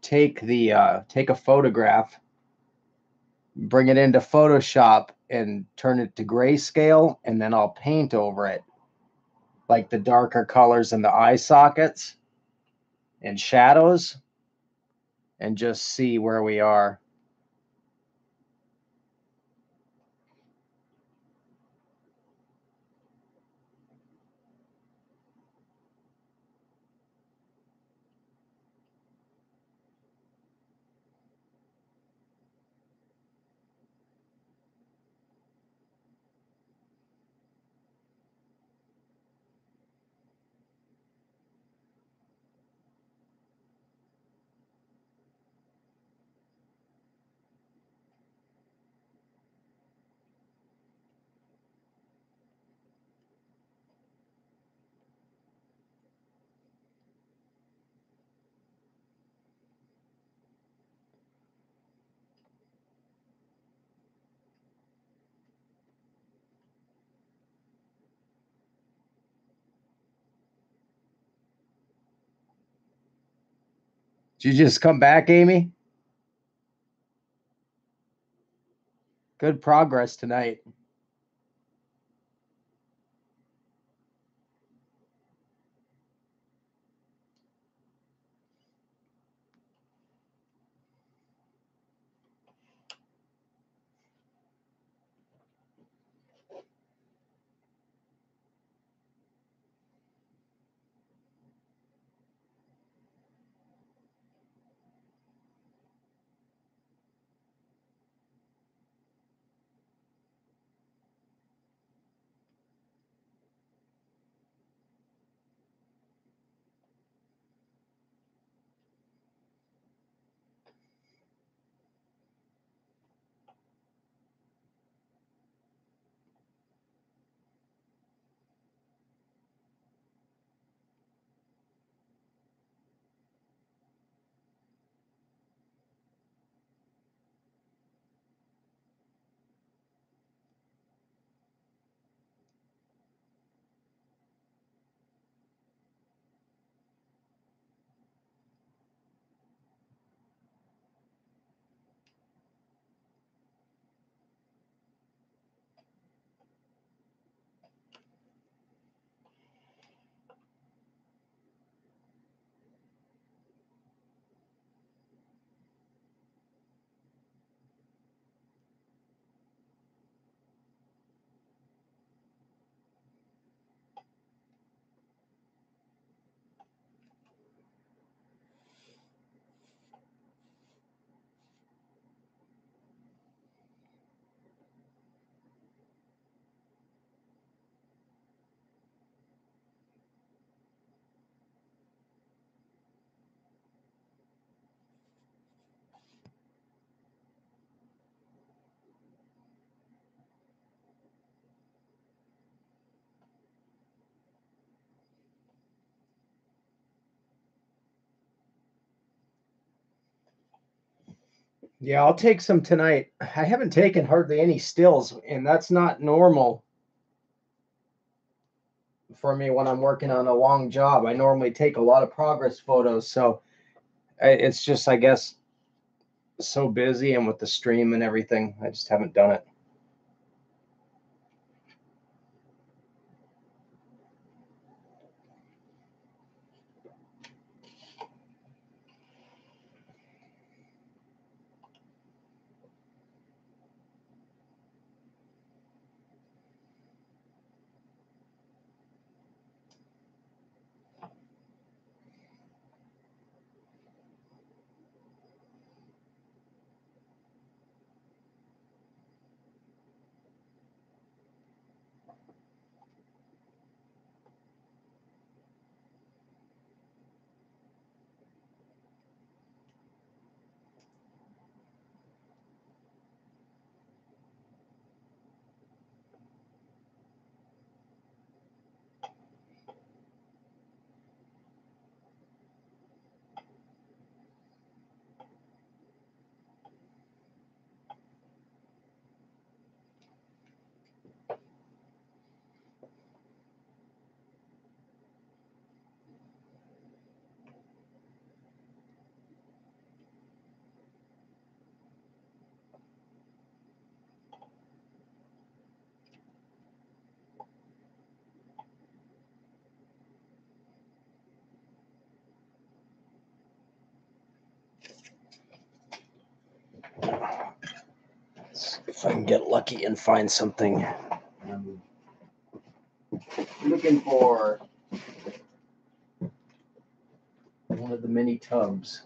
take a photograph, bring it into Photoshop, and turn it to grayscale, and then I'll paint over it, like the darker colors in the eye sockets and shadows, and just see where we are. Did you just come back, Amy? Good progress tonight. Yeah, I'll take some tonight. I haven't taken hardly any stills, and that's not normal for me when I'm working on a long job. I normally take a lot of progress photos, so it's just, I guess, so busy and with the stream and everything, I just haven't done it. If I can get lucky and find something. I'm looking for one of the mini tubs.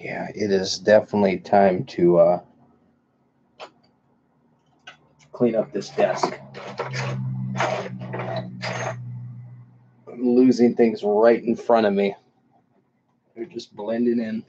Yeah, it is definitely time to clean up this desk. I'm losing things right in front of me. They're just blending in.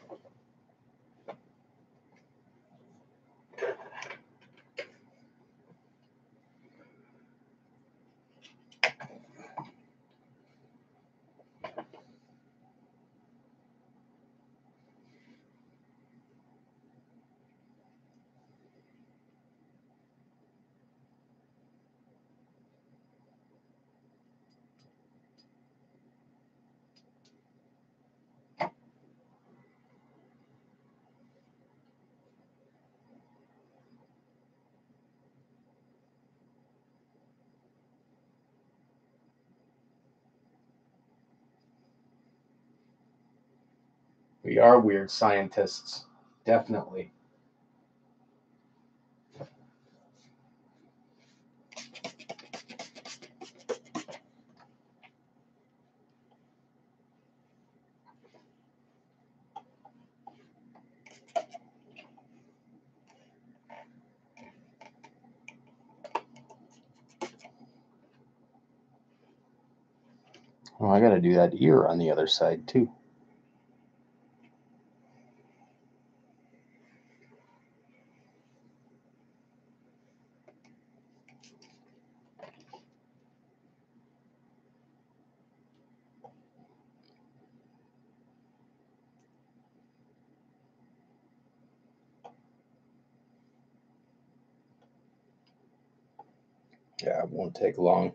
We are weird scientists, definitely. Oh, I gotta do that ear on the other side too. Yeah, it won't take long.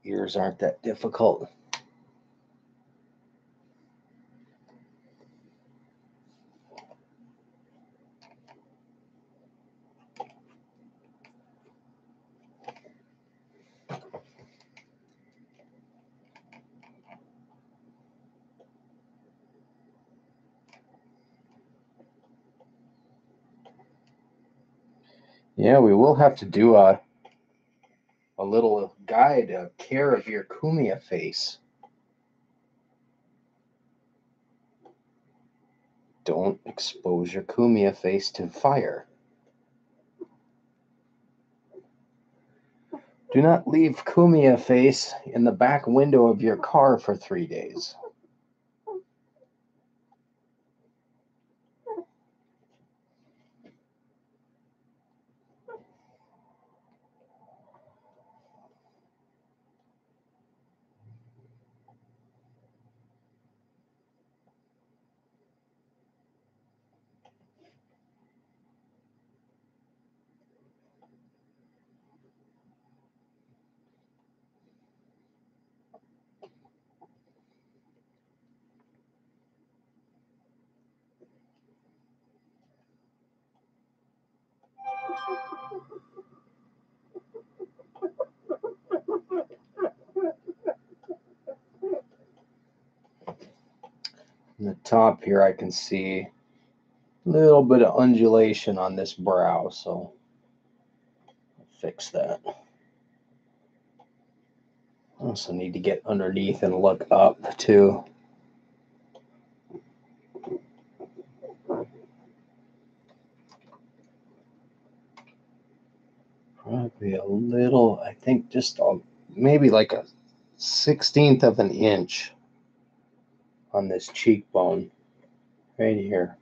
Ears aren't that difficult. Yeah, we will have to do a little guide of care of your Kumia face. Don't expose your Kumia face to fire. Do not leave Kumia face in the back window of your car for 3 days. On the top here, I can see a little bit of undulation on this brow, so I'll fix that. I also need to get underneath and look up too. Probably a little, I think just maybe like a 1/16 of an inch on this cheekbone right here.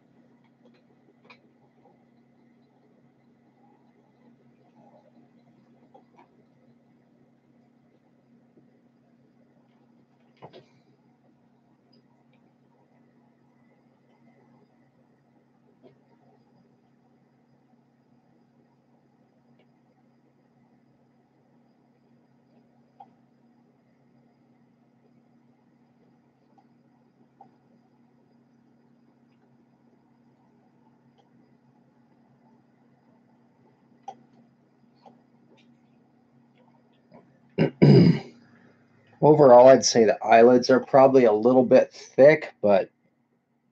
Overall, I'd say the eyelids are probably a little bit thick, but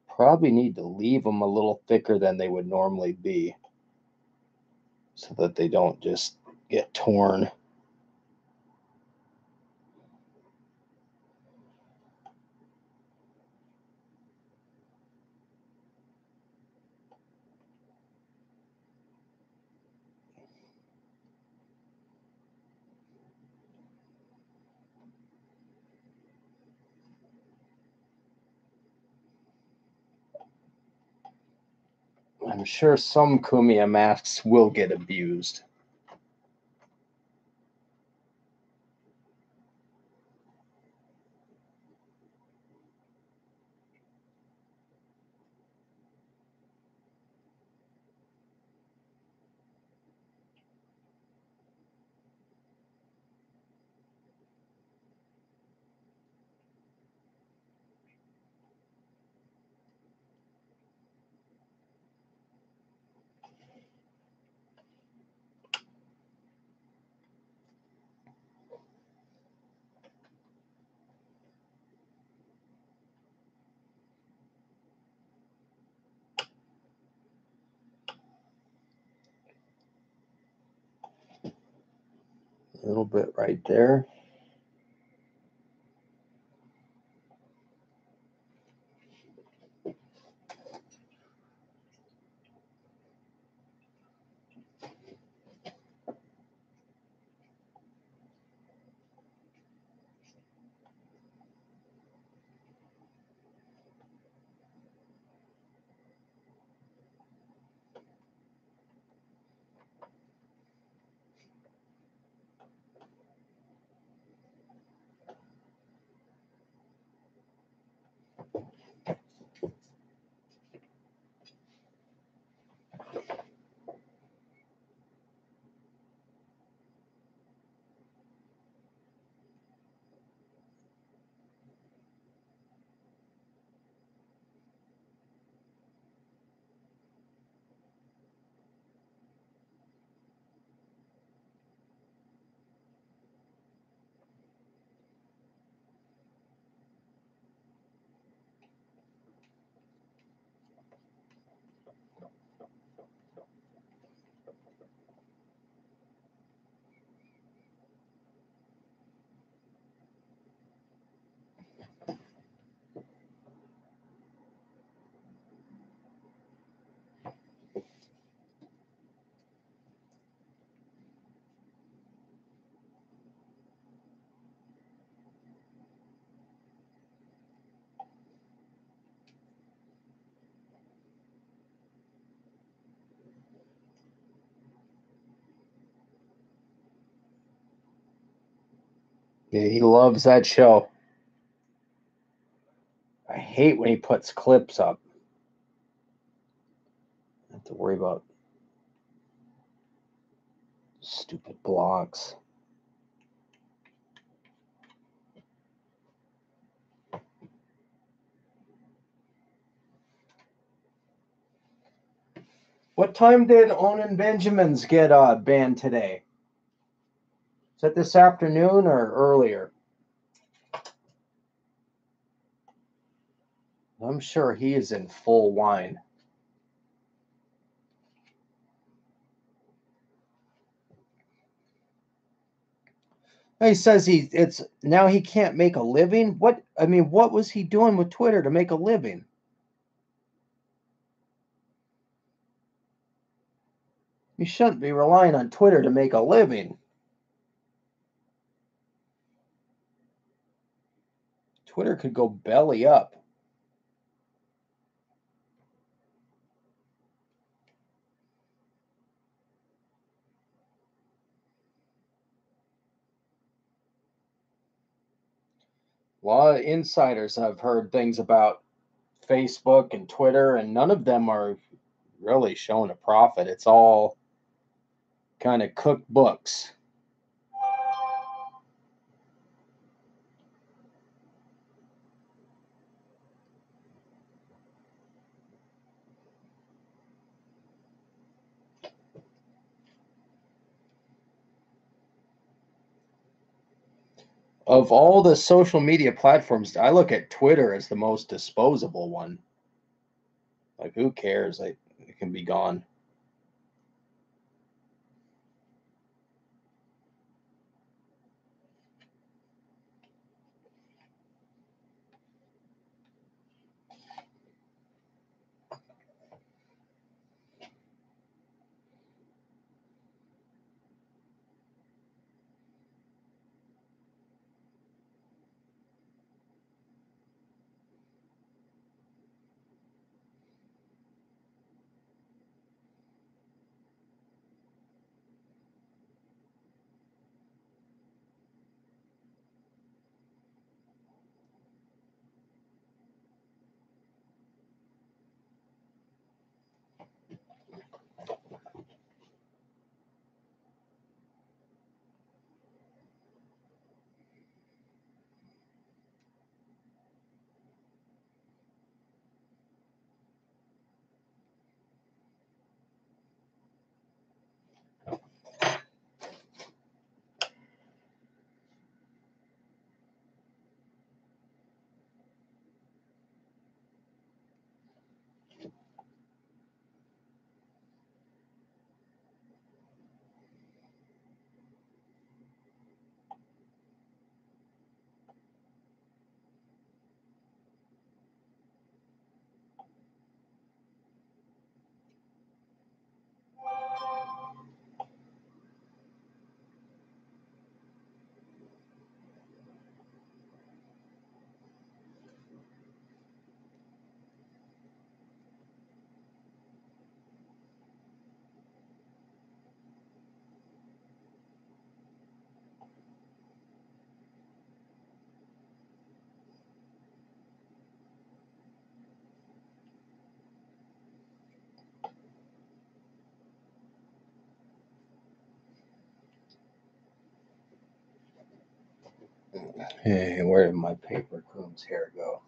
probably need to leave them a little thicker than they would normally be so that they don't just get torn. I'm sure some Kumia masks will get abused. A little bit right there. Yeah, he loves that show. I hate when he puts clips up. I have to worry about stupid blocks. What time did Onan Benjamins get banned today? Is that this afternoon or earlier? I'm sure he is in full wine. He says it's now he can't make a living. What was he doing with Twitter to make a living? You shouldn't be relying on Twitter to make a living. Twitter could go belly up. A lot of insiders have heard things about Facebook and Twitter, and none of them are really showing a profit. It's all kind of cooked books. Of all the social media platforms, I look at Twitter as the most disposable one. Like, who cares? It can be gone. Hey, where did my paper coon's hair go?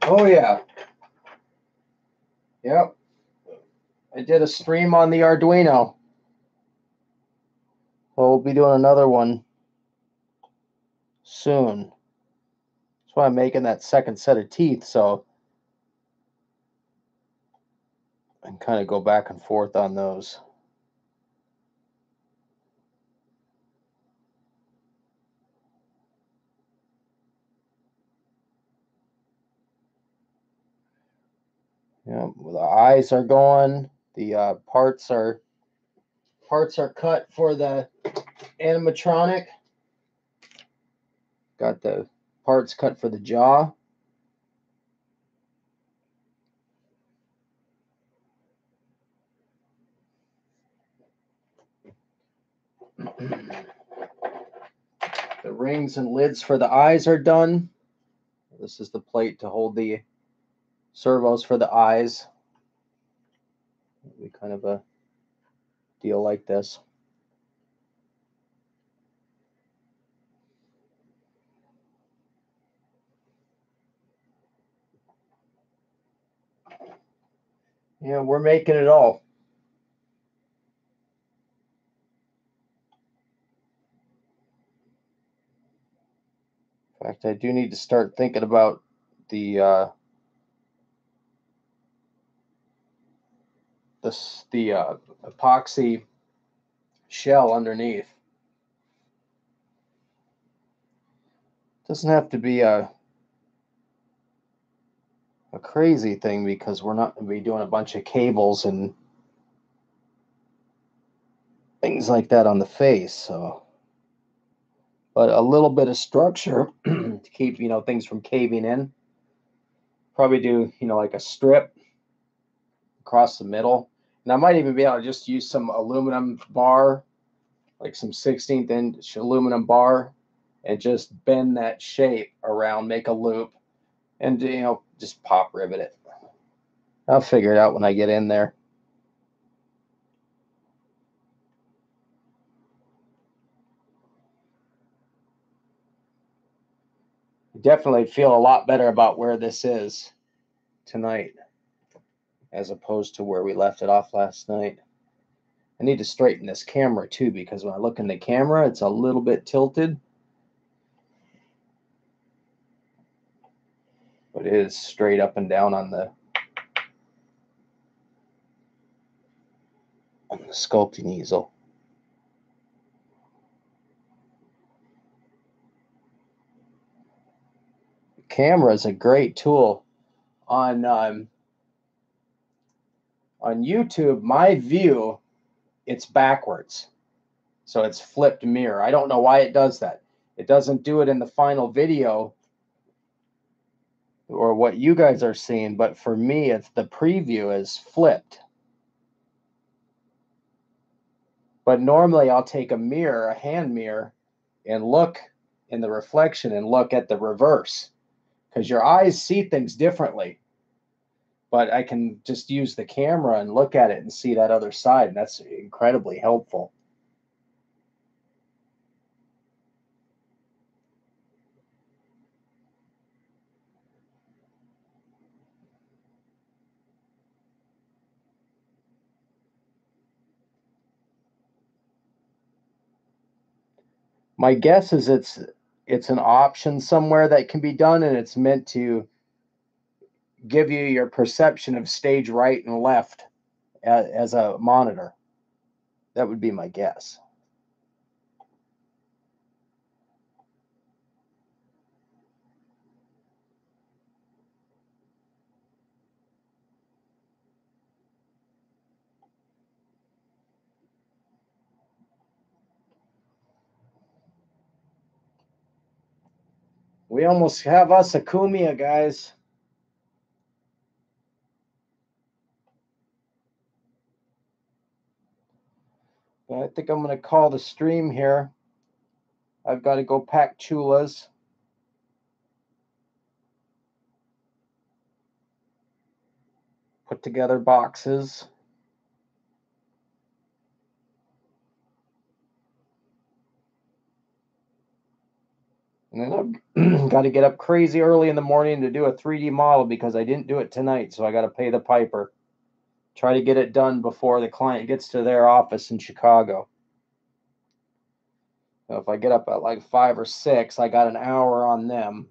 Oh yeah. Yep. I did a stream on the Arduino. We'll be doing another one soon. That's why I'm making that second set of teeth, so I can kind of go back and forth on those. Yeah, the eyes are going. The parts are cut for the animatronic. Got the parts cut for the jaw. The rings and lids for the eyes are done. This is the plate to hold the servos for the eyes. It'll be kind of a deal like this. Yeah, we're making it all. In fact, I do need to start thinking about the epoxy shell underneath. Doesn't have to be a crazy thing because we're not going to be doing a bunch of cables and things like that on the face. So, but a little bit of structure to keep things from caving in. Probably do like a strip across the middle, and I might even be able to just use some aluminum bar, like some 16th inch aluminum bar, and just bend that shape around, make a loop, and just pop rivet it. I'll figure it out when I get in there. Definitely feel a lot better about where this is tonight as opposed to where we left it off last night. I need to straighten this camera too, because when I look in the camera, it's a little bit tilted. But it is straight up and down on the sculpting easel. Camera is a great tool. On YouTube, my view, it's backwards. So it's flipped mirror. I don't know why it does that. It doesn't do it in the final video or what you guys are seeing, but for me, it's the preview is flipped. But normally I'll take a mirror, a hand mirror, and look in the reflection and look at the reverse, because your eyes see things differently. But I can just use the camera and look at it and see that other side, and that's incredibly helpful. My guess is it's an option somewhere that can be done, and it's meant to give you your perception of stage right and left as a monitor. That would be my guess. We almost have us a Kumia, guys. But I think I'm going to call the stream here. I've got to go pack chulas. Put together boxes. And then I've got to get up crazy early in the morning to do a 3D model because I didn't do it tonight. So I got to pay the piper. Try to get it done before the client gets to their office in Chicago. So if I get up at like 5 or 6, I got an hour on them.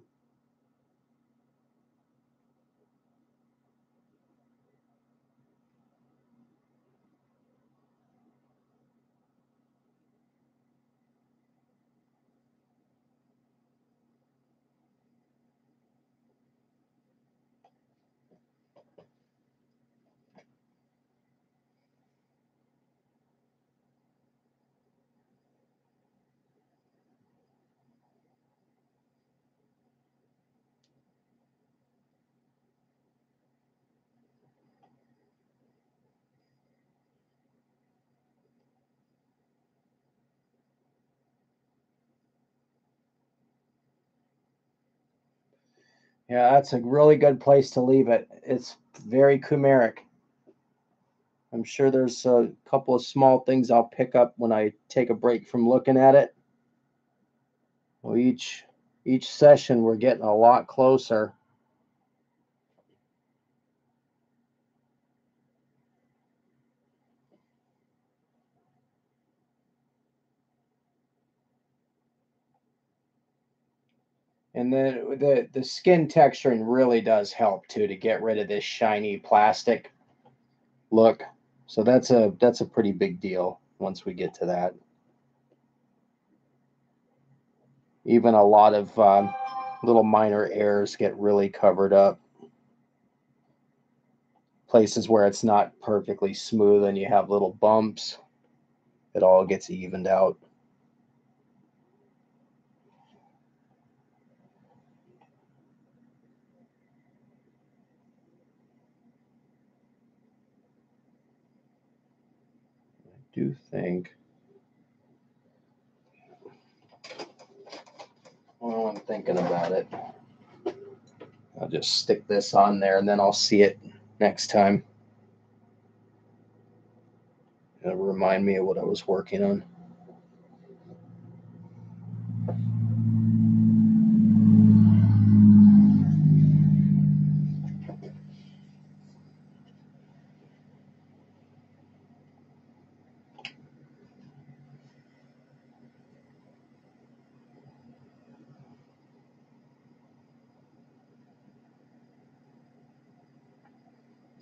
Yeah, that's a really good place to leave it. It's very Kumeric. I'm sure there's a couple of small things I'll pick up when I take a break from looking at it. Well, each session we're getting a lot closer. And then the skin texturing really does help too to get rid of this shiny plastic look. So that's a pretty big deal once we get to that. Even a lot of little minor errors get really covered up. Places where it's not perfectly smooth and you have little bumps, it all gets evened out. I do think, well, I'm thinking about it. I'll just stick this on there and then I'll see it next time. It'll remind me of what I was working on.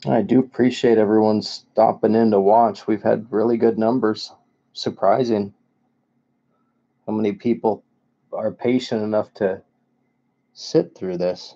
I do appreciate everyone stopping in to watch. We've had really good numbers. Surprising how many people are patient enough to sit through this.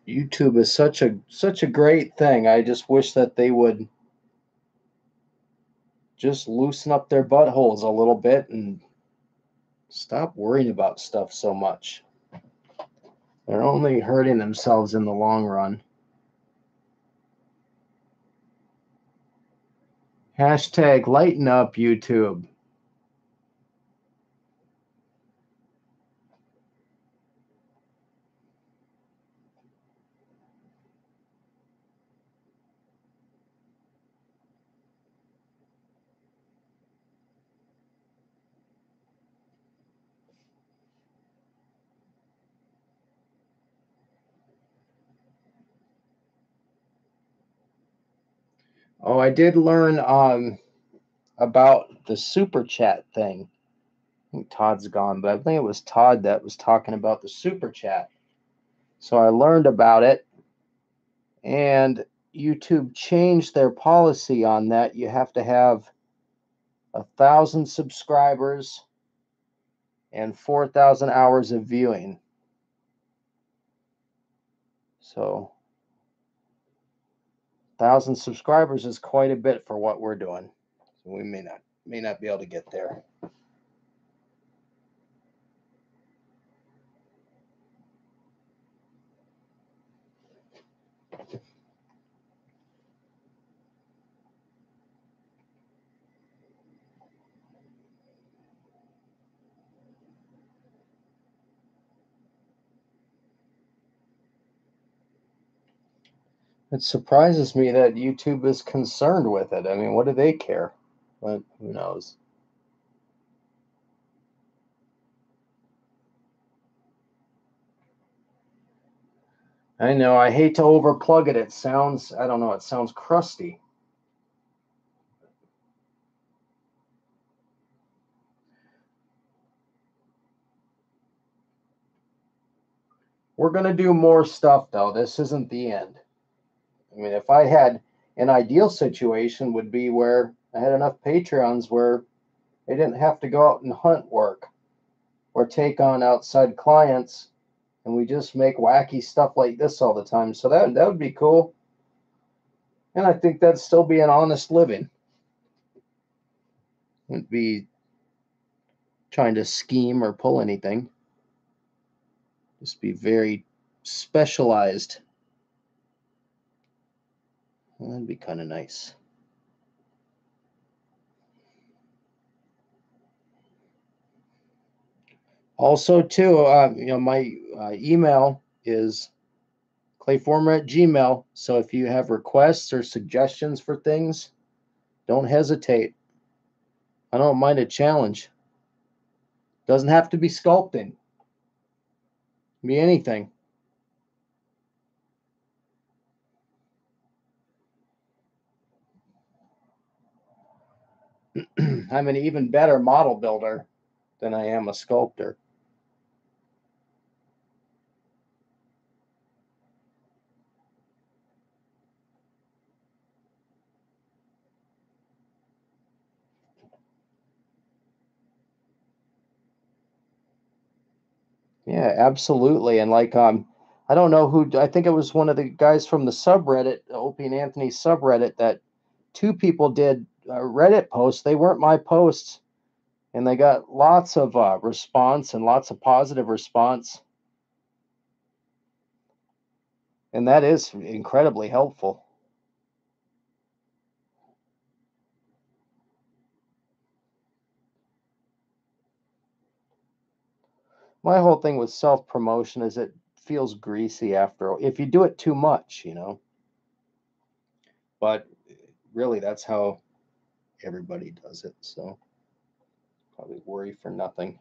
YouTube is such a great thing. I just wish that they would just loosen up their buttholes a little bit and stop worrying about stuff so much. They're only hurting themselves in the long run. Hashtag lighten up, YouTube. Oh, I did learn about the super chat thing. I think Todd's gone, but I think it was Todd that was talking about the super chat. So I learned about it, and YouTube changed their policy on that. You have to have 1,000 subscribers and 4,000 hours of viewing. So 1,000 subscribers is quite a bit for what we're doing. So we may not be able to get there. It surprises me that YouTube is concerned with it. I mean, what do they care? But who knows? I know, I hate to overplug it. It sounds, I don't know, it sounds crusty. We're going to do more stuff, though. This isn't the end. I mean, if I had an ideal situation, would be where I had enough Patreons where they didn't have to go out and hunt work or take on outside clients, and we just make wacky stuff like this all the time. So that would be cool. And I think that'd still be an honest living. Wouldn't be trying to scheme or pull anything. Just be very specialized. Well, that'd be kind of nice. Also, too, my email is clayformer@gmail. So if you have requests or suggestions for things, don't hesitate. I don't mind a challenge. Doesn't have to be sculpting. Be anything. I'm an even better model builder than I am a sculptor. Yeah, absolutely. And like I don't know who, I think it was one of the guys from the subreddit, Opie and Anthony subreddit, that two people did Reddit posts. They weren't my posts, and they got lots of response and lots of positive response. And that is incredibly helpful. My whole thing with self promotion is it feels greasy after if you do it too much, But really, that's how everybody does it. So probably worry for nothing.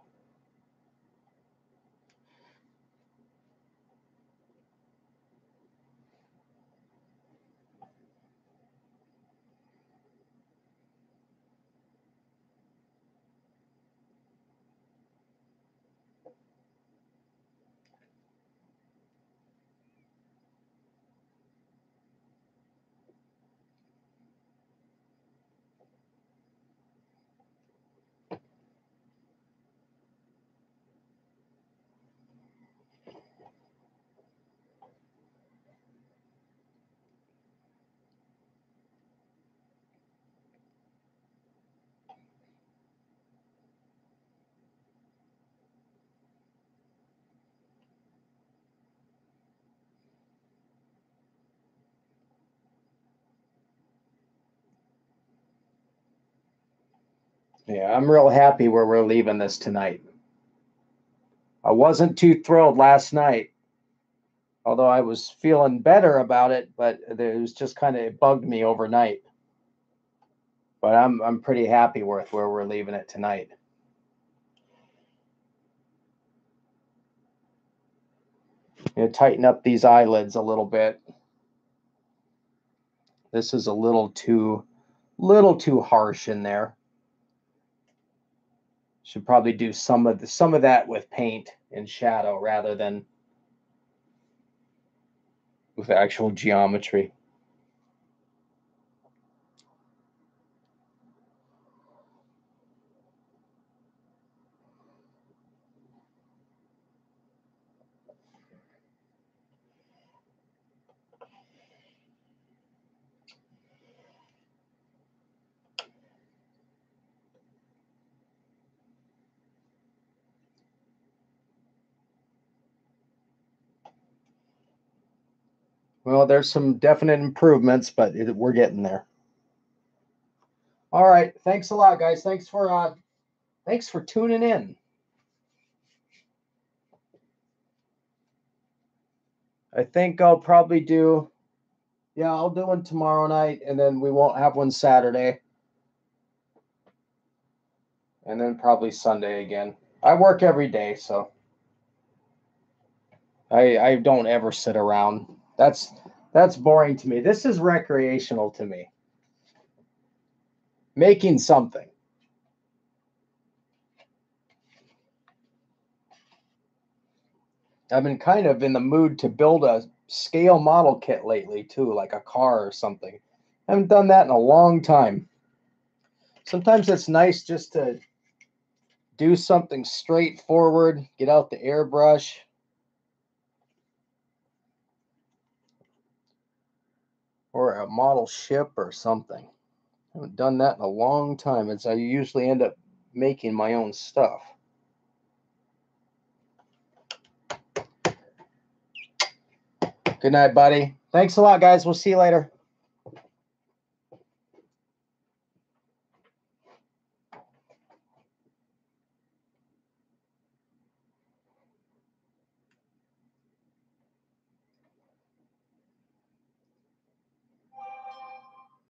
Yeah, I'm real happy where we're leaving this tonight. I wasn't too thrilled last night, although I was feeling better about it, but it was just kind of, it bugged me overnight. But I'm pretty happy with where we're leaving it tonight. Tighten up these eyelids a little bit. This is a little too harsh in there. Should probably do some of that with paint and shadow rather than with actual geometry. Well, there's some definite improvements, but we're getting there. All right. Thanks a lot, guys. Thanks for tuning in. I think I'll probably do, yeah, I'll do one tomorrow night, and then we won't have one Saturday. And then probably Sunday again. I work every day, so I don't ever sit around. That's boring to me. This is recreational to me. Making something. I've been kind of in the mood to build a scale model kit lately too, like a car or something. I haven't done that in a long time. Sometimes it's nice just to do something straightforward, get out the airbrush. Or a model ship or something. I haven't done that in a long time, as I usually end up making my own stuff. Good night, buddy. Thanks a lot, guys. We'll see you later.